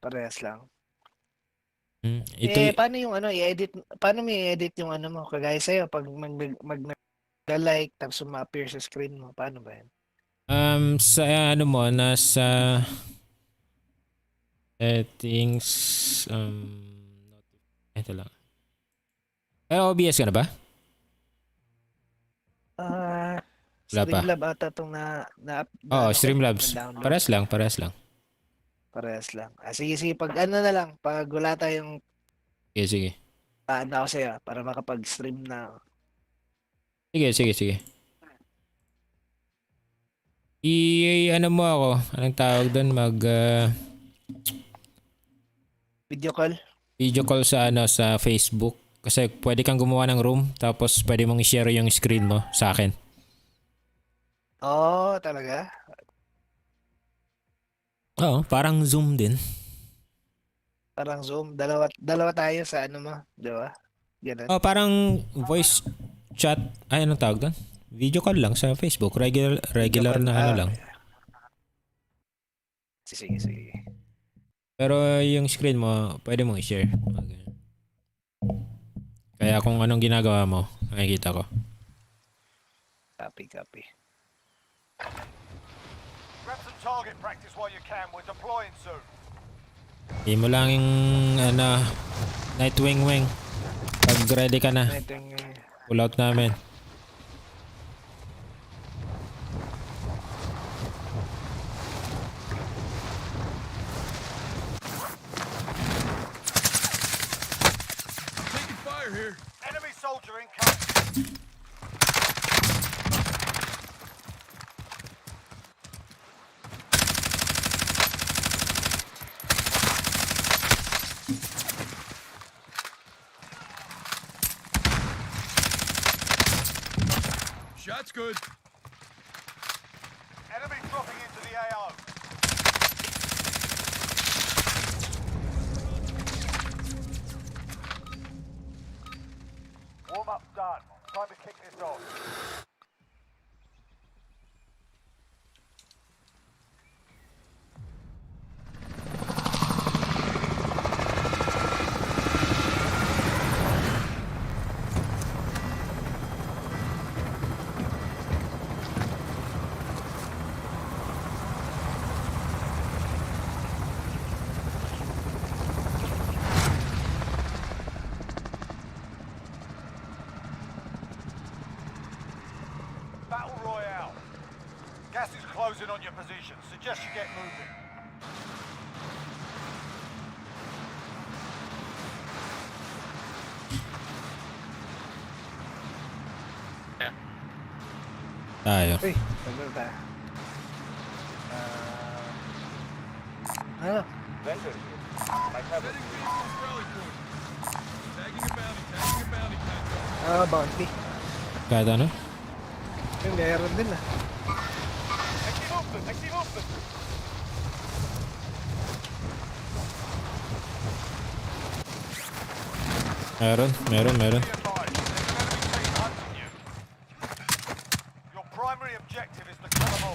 Parehas lang. Ito Paano yung ano, i-edit, paano mo i-edit yung ano mo? Kagaya sa'yo, pag mag-like, tapos ma-appear sa screen mo, paano ba yan? Sa ano mo, nasa settings, ito lang. OBS ka na ba? Wala pa. Streamlab ata itong Oo, Streamlabs. Parehas lang. Parehas lang. Sige, pag ano na lang, pag wala tayong Sige. paano ako sa'yo, para makapag-stream na ako. Sige. Ano mo ako? Anong tawag doon? Video call? Video call sa sa Facebook. Kasi pwede kang gumawa ng room, tapos pwede mong i-share yung screen mo sa akin. Oo, talaga? Oo, parang Zoom din. Parang Zoom. Dalawa tayo sa ano mo, di ba? Ganun. Oh, parang voice chat. Ay, anong tawag doon? Video call lang sa Facebook. Regular na ano lang. Sige. Pero yung screen mo, pwede mong i-share. Kaya kung anong ginagawa mo, makikita ko. Copy. Grab some target practice while you can. We're deploying soon. Hindi mo lang yung night wing. Pag ready ka na, pull out namin. Taking fire here. Enemy soldier incoming. Shot's good. Enemy dropping into the AO. Warm up done. Time to kick this off. Battle Royale. Gas is closing on your position. Suggest you get moving. Tayo. Uy, tagal tayo. Ano? Vendor here. Might have Setting vehicles rally point. Tagging a bounty tag. Bounty. Kahit ano? Meron din ah. Active movement. Meron. Your primary objective is the kalaban.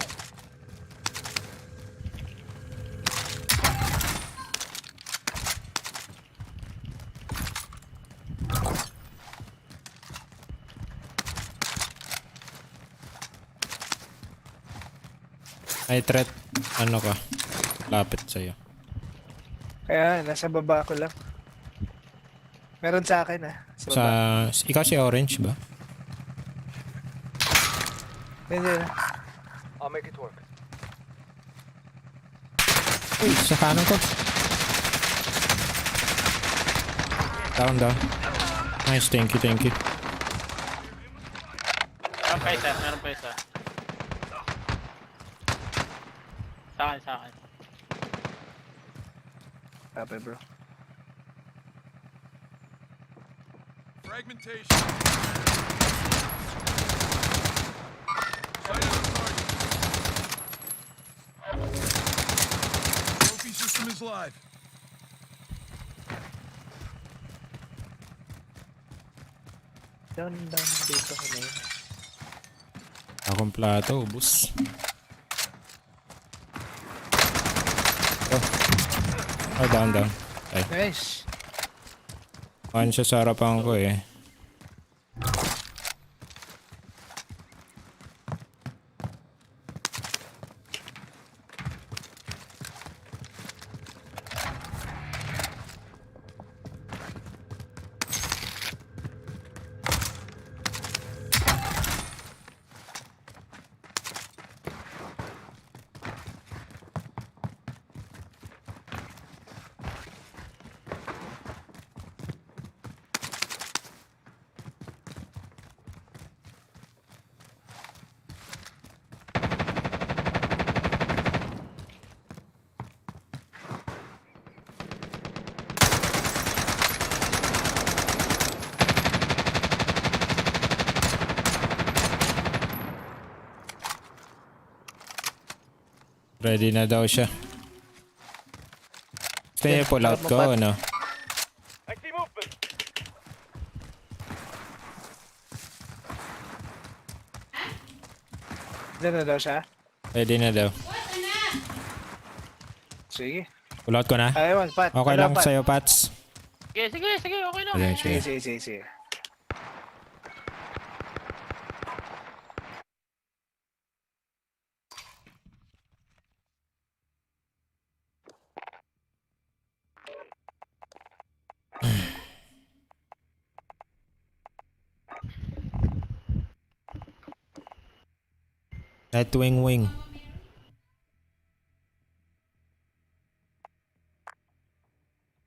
May threat. Ano ka? Lapit sa'yo. Kaya nasa baba ko lang. Meron sa akin ah. Ikaw si Orange ba? Hindi. I'll make it work. Uy, sa kanan ko. Down. Nice, thank you. Meron pa isa. Sa akin. Copy, bro. Fragmentation. Sight on target. Trophy system is live. Down dito kami. Akong plato, ubus. Oh, down. Ay. Nice. Kuhan siya sa harapan ko eh. Ready na daw siya. Stay pull out ko, ano? Diyan na daw siya? Ready na daw. Sige. Pull out ko na? Ewan, Pat. Okay lang sa'yo, Pats. Sige, okay lang. Sige. Wing.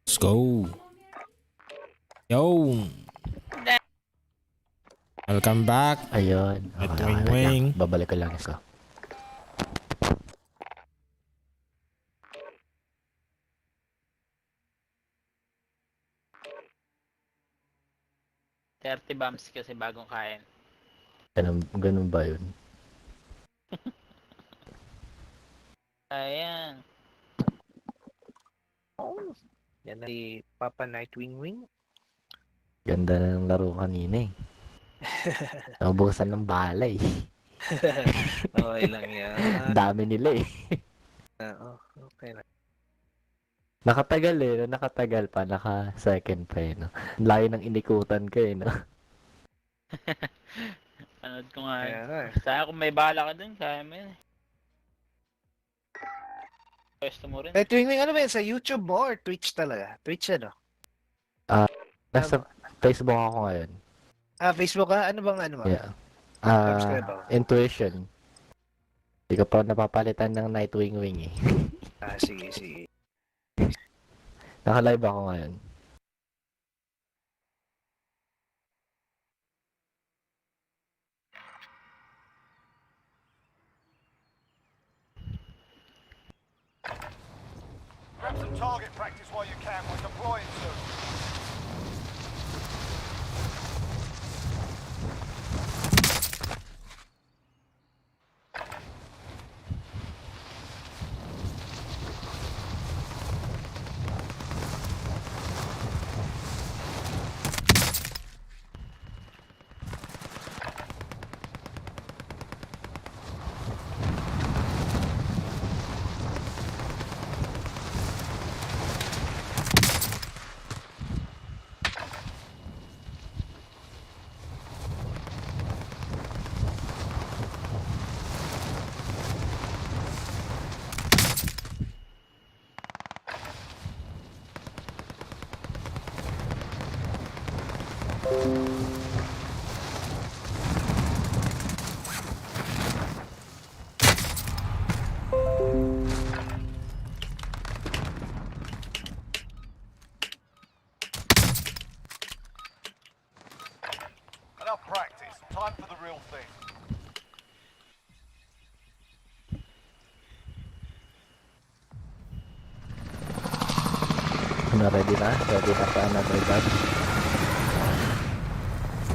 Let's go. Yo. Welcome back. Ayun. Wing. Babalik ko lang isa. $30 kasi bagong kain. Ganun ba yun? Ayan. Yan na si Papa Nightwing. Ganda na ng laro kanina eh. Nabukasan ng bala eh. Okay lang yan. Dami nila eh. Oo, okay lang. Nakatagal eh, no? Nakatagal pa, naka-second pa eh, no? Layo ng inikutan ko eh, no? Panood ko nga. Kaya Sana kung may bala ka dun, kaya mo yun. Pwesto mo rin. Nightwing, ano ba yan? Sa YouTube mo or Twitch talaga? Twitch ano? Nasa Facebook ako ngayon. Facebook ka? Ano bang ano mo? Yeah. Subscribe ako. Intuition. Hindi ko pa napapalitan ng Nightwing eh. Sige. Naka-live ako ngayon. Grab some target practice while you can. We're deploying soon. Ready na pa another batch.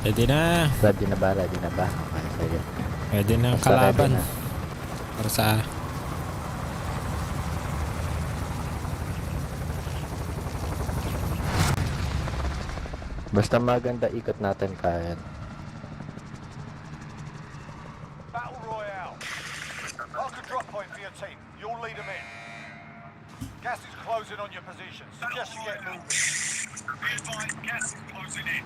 Ready na. Ready na ba? Okay, sige. Ready na ang Basta ready kalaban. na. Para sa... Basta maganda ikot natin kaya. Battle Royale. Mark a drop point for your team. You'll lead them in. Gas is closing on your position. Suggest you get moving. Be advised, gas is closing in.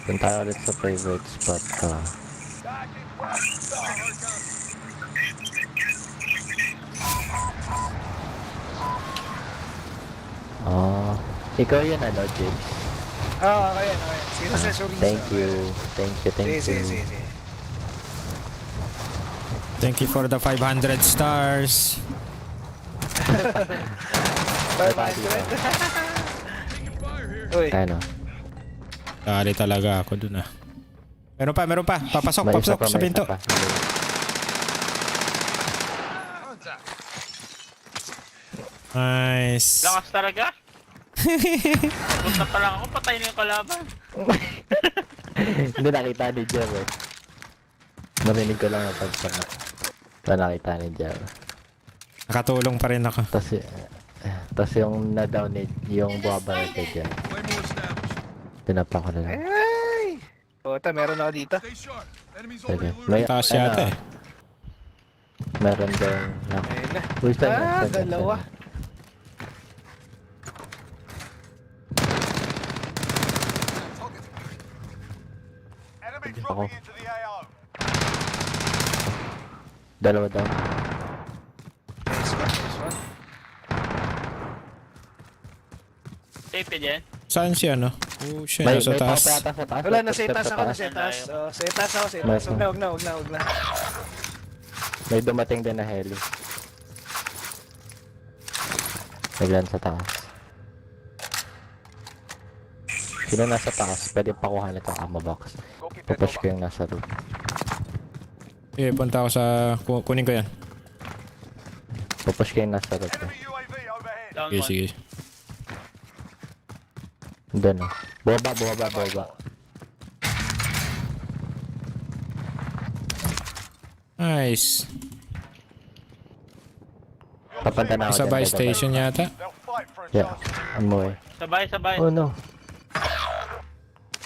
Doon tayo ulit sa favorite spot ka. Oh, ikaw yun ano, James? Okay. Sino sa Sorisa? Thank you. Sige. Thank you for the 500 stars. 500. Uy. Ano? Dali talaga ako dun ah. Meron pa. Papasok sa pinto. Nice. Lakas talaga. Punta pa lang ako, patay na yung kalaban. Hindi nakita ni Jer eh. Narinig ko lang ang pagsama. Ito nakita ni Jer. Nakatulong pa rin ako. Tapos yung na-down yung buwabarat kay Jer. Pinapa ko na lang. Ay! Puta, meron ako dito. Sige. May taas yata eh. Meron din. Ayun na. Uy, saan? Dalawa. Enemy dropping into the AO. Dalawa daw. Nice one. Safe ka dyan. Saan siya no? Oh shit, May nasa taas. papayata sa taas. Wala na, sa taas ako. Taas. Sa taas ako. Huwag na. May dumating din na heli. Naglan sa taas. Sino nasa taas? Pwede pakuha na itong ammo box. Pupush ko yung nasa roof. Sige, punta ako sa... Kunin ko yan. Pupush ko yung nasa roof. Down Sige. Doon o. Baba. Nice. Papunta na ako Sa dyan, buy baba. station yata. Yeah, amoy. Sabay. Oh no.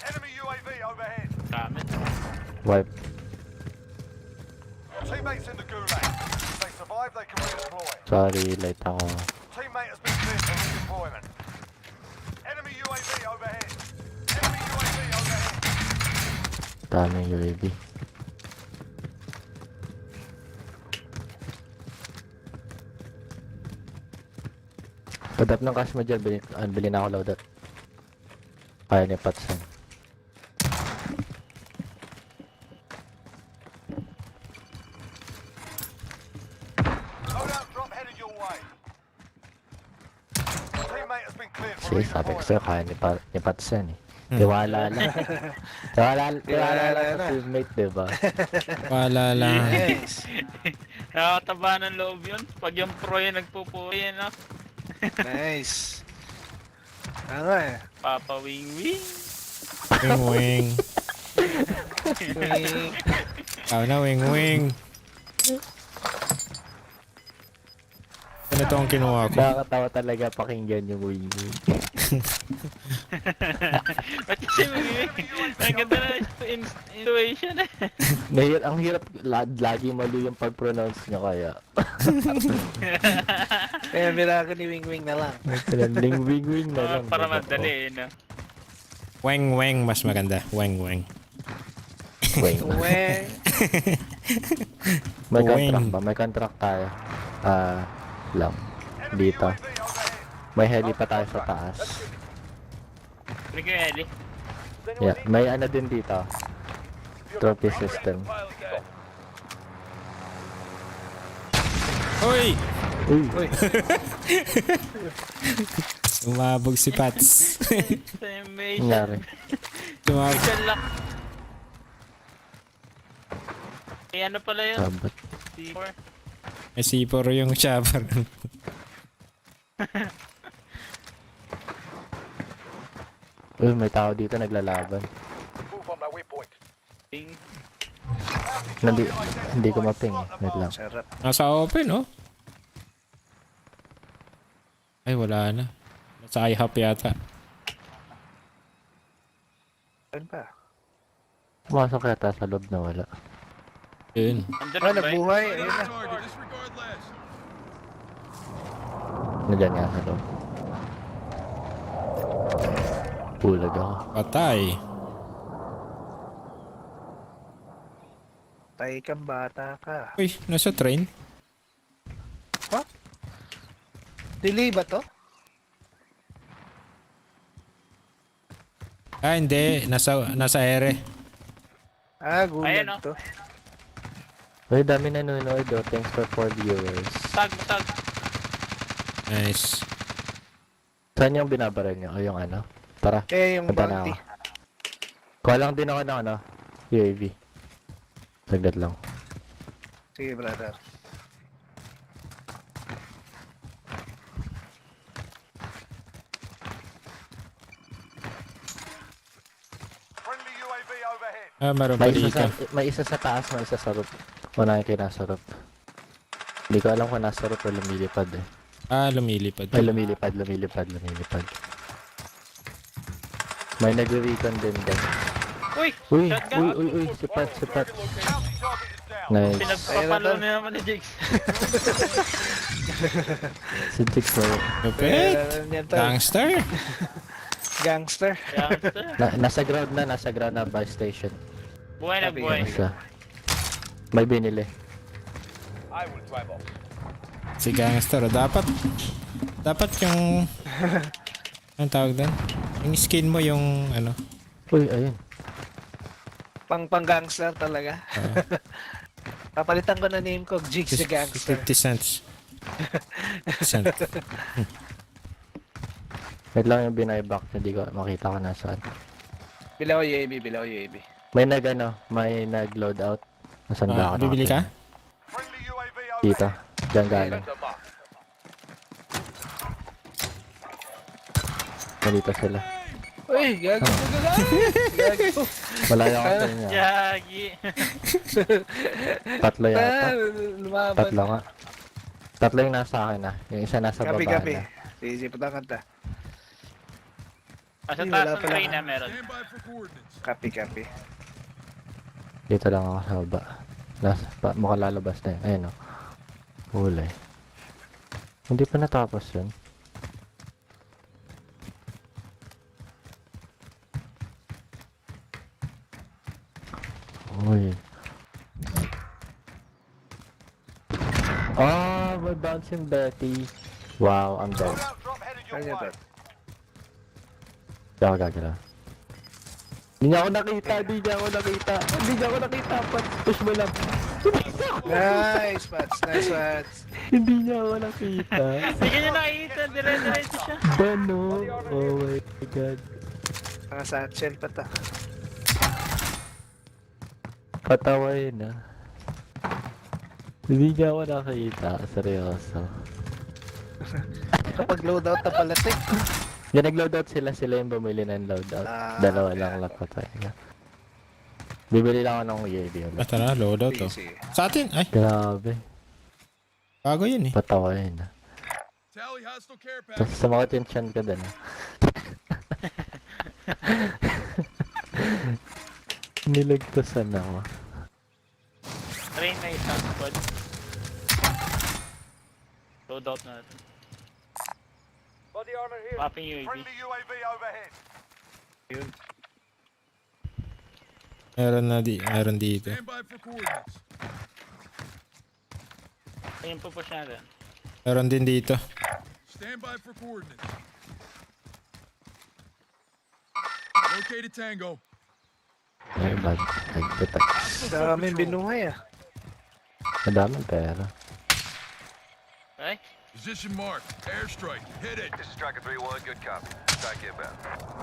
Enemy UAV overhead. Gamit. Wipe. Your teammates in the gulag. If they survive, they can redeploy. Sorry, late ako. Teammate has been cleared for redeployment. Enemy UAV overhead. Daming UAV. Loadout ng cash mo dyan, bilhin na ako loadout. Kaya ni Patson. Loadout drop headed your way. Teammate has been cleared for Sige, sabi ko sa'yo, kaya ni Patson eh. Hmm. Tiwala lang. Tiwala lang sa teammate, diba? Wala lang. Yes. Nakakataba ng loob yun. Pag yung pro yun, nagpupuwi yun, no? Nice. Ano eh? Papa wing. Wing. Ikaw na, wing. Ano ito ang kinuha ko? Nakakatawa talaga pakinggan yung wing. Ba't kasi wing? Ang ganda na intuition eh. Ang hirap, lagi mali yung pag-pronounce niya kaya. Kaya mira ko ni Wing na lang. Wing na lang. Para madali eh, no? Weng, mas maganda. Weng. Wing. May Wing. contract ba? May contract tayo. Lang. Dito. May heli pa tayo sa taas. Bring ko yung heli. Yeah, may ano din dito. Trophy system. Uy! Uy. Umabog si Pats. Nangyari. Tumabog. Diyan lang. Eh, ano pala yun? Sabat. C4. May C4 yung chopper. Uy, may tao dito naglalaban. Move on my waypoint. Ting. Hindi ko maping eh. Wait lang. Sarap. Nasa open, oh. Ay, wala na. Nasa IHOP yata. Saan ba? Pumasok yata sa loob na wala. Yun. Andun Ah, na ba eh? nabuhay. Ayun na. Target, disregard last. Nandiyan nga sa loob. Bulag ako. Patay. Tay kang bata ka. Uy, nasa train. What? Delay ba to? Ah, hindi. Nasa ere. Ah, gulag Ayan, oh. to. Uy, dami nanonood oh. Thanks for 4 viewers. Tag. Nice. Saan yung binabaril nyo? O yung ano? Tara. Yung punta na bounty. ako. Kuha lang din ako ng ano? UAV. Sagdat lang. Sige, brother. Friendly UAV overhead. Ah, meron pa dito. May isa sa taas, may isa sa roof. Unahin kayo nasa roof. Hindi ko alam kung nasa roof o lumilipad eh. Ah, lumilipad. Ay, lumilipad. May nagre-recon din dyan. Uy! Shotgun! Uy, sipat. Bounty target is down. Nice. Pinagpapalo na naman ni Jigs. Si Jix mo. Lupit. Yan to. Gangster. Gangster. Nasa ground na by station. Buhay na buhay. Nasa. May binili. I will drive off. Si gangster. Dapat yung... Anong tawag doon? Yung skin mo yung ano. Uy, ayun. Pang-gangster talaga. Papalitan ko na name ko, Jigs the Gangster. 50 cents. 50 cents. Wait lang yung binayback. Hindi ko makita ko nasaan. Bilaw UAV. May nag-load out. Nasaan ba ako? Bibili ka? Friendly UAV Dito. overhead. Diyan galing. Nandito sila. Uy, gago. Wala yung ako niya. Yagi. Tatlo yata. Lumaban. Tatlo nga. Tatlo yung nasa akin ah. Yung isa nasa baba Gabi. na. Sige, putakan ta. Sa Ay, taas wala ng pala. train na meron. Stand by for coordinates. Copy. Dito lang ako sa baba. Mukhang lalabas na yun. Ayun o. Huli. Hindi pa natapos yun. Uy. Oh, may bouncing Betty. Wow, I'm dead. Drop headed your Kanya way. to. Hindi ako gagalaw. Hindi niya ako nakita. Push mo lang. Nice, Pats. Hindi niya ako nakita. Hindi ka niya nakikita. Dire-diretso siya. Bano? Oh my god. Mga satchel pa ta. Patawain na. Hindi niya ako nakita. Seryoso. Kapag loadout na pala, tek. Yan, nag-loadout sila yung bumili ng loadout. Dalawa lang lang patay. Bibili lang ako ng UAV ulit. Basta na, loadout to. Sa atin, ay. Grabe. Bago yun eh. Patawain na. Tally hostile care Tapos package. sumakot yung chan ka din. Nilagtasan ako. Train na isang squad. Loadout na natin. Body armor here. Popping UAV. Friendly UAV overhead. Meron dito. Stand by for coordinates. Ayun po push natin. Meron din dito. Stand by for coordinates. Located Tango. Ay, bag. Nagpitak. Daming binuhay ah. Madaming pera. Okay? Position marked. Airstrike. Hit it. This is Striker 3-1. Good copy. Strike inbound.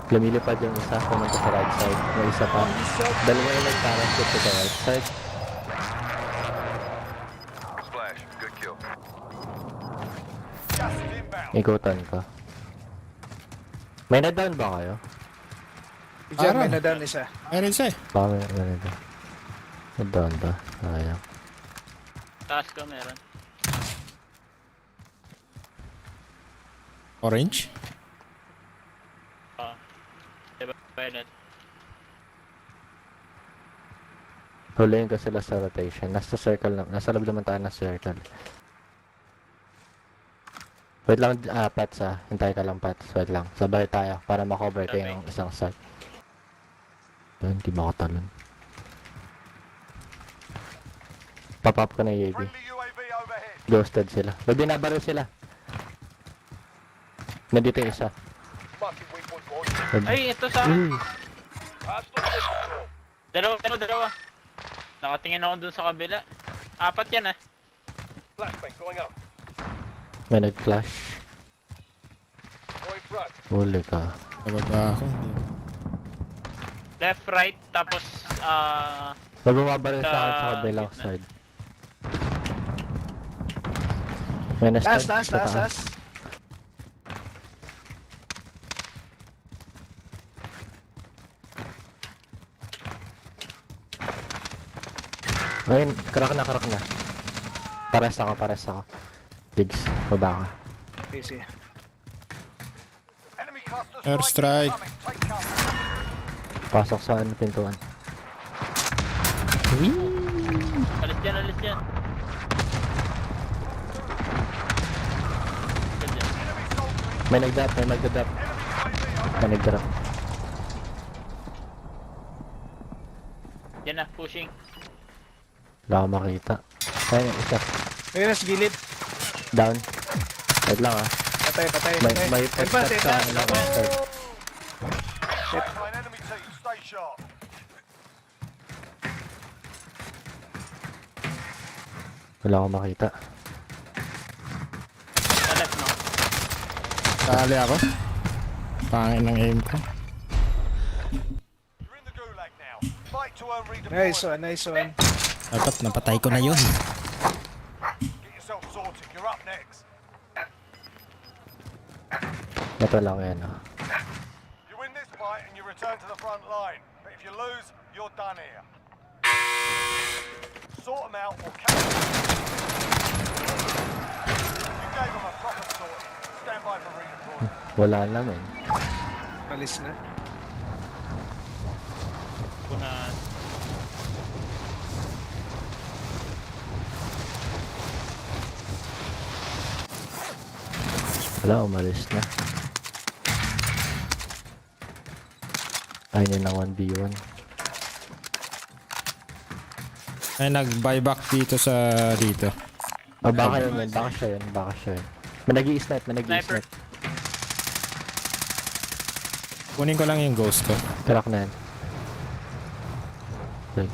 Lumilipad yung isa, pumunta sa right side. May isa pa. Dalawa yung nag-parachute to the right side. Ikutan ko. May na-down ba kayo? Diyan, may na-down isa. Meron isa eh. Baka may na-down. Na-down ba? Sayang. Taas ko meron. Orange? Diba, violet. Huliin ko sila sa rotation. Nasa circle lang. Nasa loob naman tayo ng circle. Wait lang, Pats ah. Hintay ka lang, Pats. Wait lang. Sabay tayo para makover kayo ng isang side. Yun, hindi makatalon. Pop-up ka na UAV. Ghosted sila. May binabaril sila. Nandito yung isa. Ay, ito sa... Dalawa. Nakatingin ako dun sa kabila. 4 yan ah. May nag-flash. Huli ka. Nababa ako. Left, right, tapos May bumabaril sa akin sa kabilang side. May Taas. Ayun, crack na. Pares ako. Digs, baba ka. Easy. Airstrike. Pasok sa pintuan. alis dyan. May nag-drop. Yan na, pushing. Wala akong makita. Ayun, isa. Ayun, sa gilid. Down. Wait lang ah. Patay. May pet sa third. Enemy team, stay sharp. Wala akong makita. Left, no? Sali ako. Pangin ng aim ko. Fight to earn redeployment. Nice one. Dapat napatay ko na yun. Get yourself sorted. You're up next. Ito lang yan ah. You win this fight and you return to the front line. But if you lose, you're done here. Sort them out or catch them. You gave them a proper sort. Stand by for redeployment. Wala naman. Alis na. Punan. Wala, umalis na. Ayun na 1v1. Ay, nag-buyback dito sa dito. Oh, baka yun. Baka siya yun. May nag-i-snipe. Kunin ko lang yung ghost ko. Crack na yan. Okay.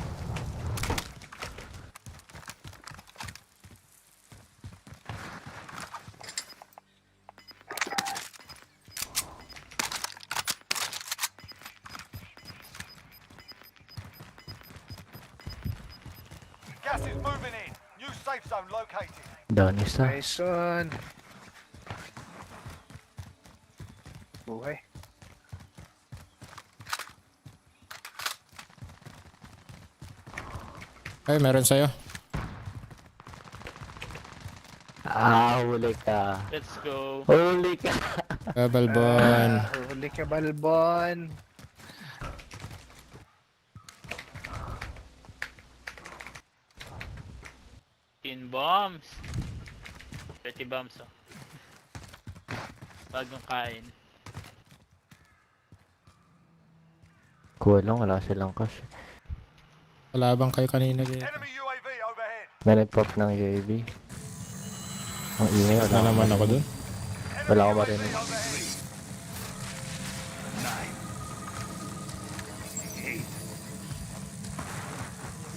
Gas is moving in. New safe zone located. Down isa. Nice one. Buhay. Ay, meron sa'yo. Huli ka. Let's go. Huli ka. Balbon. Huli ka, Balbon. Bombs. 30 bombs oh. Bagong kain. Kuha lang, wala silang cash. Wala bang kayo kanina dito? May nag-pop ng UAV. Ang ingay, wala naman ako dun. Wala ako marinig.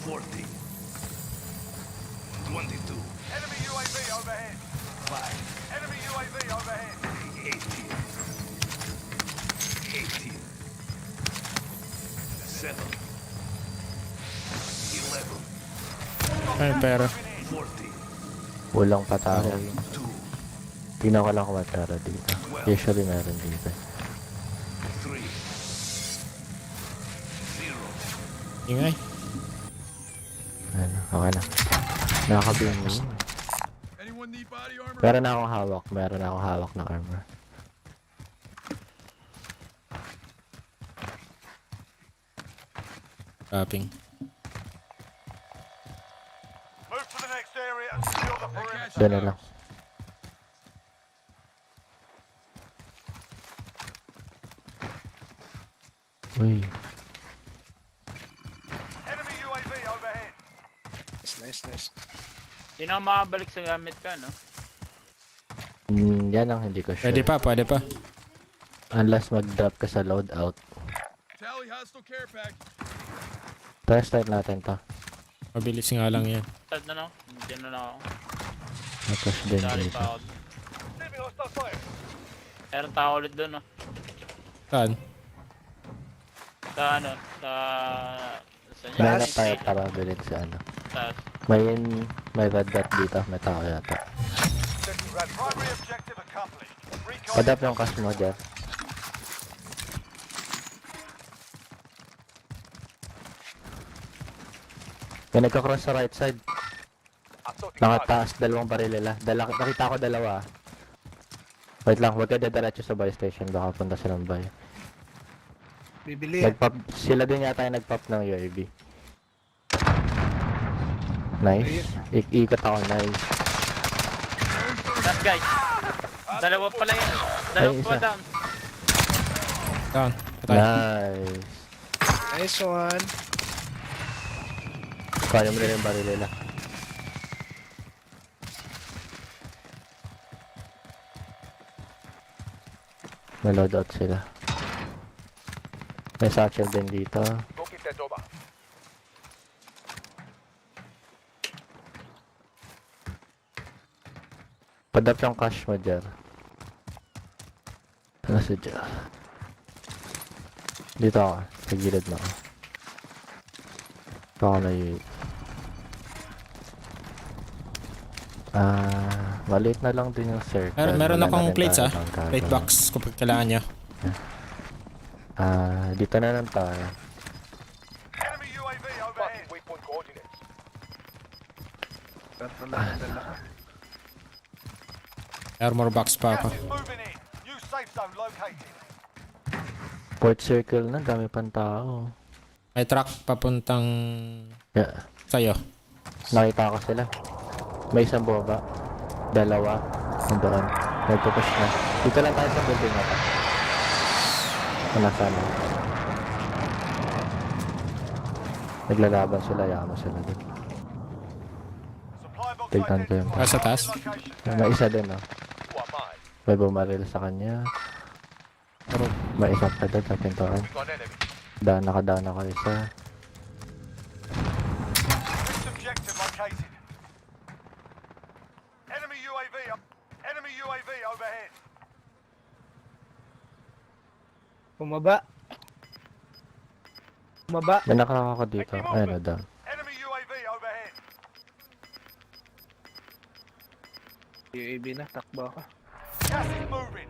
40. 22. Enemy UAV overhead. 5. Enemy UAV overhead. 18. 18. 7. 11. Ay, pera. 40. Walang pataro. 2. Tingnan ko lang kung matara dito. Usually meron dito. 3, 0. Ingay. Ano, okay na. Nakakabing. Anyone need body armor? Meron na akong hawak. Meron na akong hawak na armor. Tapping. Move to the next area and secure the perimeter. Doon na lang. Uy. Enemy UAV overhead. Nice. Hindi na ako makabalik sa gamit ka, no? Yan ang hindi ko sure. Pwede pa. Unless mag-drop ka sa loadout. Tally hostile care package. Try start natin to. Mabilis nga lang yan. Start na, no? Diyan na lang ako. Napush din Dali dito. pa ako. Meron tao ulit doon, no? Saan? Sa ano? Sa... Meron tayo para bilhin sa ano. Taas. May red dot dito. May tao yata. Primary objective accomplished. Recon. Padap yung cash mo dyan. May nagka-cross sa right side. Nakataas, dalawang baril nila. Nakita ko dalawa. Wait lang, huwag ka dadiretso sa buy station. Baka punta silang buy. Bibili yan. Sila din yata yung nag-pop ng UAV. Nice. Ikot ako, nice. Last guy. Dalawa pala yun. Dalawa Ay, pa isa. down. Down. Patay. Nice. Nice one. Kaya mo nila yung baril nila. May loadout sila. May satchel din dito. Padap yung cash mo dyan. Ano sa dyan? Dito ako. Sa gilid na ako. Ito ako na yun. Maliit na lang din yung circle. Meron Wala akong na rin plates tayo ah. pang Plate gagawin. box kung kailangan nyo. Dito na lang tayo. Enemy UAV overhead. Waypoint coordinates. Armor box pa ako. Gas is moving in. New safe zone located. Port circle na, dami pang tao. May truck papuntang Yeah. sa'yo. Nakita ko sila. May isang boba. Dalawa. Nandoon. Nagpupush na. Dito lang tayo sa building na to. Wala sana. Naglalaban sila. Yama sila dun. Tignan ko yung Sa taas. May isa din, no? May bumaril sa kanya. May isa pa doon sa pintuan. Nakadaan ako isa. Next objective located. Enemy UAV up. Enemy UAV overhead. Bumaba. May nakakako dito. Ayun na daw. Enemy UAV overhead. UAV na, takbo ako. Gas is moving.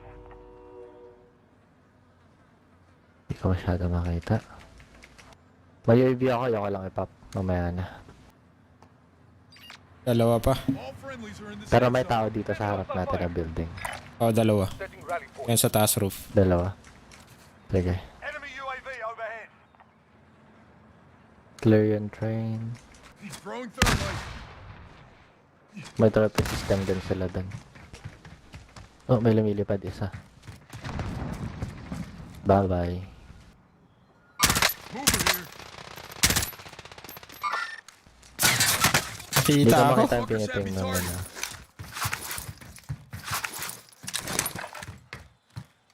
Hindi ko masyado makita. May UAV ako. Ayoko lang ipop. Mamaya na. Dalawa pa. All friendlies are in the Pero safe may zone. tao dito sa harap natin na building. Dalawa. Yan sa taas roof. Dalawa. Sige. Enemy UAV overhead. Clear yung train. He's throwing thermite. May trophy system din sila dun. Oh, may lumilipad isa. Bye-bye. Mover here. Hindi Kita ko ako. makita yung piniting ng ano.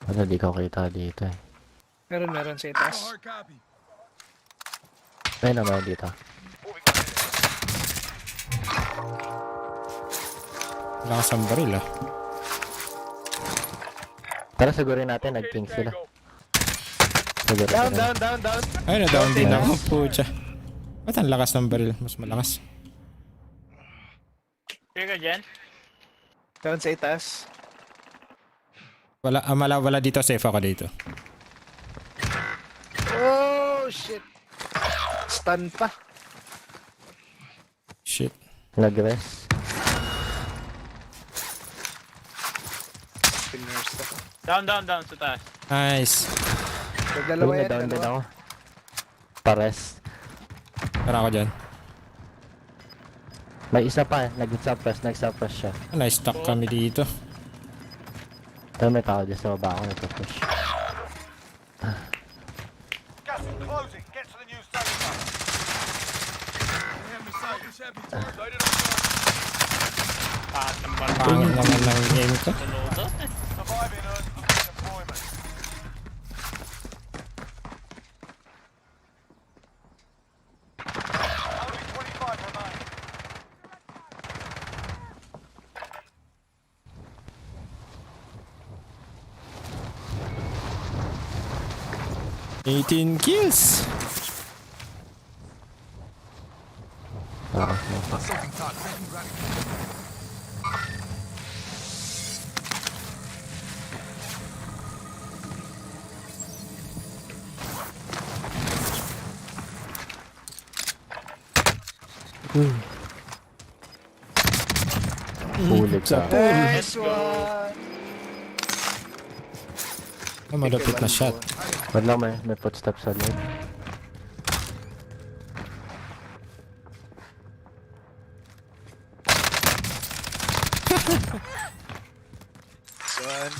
Ano, di ko kita dito eh. Meron sa itaas. Hard copy. Ay naman dito. Lakas ang baril ah. Tara, sigurin natin, nag-king sila. Siguro Down. Ay, na-down din ako. Pucha. Ba't ang lakas ng baril? Mas malakas. Here ka dyan. Down sa itaas. Wala dito. Safe ako dito. Oh, shit. Stun pa. Shit. Nag-rest. Down sa taas. Nice. Dalawa yan, Down din dalawa. ako. Pares. Tara ako dyan. May isa pa, nag-suppress siya. Nice stock kami dito. Pero may tao dyan sa baba ako nagpa-push. Gas is closing. Get to the new safe zone. Enemy sight is heavy. Light it up. Pangit naman ng game ko. Surviving earns them deployment. Only 25 remain. Eighteen kills. Hulig sa Nice one. Malapit na shot. Wala lang, may footsteps sa loob. One.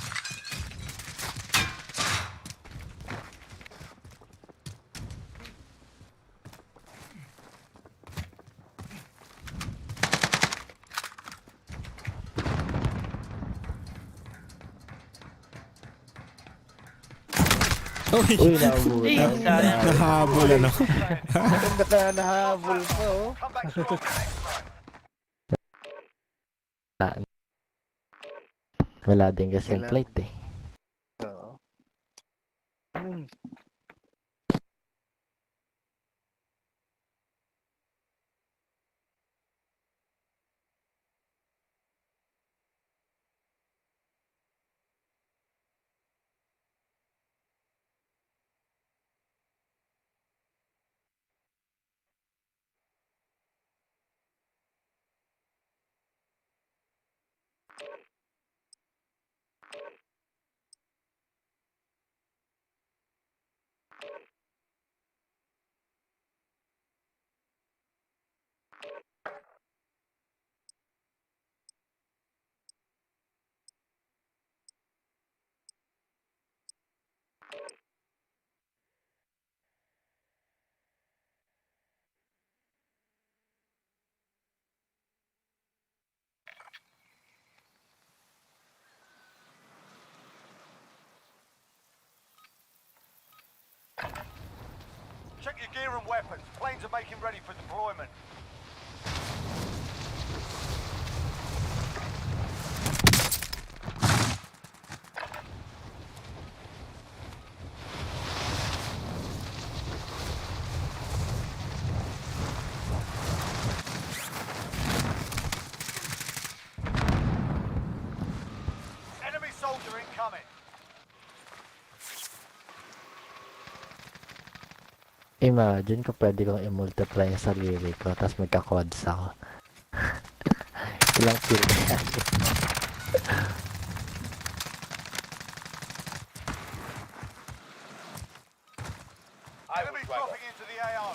Uy, nahabol. Nahabol ano. Maganda ka nahabol pa, oh. Come back strong next time. Wala din kasi plate eh. Oo. Check your gear and weapons. Planes are making ready for deployment. Enemy soldier incoming. Imagine ko pwede kong i-multiply yung sarili ko tapos magka-quads ako. Ilang kill kaya. Enemy dropping into the AO.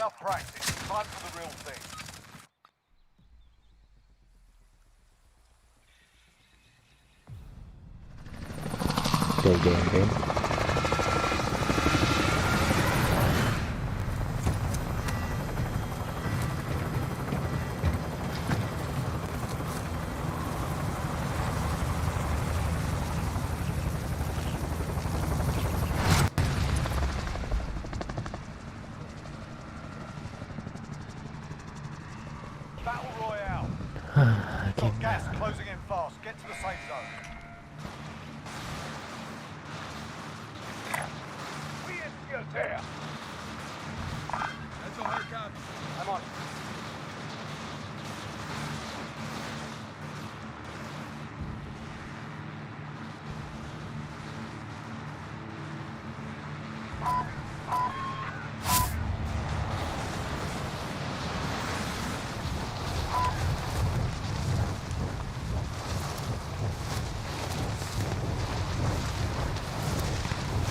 Enough practice. Time for the real thing. Game. Battle Royale. Got gas closing in fast. Get to the safe zone. There. That's a hard copy. I'm on.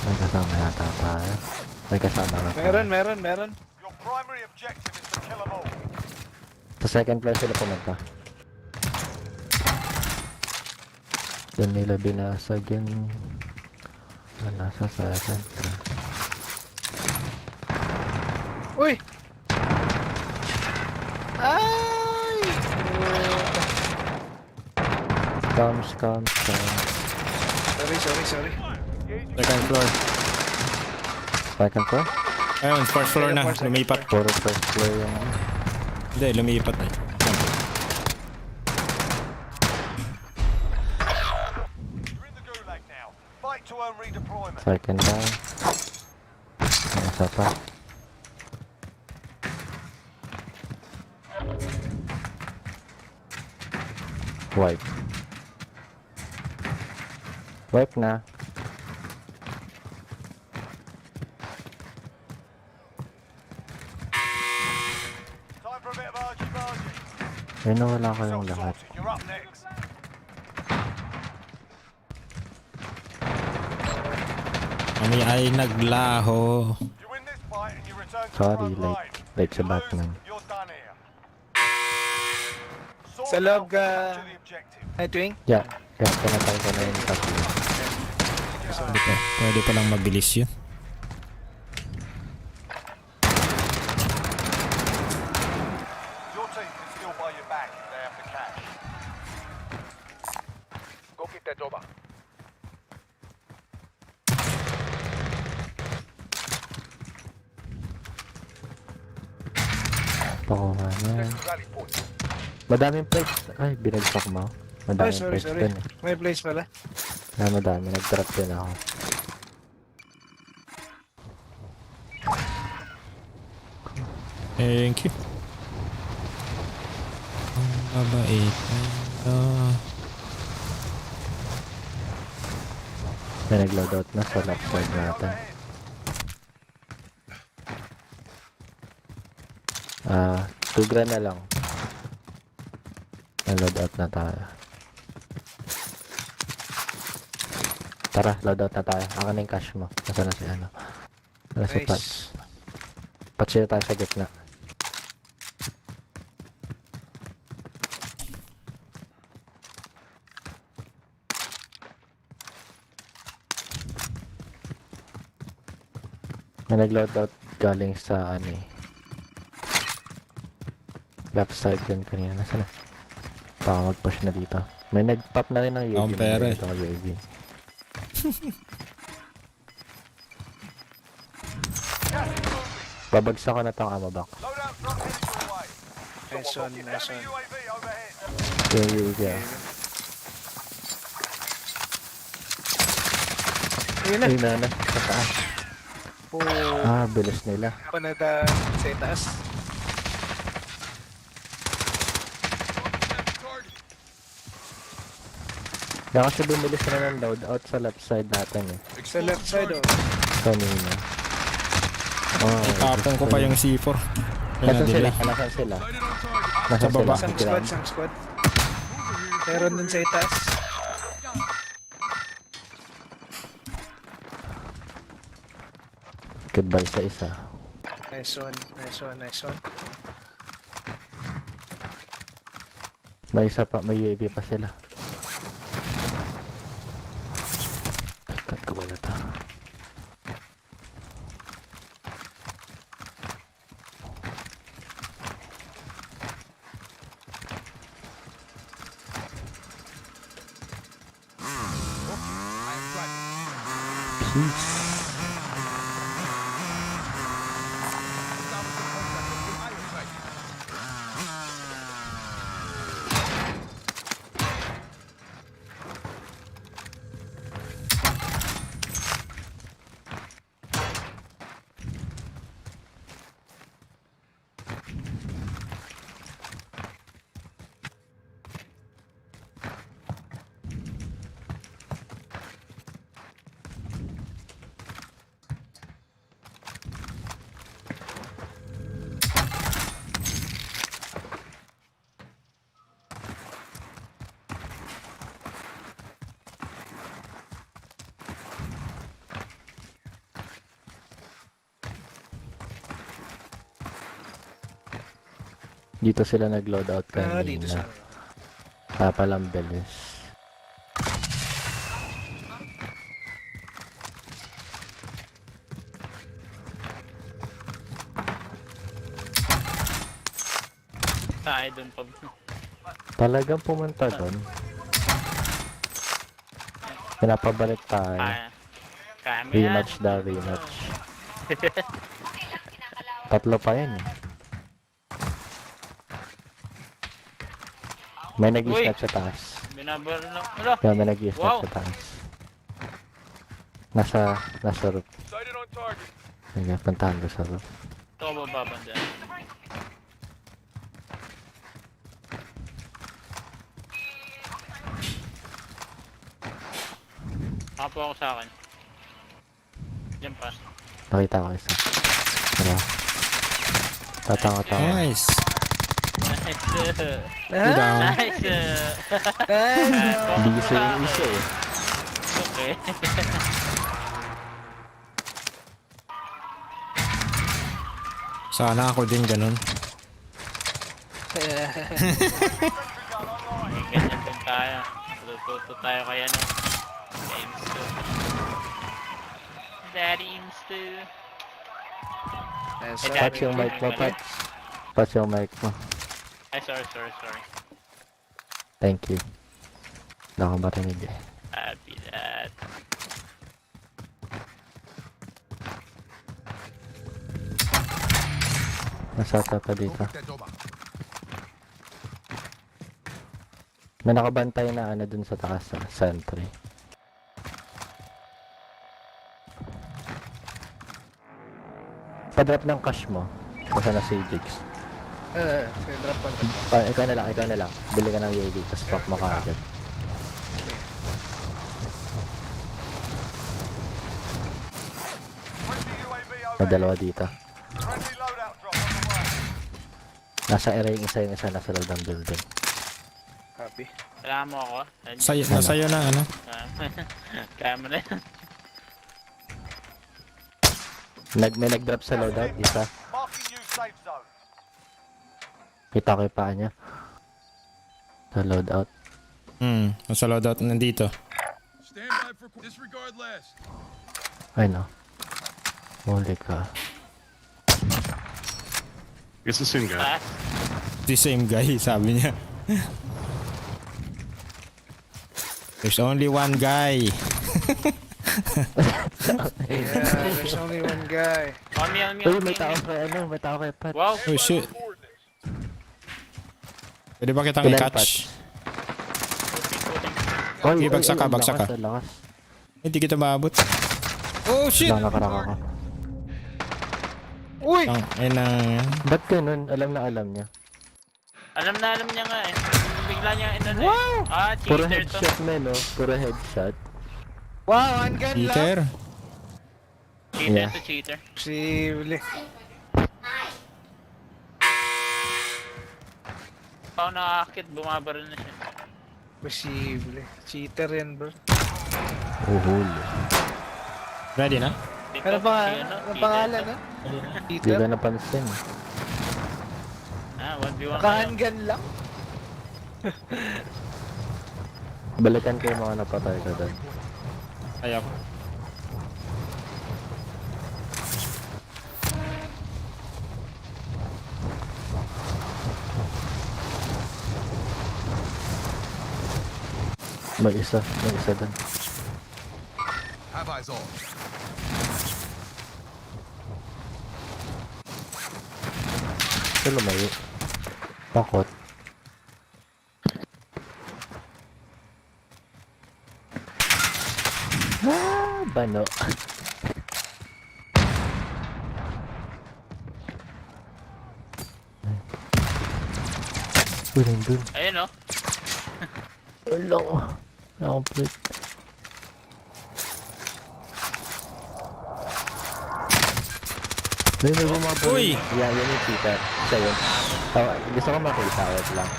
May kasama yata tayo. May kasama na tayo. Meron. Your primary objective is to kill them all. Sa second floor sila pumunta. Doon nila binasag yung nasa second floor. Uy! Ay! Comes. Sorry. Second floor. Second floor? Ayun, first floor na. Lumipat. Puro first floor yung... Hindi, lumipat na. You're in the gulag now. Fight to earn redeployment. Second down. Nasa pa. Wipe na. Time for a bit of argy-bargy. Ayun na wala kayong lahat. Self-sorted. You're up next. Kami ay naglaho. You win this fight and you return to Sorry, the front line. late sa Batman. You're done here. Sa log, Capture the objective. Nightwing? Yeah, pinatay ko na yung tatlo. Pwede palang mabilis yun. Your team can still buy you back if they have the cash. Go get that over. Pakuha na. Madaming plates. Ay, binagsak mo. Madaming sorry. plates dun eh. May place pala. Madami. Nag-drop din ako. Thank you. Ang babait. May nag-loadout na sa left side natin. Tugra na lang. Nag-loadout na tayo. Tara, loadout na tayo. Akin na yung cash mo. Nasaan na si ano? Wala si Pats. Pats na tayo sa gitna. May nag-loadout galing sa ano eh. Left side din kanina. Nasaan na? Baka mag-push na dito. May nag-pop na rin ng UAV. Ang pera eh. UAV. Babagsak ko na tong ammo box. Nice one. Yung UAV ah. Ayun na. Sa taas. Oh. Bilis nila. Panada sa itaas. Kaya kasi bumilis na ng loadout sa left side natin eh. Sa left side oh. Kanina. Tapong ko pa yung C4. Nasaan sila? Nasaan sila? Sa baba. Isang squad. Meron dun sa itaas. Goodbye sa isa. Nice one. May isa pa, may UAV pa sila. Cut ko wala ta. Peace. Dito sila nag-loadout kanina. Dito sila. Papalang bilis. Tayo dun pa. Talagang pumunta doon. Pinapabalik tayo. Rematch daw, rematch. Tatlo pa yun eh. May nag-snap sa taas. Binabar lang. Ala! Kaya may nag-snap sa taas. Nasa roof. Sige, puntahan ko sa roof. Ito ko bababa dyan. Nakapo ako sa akin. Diyan pa. Nakita ko isa. Tara. Tatanga-tanga. Nice. Nice. Down. Nice. Busy yung isa eh. Okay. Sana ako din ganun. Ganyan din tayo. Tututo tayo kaya no. Games 2. Daddy Games 2. Patch yung mic mo, Patch. Patch yung mic mo. Ay, sorry. Thank you. Wala akong marinig eh. Happy that. Nasata pa dito. May nakabantay na ano dun sa taas sa sentry. Pa-drop ng cash mo. Basta na si Jigs. Drop pa. Ikaw na lang. Bili ka ng UAV, tapos pop mo ka agad. May dalawa dito. Nasa area yung isa nasa loob ng building. Copy. Kailangan mo ako? Nasa'yo na ano? Kaya mo na yan. May nag-drop sa loadout, isa. Kita ko yung paa niya. Sa loadout. Sa loadout nandito. Ay no. Huli ka. It's the same guy. The same guy, sabi niya. There's only one guy. Yeah, there's only one guy. Uy, may tao kay Pat. Wow. Oh shit. Pwede ba kitang i-catch? Okay, bagsak ka. Hindi kita maabot. Oh shit! Nakakaraka ka. Uy! Ba't ganun? Alam niya. Alam niya nga eh. Bigla niya inano eh. Wow! Puro Cheater to. headshot men, no? Puro headshot. Wow, one gun Cheater. lang. Cheater Yeah. to cheater. Posible. Pao nakakakit, bumabaril na siya. Posible. Cheater yan, bro. Uhuli. Ready na? Ano pangalan, ha? Hindi ka napansin. 1v1 Naka-handgun lang. Balikan ko yung mga napatay ka doon. Kaya ko. May isa doon. Have eyes on. Ito lumayo. Bakot. Bano. Uy, nandun. Ayun o. Wala ko. Na-complete. May bumabalik. Uy! Yan yung cheater. Isa yun. Gusto ko makita. Wait lang.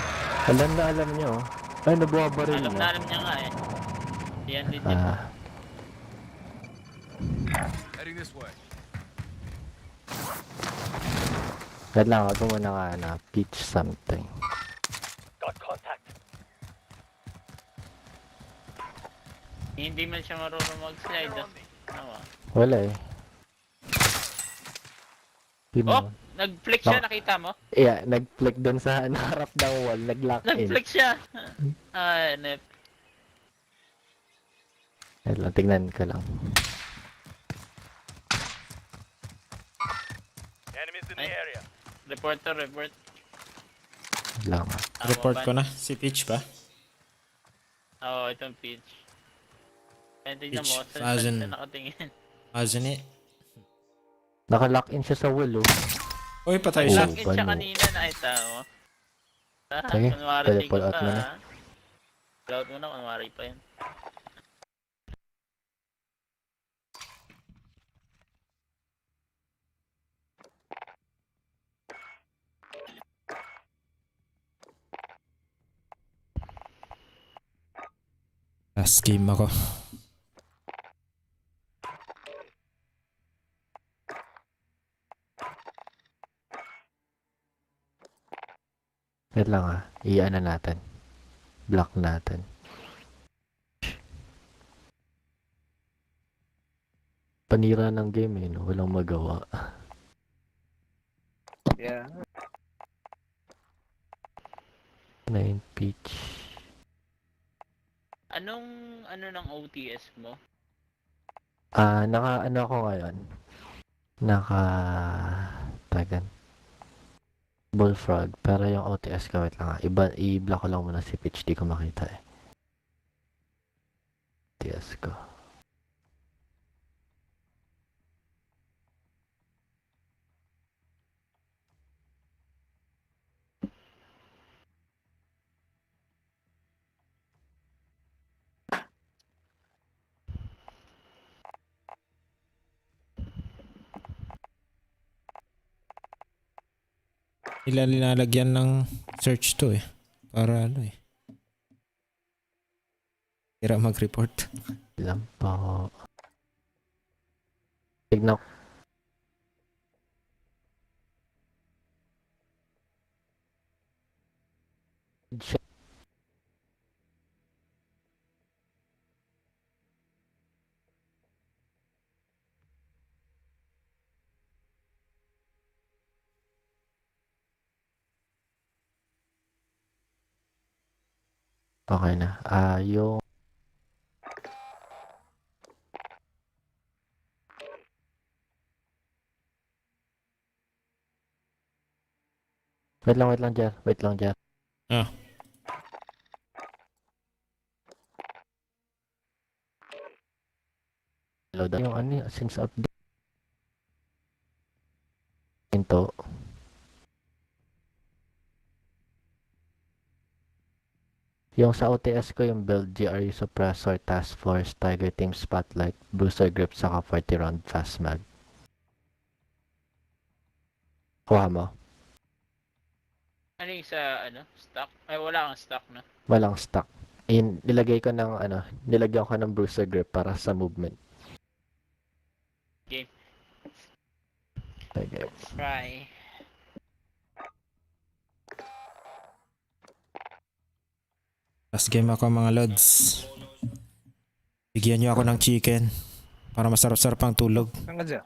Alam niyo. Ay, nabuhabaril Alam mo. na alam niya nga eh. Yan legit. Heading this way. Wait lang, ako muna nga na pitch something. Got contact. Hindi man siya marunong mag-slide. Tama. Wala eh. Oh! Nag-flick siya, nakita mo? Yeah, nag-flick dun sa harap ng wall, nag-lock in. Nag-flick siya! Nep. Wait lang, tignan ko lang. Enemies in the area. Report. Wait lang. Report ko na. Si Peach ba? Oo, itong Peach. Kaya tignan mo, Peach, saan siya nakatingin. Wasn't it? Naka-lock in siya sa wall, oh. Uy, patay siya. Lock in siya kanina, nakita mo. Sige, Kunwari pwede tingin pull out pa. mo na. Pull out muna, kunwari pa yun. Last game ako. Wait lang ah, i-ano natin. Block natin. Panira ng game eh, no? Walang magawa. Yeah. 9 pitch. Anong ng OTS mo? Naka ano ako ngayon? Tagan. Bullfrog, pero yung OTS ko, wait lang nga. I-block ko lang muna si pitch, di ko makita eh. OTS ko. Nilalagyan ng search to eh. Para ano eh. Tira mag-report. Ilan pa ako. Tignan ko. Okay na. Yung wait lang, Jer. Wait lang, Jer. Load yung ano, since update. Ito. Yung sa OTS ko, yung build, GRU Suppressor, Task Force, Tiger Team Spotlight, Booster Grip, saka 40 round Fast Mag. Kuha mo? Ano yung sa, stock? Ay, wala kang stock na. Walang stock. Nilagay ko ng, nilagyan ko ng Booster Grip para sa movement. Game. Okay. Try. Last game ako mga lods. Bigyan nyo ako ng chicken. Para masarap-sarap ang tulog. Saan ka dyan?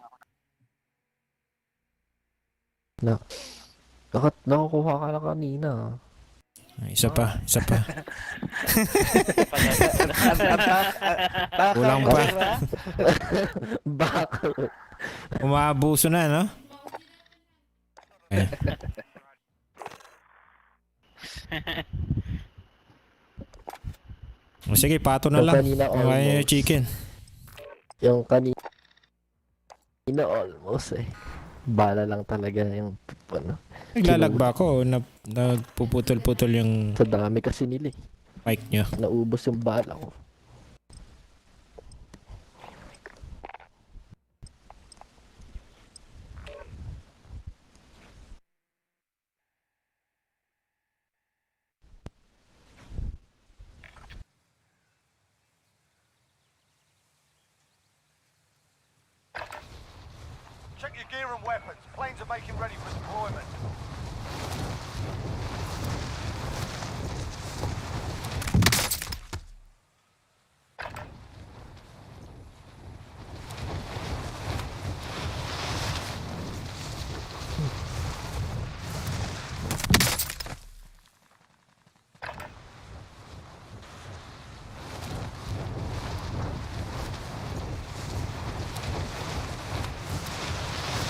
Bakit nakukuha ka na kanina? Isa pa. Kulang pa. Bakit? Umaabuso na, no? Okay. Sige, pato na lang. Kaya yung chicken. Yung kanina almost eh. Bala lang talaga yung Naglalagba ko. Nagpuputol-putol yung sa dami kasi nila eh. Mic nyo. Naubos yung bala ko. Check your gear and weapons. Planes are making ready for deployment.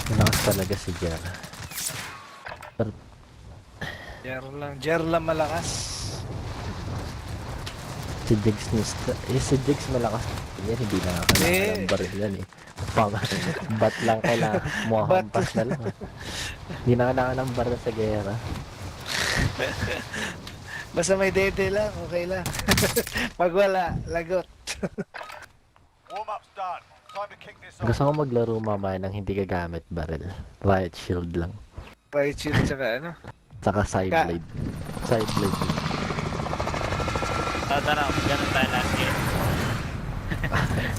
Malakas talaga si Jer. Jer lang malakas. Si Jigs malakas. Yan, hindi na kailangan ng baril yan eh. Bat lang kailangan. Muhampas na lang. Hindi na kailangan ng baril sa gera. Basta may dede lang, okay lang. Pag wala, lagot. Warm-up's done. Time to kick this off. Gusto ko maglaro mamaya ng hindi gagamit baril. Riot shield lang. Riot shield tsaka ano? Tsaka side blade. Side blade. Tara, ganun tayo last game.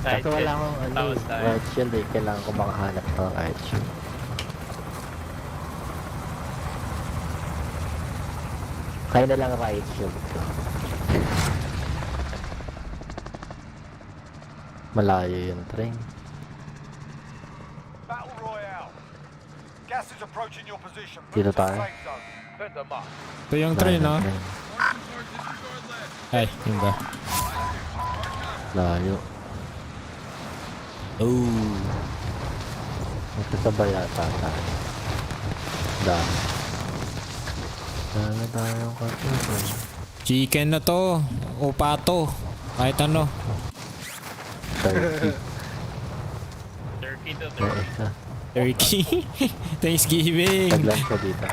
Kasi wala akong riot shield eh. Kailangan ko makahanap ng riot shield. Kaya na lang riot shield ko. Malayo yung train. Battle Royale. Gas is approaching your position. Dito tayo. Ito yung train, no? Ay, yun ba? Layo. Oh. Magkasabay yata tayo. Dami. Dami tayong karton. Chicken na to. O pato. Kahit ano. Turkey. Turkey to Turkey. Thanksgiving. Taglan ko dito.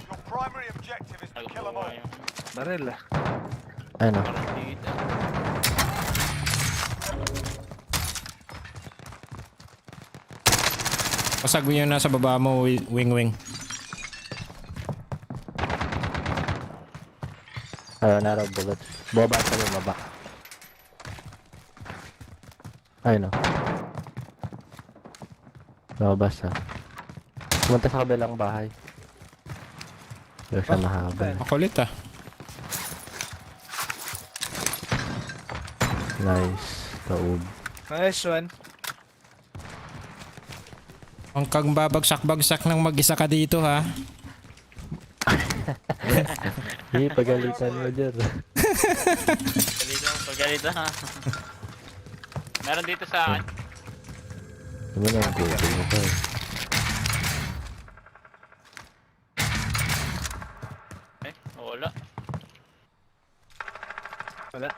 Your primary objective is to kill them all. Baril ah. Ano? Pasag mo yung nasa baba mo, wing-wing. Ayun na raw bullet. Baba sa baba. Ayun o. Lumabas ha. Pumunta sa kabilang bahay. Yung siya mahaba. Makulit ah. Nice. Taob. Nice one. Ang kang babagsak-bagsak ng mag-isa ka dito ha. Hindi, pagalitan mo dyan. Pagalitan ha. Meron dito sa akin. Ano na ang goto mo pa eh. Wala. Wala.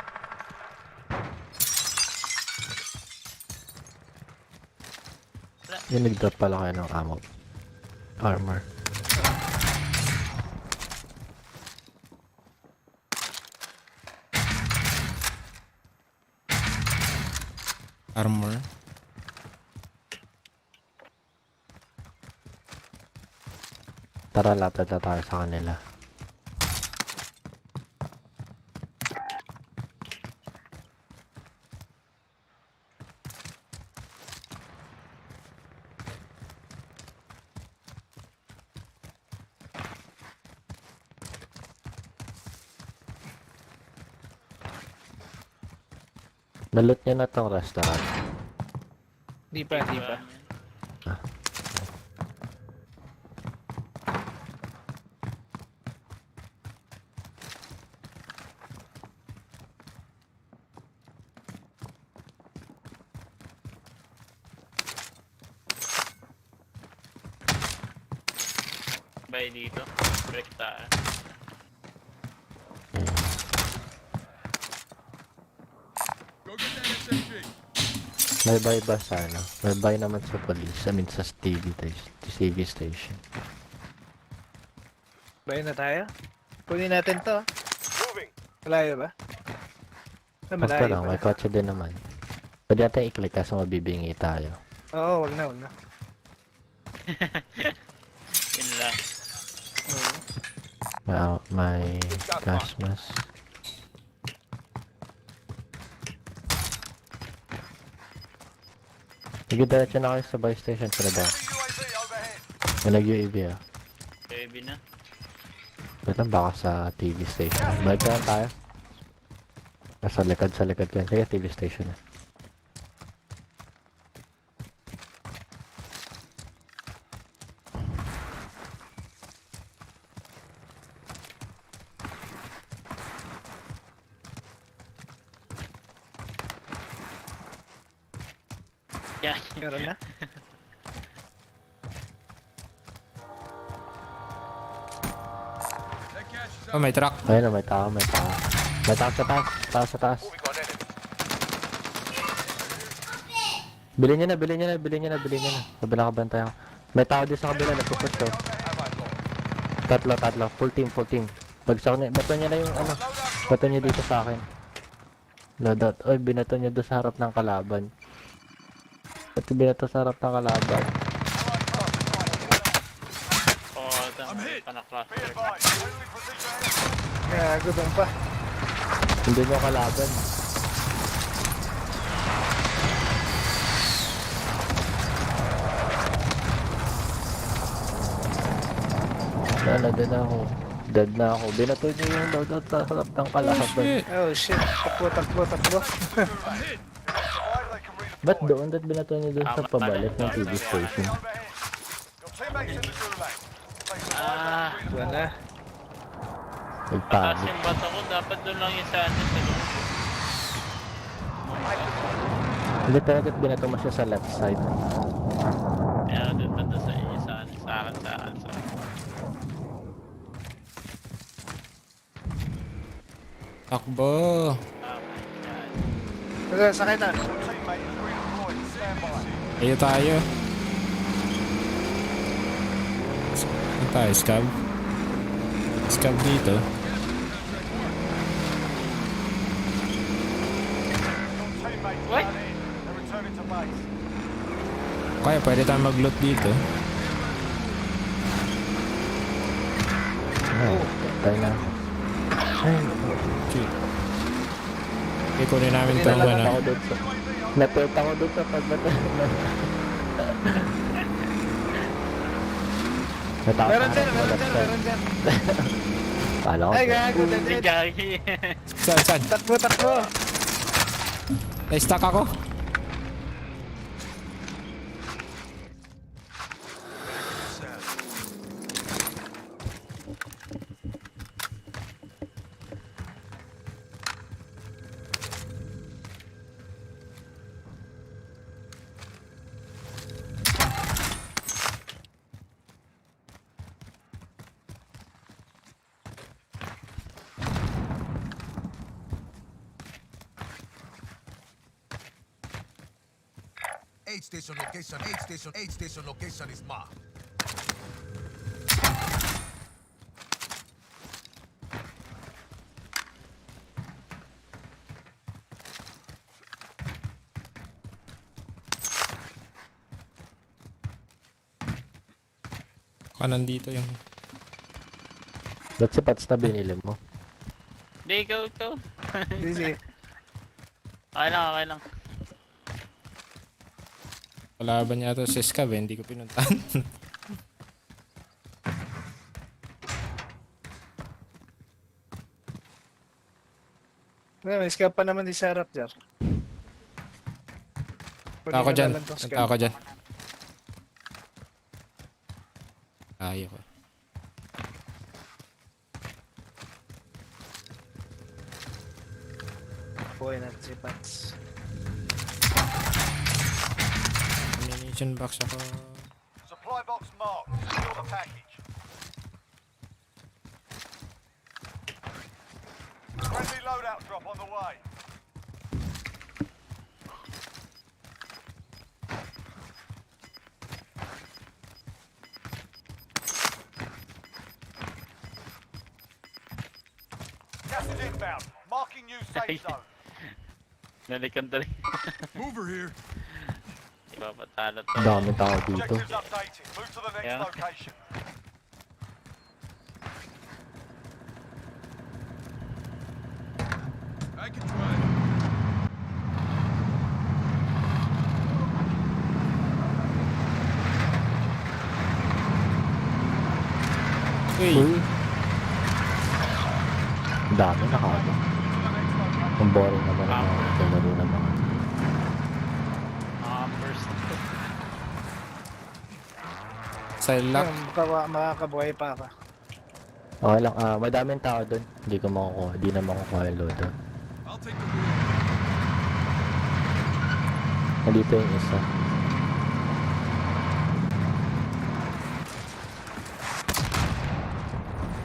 Yung nag-drop pala kayo ng ammo. Armor. Armor. Tara, lapit na tayo sa kanila. Nalot niya na tong restaurant. Di pa. Ah. Bay dito. Break tayo. May buy ba sa ano? May buy naman sa police. I mean sa TV station. Bayan na tayo? Kunin natin to. Malayo ba? Basta lang, may kotse din naman. Pwede natin i-click kaso mabibingi tayo. Oo, wag na. Yun lang. May gas mask. Sige, diretso na kayo sa buy station. Sino ba? May nag-UAV ah. Baby na. Wait lang, baka sa TV station. Balik na lang tayo. Sa likod ko. Sige, TV station na. Yeah. Meron na? Oh, may truck. Ayun na, may tao. May tao sa taas. Sa taas. Bilhin niya na. Kabila ka bantayan. May tao din sa kabila. Nagpupush to. Tatlo. Full team. Bagsak niya. Bato niya na yung ano. Bato niya dito sa akin. Loadout. Oy, binato niya doon sa harap ng kalaban. Bato binato sa harap ng kalaban. Oh, panaklas. Gago doon pa. Hindi niyo kalaban. Dead na ako. Binato niyo yung loadout sa harap ng kalaban. Oh shit. Takbo. Ba't doon? Ba't binato niyo doon sa pabalik ng TV station? Wala. Taas yung bato ko, dapat doon lang yung sa atin sa loob. Hindi talaga binato mo siya sa left side. Kaya doon pa doon sa inyo sa akin. Takbo. Sakay na. Ayo tayo. Ano tayo? Scab dito. What? Kaya pwede tayo mag-loot dito. Tayo na. Shit. Ikunin namin itong ano. Napelt ako doon sa pagbato. Meron dyan. Kala ko. Ay, gago. Gagi. Saan? Takbo. Na-stuck ako. Aid station location is marked. Nandito yung... Ba't si Pats na binili mo? Hindi, ikaw. Easy. Okay lang. Kalaban niya ito si Scab, hindi ko pinuntahan. May scab pa naman di sa harap dyan. Punta ako dyan. Ayaw ko. Boy na si Pats. Ammunition box ako. Supply box marked. Secure the package. Friendly loadout drop on the way. Gas is inbound. Marking new safe zone. Nalikan dali. Mover here. Ipapatalo to. Dami tao dito. Objectives updated. Move to the next Yeah. location. I can drive. Uy. Ang dami nakano. Ang boring naman ang mga kalaro ng mga. First. Sa lock. Makakabuhay pa ka. Okay lang, madaming tao doon. Hindi ko makukuha. Hindi na makukuha yung load doon. Nandito yung isa.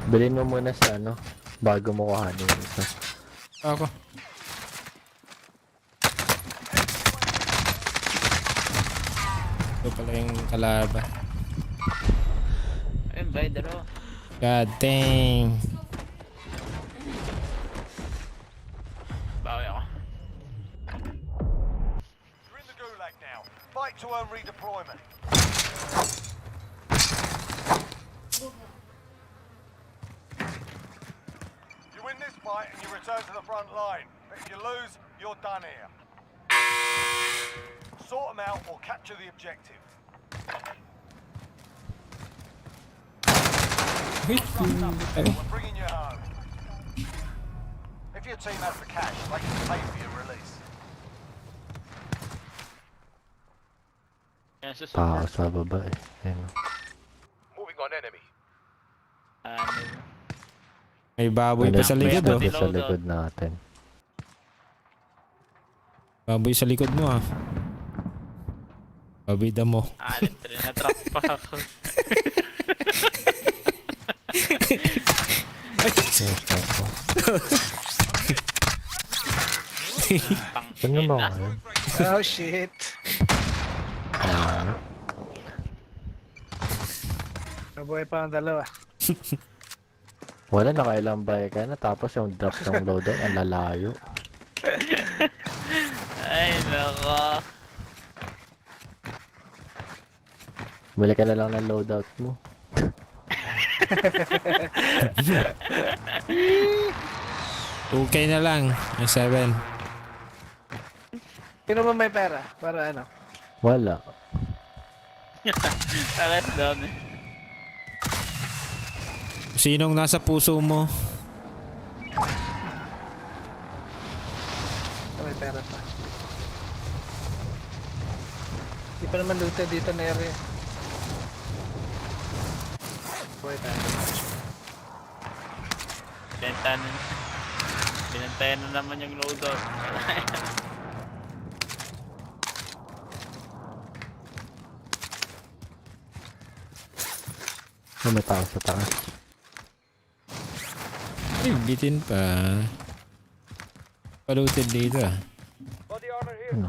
Bilhin mo muna sa ano, bago mo kuhanin yung isa. Ako. Ito pala yung kalaban. Ayun ba, dalawa. God dang. Bawi ako. You're in the gulag now. Fight to earn redeployment. You win this fight and you return to the front line. But if you lose, you're done here. Sort them out or capture the objective. We're bringing you home. If your team has the cash, they can pay for your release. Sa baba eh. Ayun. Moving on enemy. May baboy pa sa likod, oh. Sa likod natin. Baboy sa likod mo, ah. Baboy damo. Na-trap pa ako. Saan yung mga yun? Oh shit. Nabuhay pa ang dalawa. Wala, nakailang bay ka na tapos yung drop ng loadout ang lalayo. Ay, nako. Bili ka na lang ng loadout mo. Okay na lang. May 7. Sino ba may pera? Para ano? Wala. Bakit doon eh? Sinong nasa puso mo? May pera pa. Di pa naman looted dito na area. Boy tayo. Binantayan na naman yung loadout. May tao sa taas. Ay, bitin pa. Paluted dito, ah. Ano?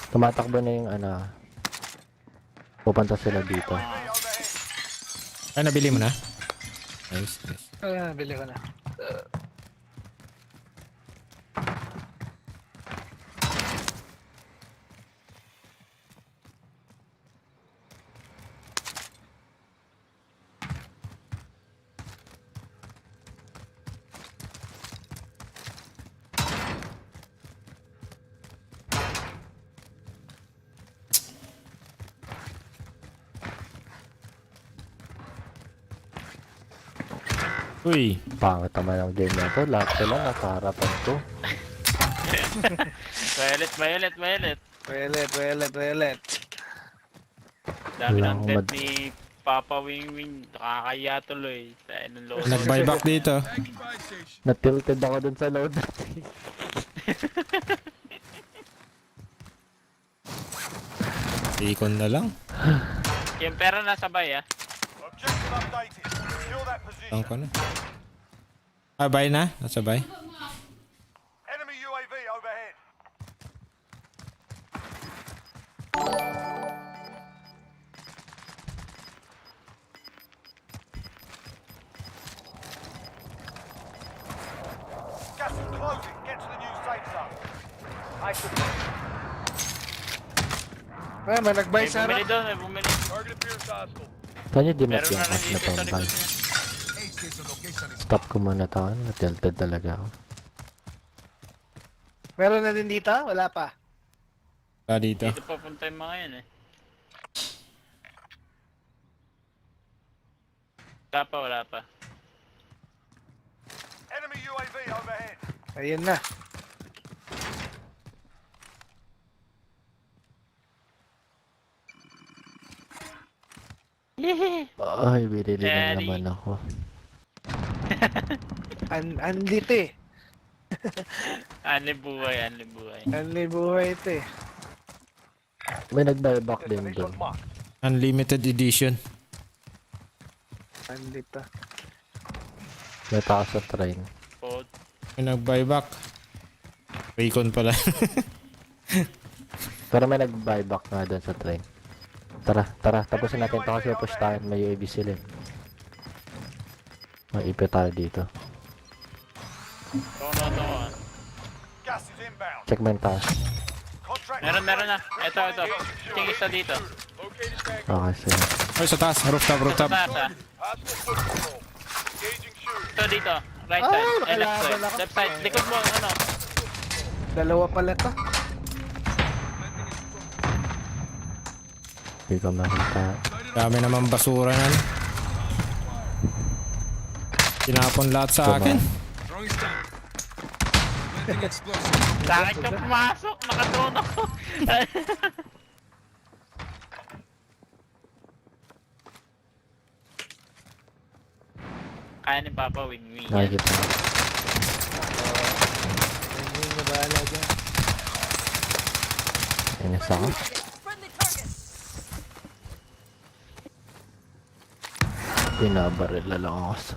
Tumatakbo na yung ano. Pupunta sila dito. Ay, nabili mo na? Nice, nice. Bili ko na. Uy. Pangit naman ang game na to. Lahat sila nasa harapan ko. Welet. Dami ng death ni Papa Wing Wing. Nakakaya tuloy. Nag-buyback dito. Natilted ako dun sa load. Ikon na lang. Yung pera nasabay, ah. Objective updated. Secure that position. Saan ko na? Ah, bye na? Nasabay? Enemy UAV overhead. Gas is closing. Get to the new safe zone. May nag-buy sa harap. May bumili. Target appears hostile. Kanya di mas Meron yung na mas na nandito sa pambay. likod niya. Aid station location is Stop ko muna to. Natilted talaga ako. Meron na din dito? Wala pa. Dito. Dito papunta yung mga yan eh. Wala pa. Enemy UAV overhead. Ayun na. Ay, binili na naman ako. Andito eh. Anli buhay. Anli buhay ito eh. May nag-buyback din doon. Unlimited edition. Andito. May tao sa train. May nag-buyback. Recon pala. Pero may nag-buyback nga doon sa train. Tara. Tapusin natin ito kasi push tayo. May UAV sila. May IP tayo dito. Gas is inbound. Check mo yung taas. Meron na. Ito. Ting isa dito. Okay, sige. Ay, sa taas. Rooftop. Sa taas ah. Ito dito. Right side. Left side. Likod mo, ano. Dalawa pala to. Hindi ko makita. Dami naman basura nan. Tinapon lahat sa akin. Bakit ka pumasok? Nakadrone ako. Kaya ni Papa wing-wing. Nakikita. Ayun na bahala dyan. Inis ako. Pinabarila lang ako sa...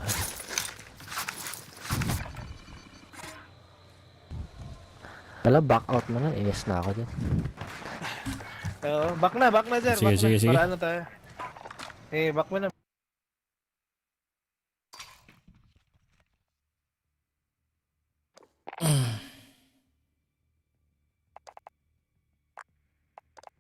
Wala, back out na nga. Inis na ako dyan. Back na dyan. Sige. Para ano tayo. Back mo na.